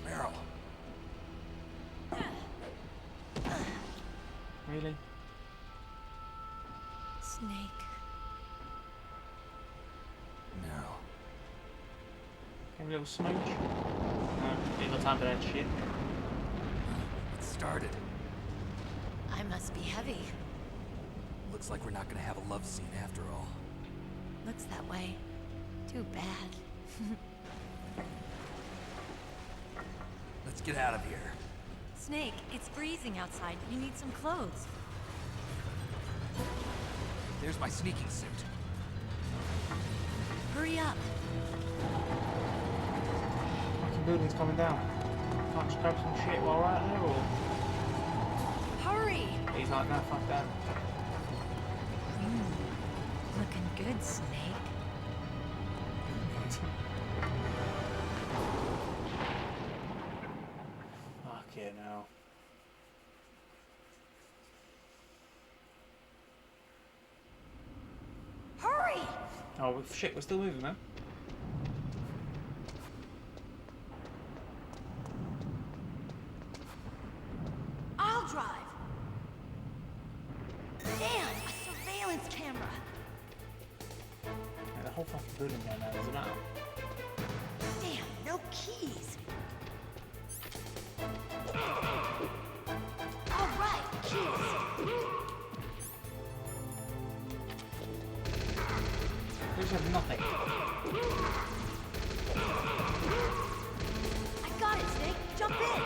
Meryl. Really? Snake. No. Have a little smooch? No, ain't got time for that shit. It started. I must be heavy. Looks like we're not gonna have a love scene after all. Looks that way. Too bad. Let's get out of here. Snake, it's freezing outside. You need some clothes. There's my sneaking suit. Hurry up. Fucking building's coming down. Can't just grab some shit while we're out there, or...? Hurry! He's like, no, fuck that. Looking good, Snake. Fuck yeah, now. Hurry! Oh, shit, we're still moving, man. I'll drive. Damn, a surveillance camera. Yeah, the whole fucking building down there, doesn't matter. Damn, no keys. All right, keys. We just have nothing. I got it, Snake. Jump in.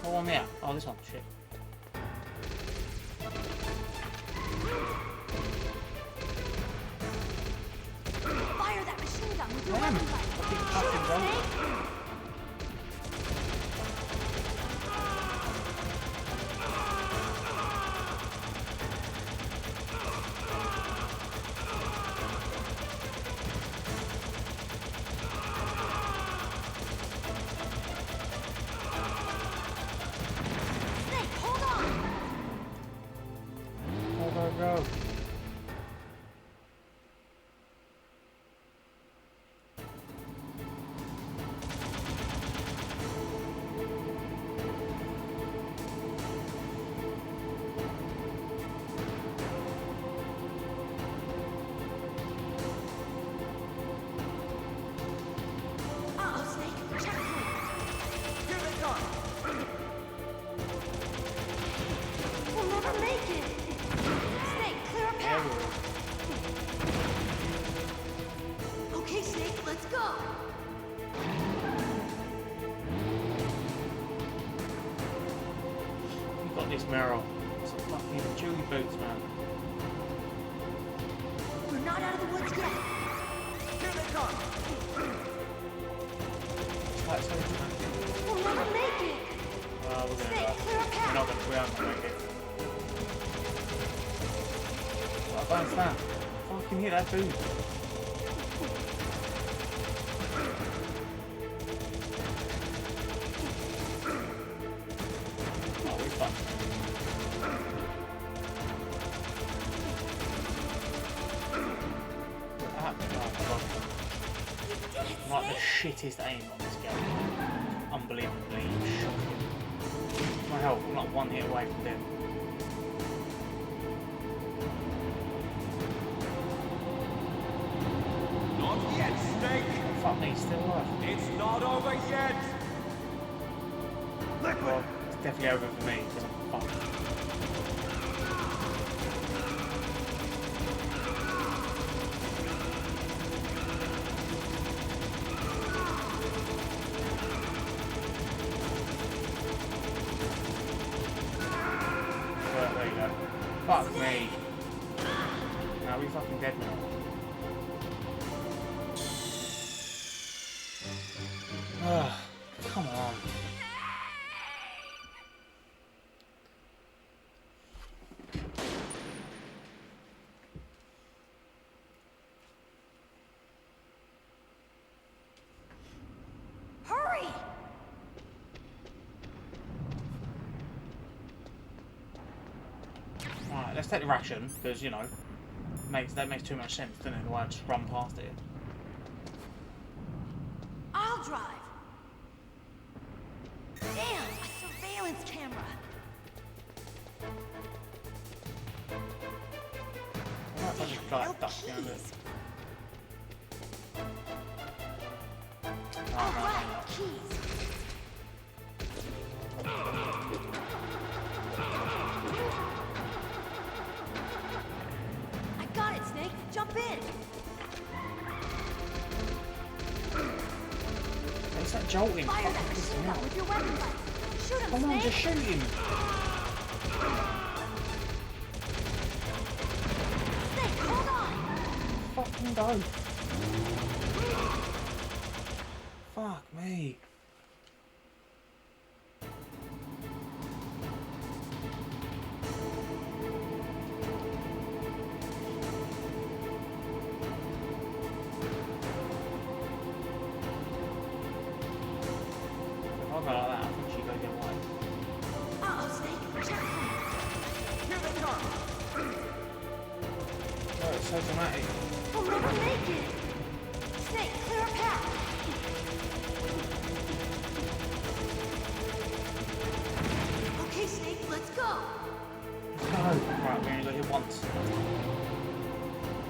What one there? Oh, this one. Shit. Fire that machine gun with your Damn. weapon sight. Fucking fucking gun. Snake. Snake, hold on. Go. Uh-oh, Snake. Checkpoint. Here they come! We'll never make it. Snake, clear a path. Okay, Snake, let's go. You got this, Meryl. Some fucking chewy boots, man. We're not out of the woods yet. Here they come! Like so, man. We'll never make it. Well, we're gonna Snake, clear a We're path. not gonna make it. don't understand. Fucking hit that dude. Oh, we fucked. Like the shittest aim on this game. Unbelievably shocking. My health, I'm like one hit away from death. Not yet, Snake! Fuck me, he's still alive. It's not over yet! Well, it's definitely over for me because I'm fucked. There you go. Fuck me. Now we fucking dead now. Ugh, come on. Hurry! Alright, let's take the ration, because, you know, that makes too much sense, doesn't it? The way I just run past it. I'll drive. Damn, a surveillance camera. Why don't I just like duck behind it? All right, keys. I got it, Snake. Jump in. It's that jolting. Fire Fucking that pissing machine me gun off. with your weapon light. Shoot him, Come on, Snake. just shoot him. Snake, hold on. Fucking go. Fuck me. If I go like that, I think she's gonna get away. Uh-oh, Snake. Checkpoint. Here they come. Oh, it's so dramatic. We'll never make it. Snake, clear a path. Okay, Snake, let's go. No. Right, we only got hit once.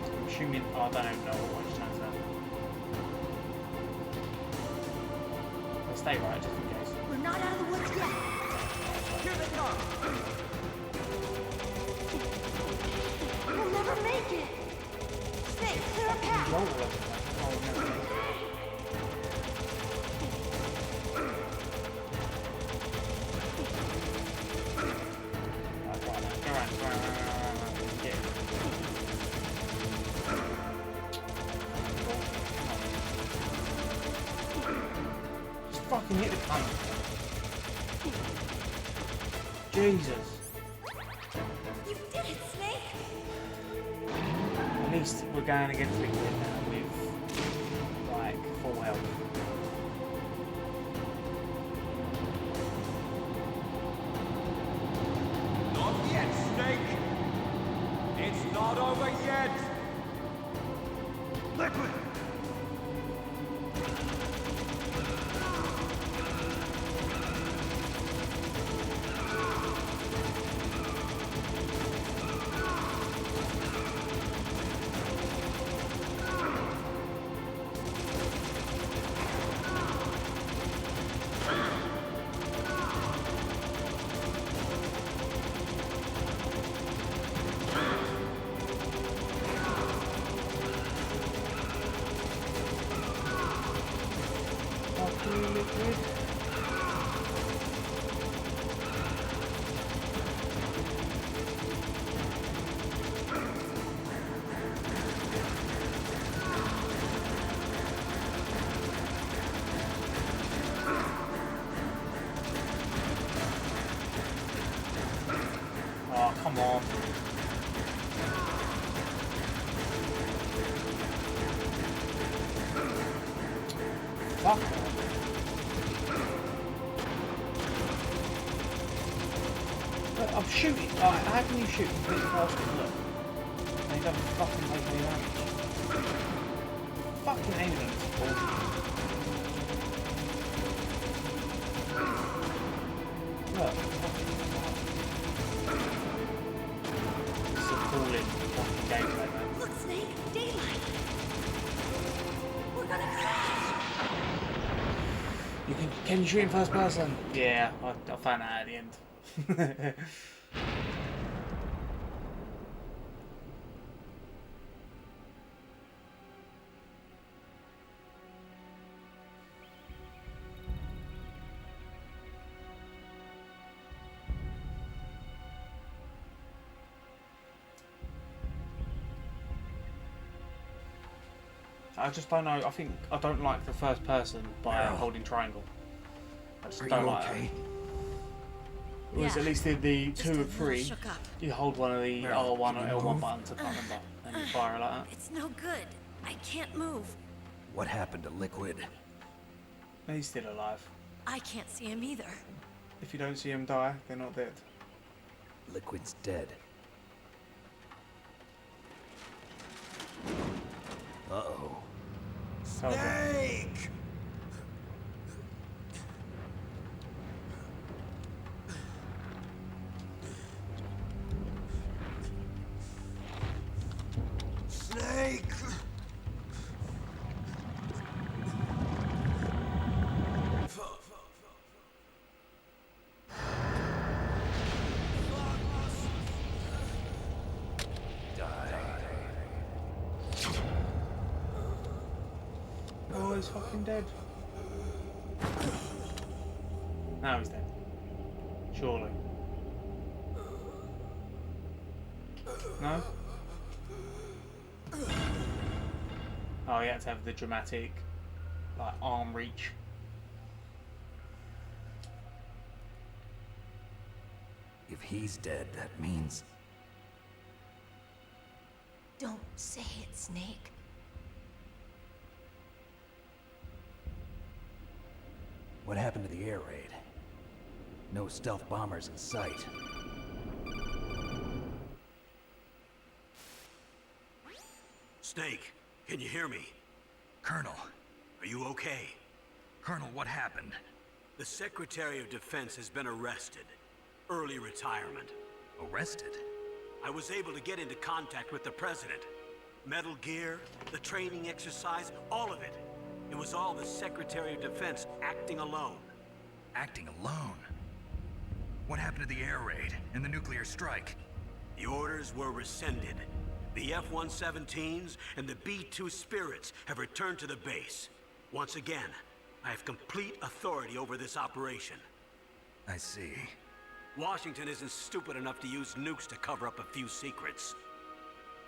I'm assuming. Oh, I don't even know what each time's that. Let's stay right just in case. We're not out of the woods yet. Here they come! We'll never make it. Snake, clear a path. Roll up. Oh, no. Just fucking hit the cunt. Jesus. You did it, Snake. At least we're going against Liquid now with, like, full health. Not yet, Snake! It's not over yet! Liquid! Liquid. Oh, come on. fuck? Look, I'm shooting. Alright, how can you shoot completely past him? Look. And he doesn't fucking take any damage. Fucking aiming at this ball. Look. This is a appalling fucking gameplay, man. Look, Snake, daylight. We're gonna crash. Can you shoot in first person? Yeah, I found that at the end. I just don't know. I think I don't like the first person by holding triangle. I just don't like that. Whereas at least in the 2 or 3, you hold one of the R1 or L1 buttons, I can't remember, and you fire it like that. It's no good. I can't move. What happened to Liquid? He's still alive. I can't see him either. If you don't see him die, they're not dead. Liquid's dead. Uh-oh. Snake! Snake! Oh, he's fucking dead. Now he's dead. Surely. No? Oh, he had to have the dramatic, like, arm reach. If he's dead, that means... Don't say it, Snake. What happened to the air raid? No stealth bombers in sight. Snake, can you hear me? Colonel. Are you okay? Colonel, what happened? The Secretary of Defense has been arrested. Early retirement. Arrested? I was able to get into contact with the President. Metal Gear, the training exercise, all of it. It was all the Secretary of Defense acting alone. Acting alone? What happened to the air raid and the nuclear strike? The orders were rescinded. The F-117s and the B-2 Spirits have returned to the base. Once again, I have complete authority over this operation. I see. Washington isn't stupid enough to use nukes to cover up a few secrets.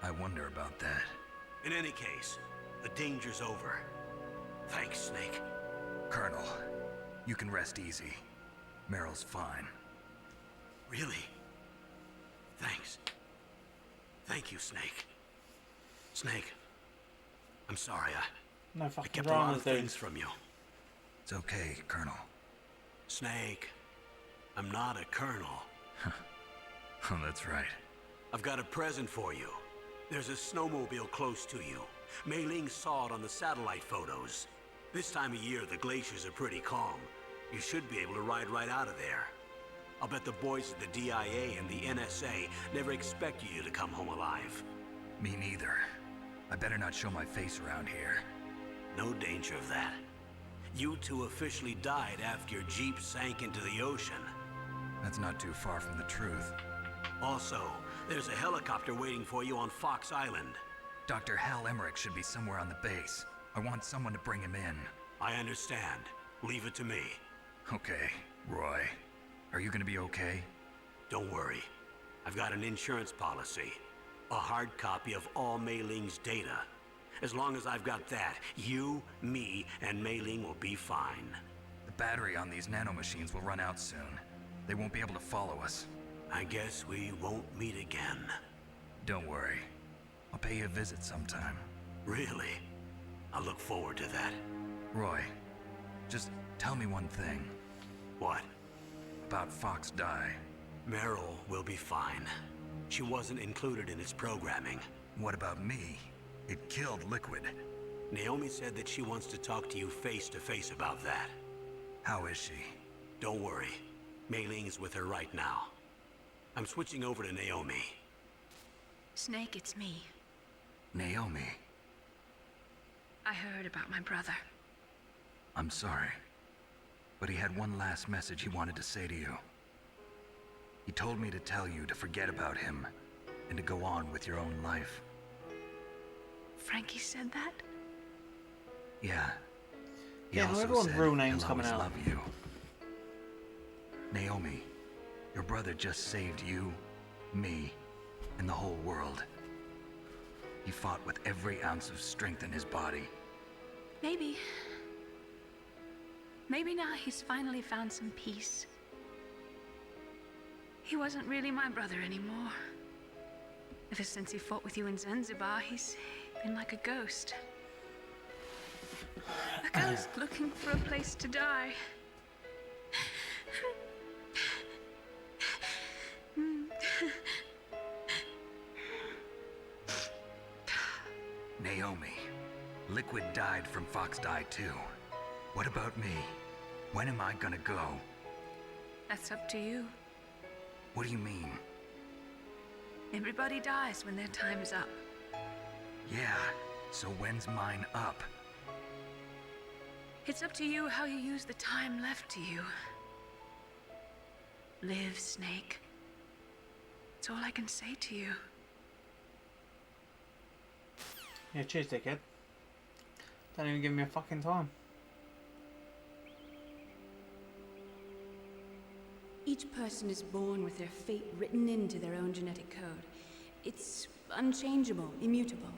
I wonder about that. In any case, the danger's over. Thanks, Snake. Colonel, you can rest easy. Meryl's fine. Really? Thanks. Thank you, Snake. Snake, I'm sorry, No I fucking kept a lot dramas, of dude. things from you. It's okay, Colonel. Snake, I'm not a colonel. Oh, that's right. I've got a present for you. There's a snowmobile close to you. Mei Ling saw it on the satellite photos. This time of year, the glaciers are pretty calm. You should be able to ride right out of there. I'll bet the boys at the DIA and the NSA never expected you to come home alive. Me neither. I better not show my face around here. No danger of that. You two officially died after your Jeep sank into the ocean. That's not too far from the truth. Also, there's a helicopter waiting for you on Fox Island. Dr. Hal Emmerich should be somewhere on the base. I want someone to bring him in. I understand. Leave it to me. Okay, Roy. Are you gonna be okay? Don't worry. I've got an insurance policy. A hard copy of all Mei Ling's data. As long as I've got that, you, me, and Mei Ling will be fine. The battery on these nanomachines will run out soon. They won't be able to follow us. I guess we won't meet again. Don't worry. I'll pay you a visit sometime. Really? I look forward to that. Roy, Just tell me one thing. What? About Fox Die. Meryl will be fine. She wasn't included in its programming. What about me? It killed Liquid. Naomi said that she wants to talk to you face to face about that. How is she? Don't worry. Mei Ling is with her right now. I'm switching over to Naomi. Snake, it's me. Naomi. I heard about my brother. I'm sorry. But he had one last message he wanted to say to you. He told me to tell you to forget about him and to go on with your own life. Frankie said that? Yeah. He Yeah, also everyone's said real names he'll coming always out. love you. Naomi, your brother just saved you, me, and the whole world. He fought with every ounce of strength in his body. Maybe. Maybe now he's finally found some peace. He wasn't really my brother anymore. Ever since he fought with you in Zanzibar, he's been like a ghost. A ghost looking for a place to die. Naomi, Liquid died from Fox Die too. What about me? When am I gonna go? That's up to you. What do you mean? Everybody dies when their time is up. Yeah, so when's mine up? It's up to you how you use the time left to you. Live, Snake. That's all I can say to you. Yeah, cheers, dickhead. Don't even give me a fucking time. Each person is born with their fate written into their own genetic code. It's unchangeable, immutable.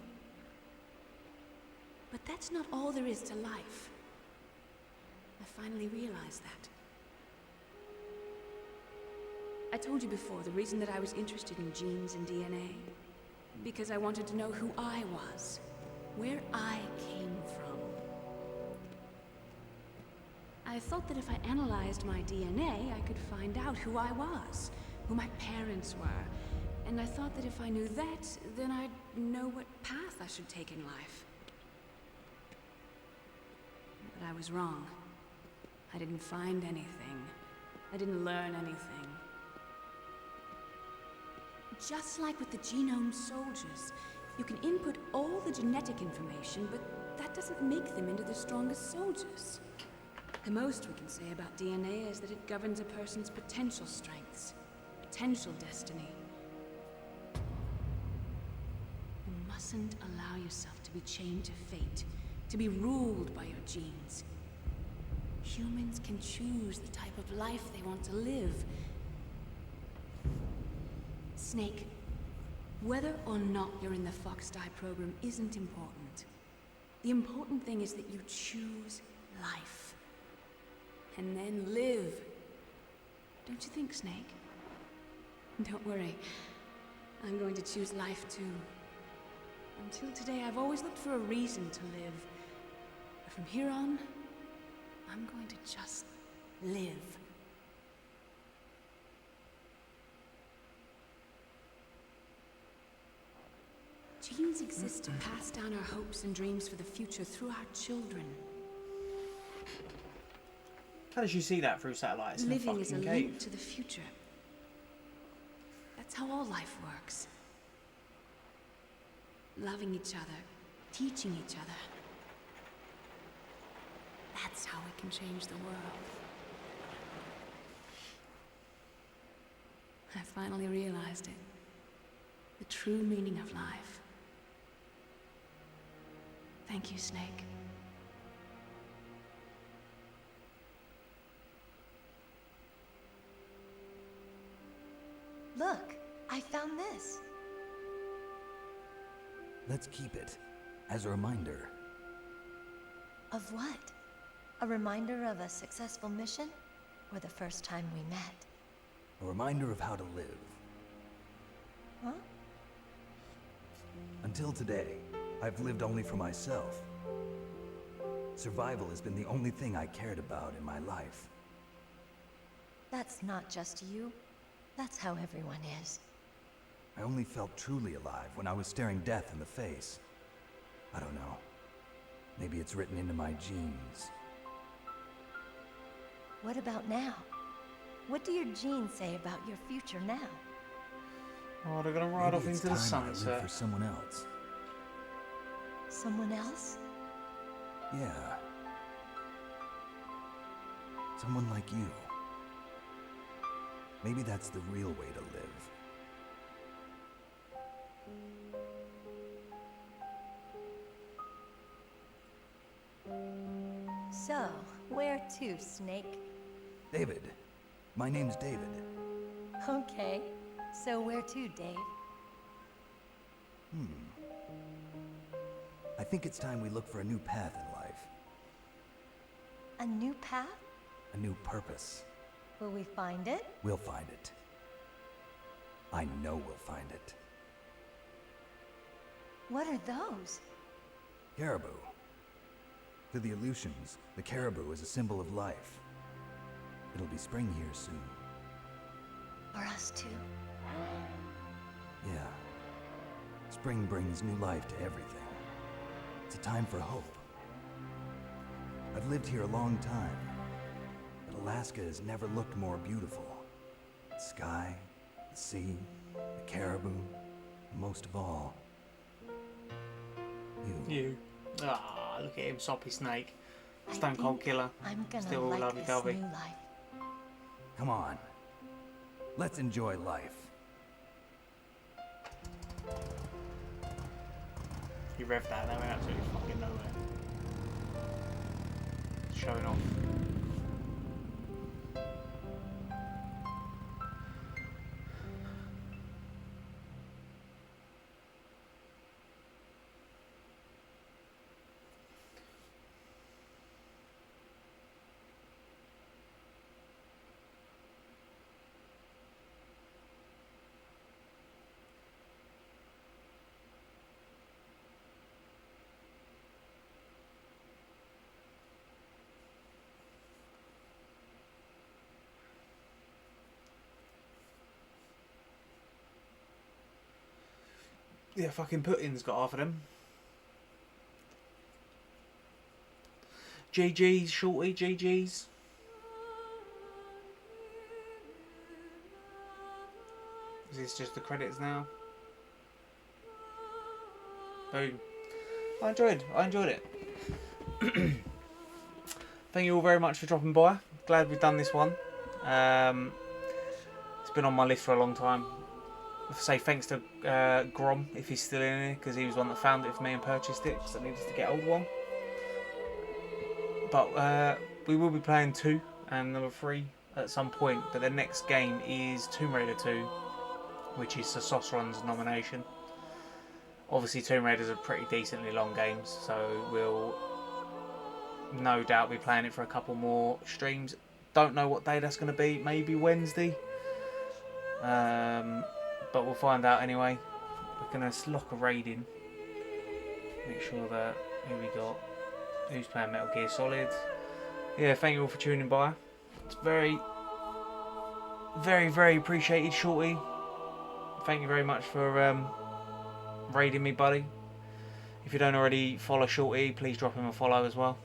But that's not all there is to life. I finally realized that. I told you before the reason that I was interested in genes and DNA. Because I wanted to know who I was, where I came from. I thought that if I analyzed my DNA, I could find out who I was, who my parents were. And I thought that if I knew that, then I'd know what path I should take in life. But I was wrong. I didn't find anything. I didn't learn anything. Just like with the genome soldiers, you can input all the genetic information, but that doesn't make them into the strongest soldiers. The most we can say about DNA is that it governs a person's potential strengths, potential destiny. You mustn't allow yourself to be chained to fate, to be ruled by your genes. Humans can choose the type of life they want to live. Snake, whether or not you're in the Fox Die program isn't important. The important thing is that you choose life. And then live. Don't you think, Snake? Don't worry. I'm going to choose life too. Until today, I've always looked for a reason to live. But from here on, I'm going to just live. Genes exist to pass down our hopes and dreams for the future through our children. How did you see that through satellites in a Living is a fucking link cave? to the future. That's how all life works. Loving each other, teaching each other. That's how we can change the world. I finally realized it. The true meaning of life. Thank you, Snake. Look, I found this. Let's keep it as a reminder. Of what? A reminder of a successful mission? Or the first time we met? A reminder of how to live. Huh? Until today, I've lived only for myself. Survival has been the only thing I cared about in my life. That's not just you. That's how everyone is. I only felt truly alive when I was staring death in the face. I don't know. Maybe it's written into my genes. What about now? What do your genes say about your future now? Oh, they're gonna ride off Maybe it's into the time I live sunset. for someone else. Someone else? Yeah. Someone like you. Maybe that's the real way to live. So, where to, Snake? David. My name's David. Okay. So where to, Dave? I think it's time we look for a new path in life. A new path? A new purpose. Will we find it? We'll find it. I know we'll find it. What are those? Caribou. To the Aleutians, the caribou is a symbol of life. It'll be spring here soon. For us too. Yeah. Spring brings new life to everything. It's a time for hope. I've lived here a long time, but Alaska has never looked more beautiful. The sky, the sea, the caribou, and most of all, You. Ah, look at him, soppy snake. Stone Cold Killer. I'm gonna Still like lovey this dovey. new life. Come on. Let's enjoy life. He revved that, they went absolutely fucking nowhere. Showing off. Yeah, fucking Putin's got half of them. GG's, Shorty, GG's. Is this just the credits now? Boom. I enjoyed it. Thank you all very much for dropping by. Glad we've done this one. It's been on my list for a long time. I say thanks to Grom, if he's still in here, because he was the one that found it for me and purchased it, because I needed to get hold of one. But we will be playing 2 and number 3 at some point, but the next game is Tomb Raider 2, which is Sososron's nomination. Obviously Tomb Raiders are pretty decently long games, so we'll no doubt be playing it for a couple more streams. Don't know what day that's going to be, maybe Wednesday. But we'll find out anyway. We're going to lock a raid in. Make sure that, who we got? Who's playing Metal Gear Solid? Yeah, thank you all for tuning by. It's very, very, very appreciated, Shorty. Thank you very much for raiding me, buddy. If you don't already follow Shorty, please drop him a follow as well.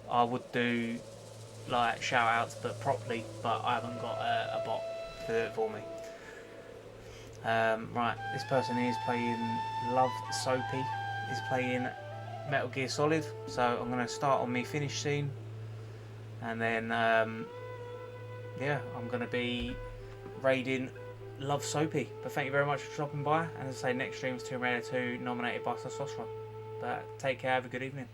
I would do like shout outs but properly, but I haven't got a bot to do it for me. Right, this person is playing Love Soapy, is playing Metal Gear Solid, so I'm going to start on me finish scene, and then yeah, I'm going to be raiding Love Soapy. But thank you very much for dropping by, and as I say, next stream is Tomb Raider 2 nominated by Sososron. But take care, have a good evening.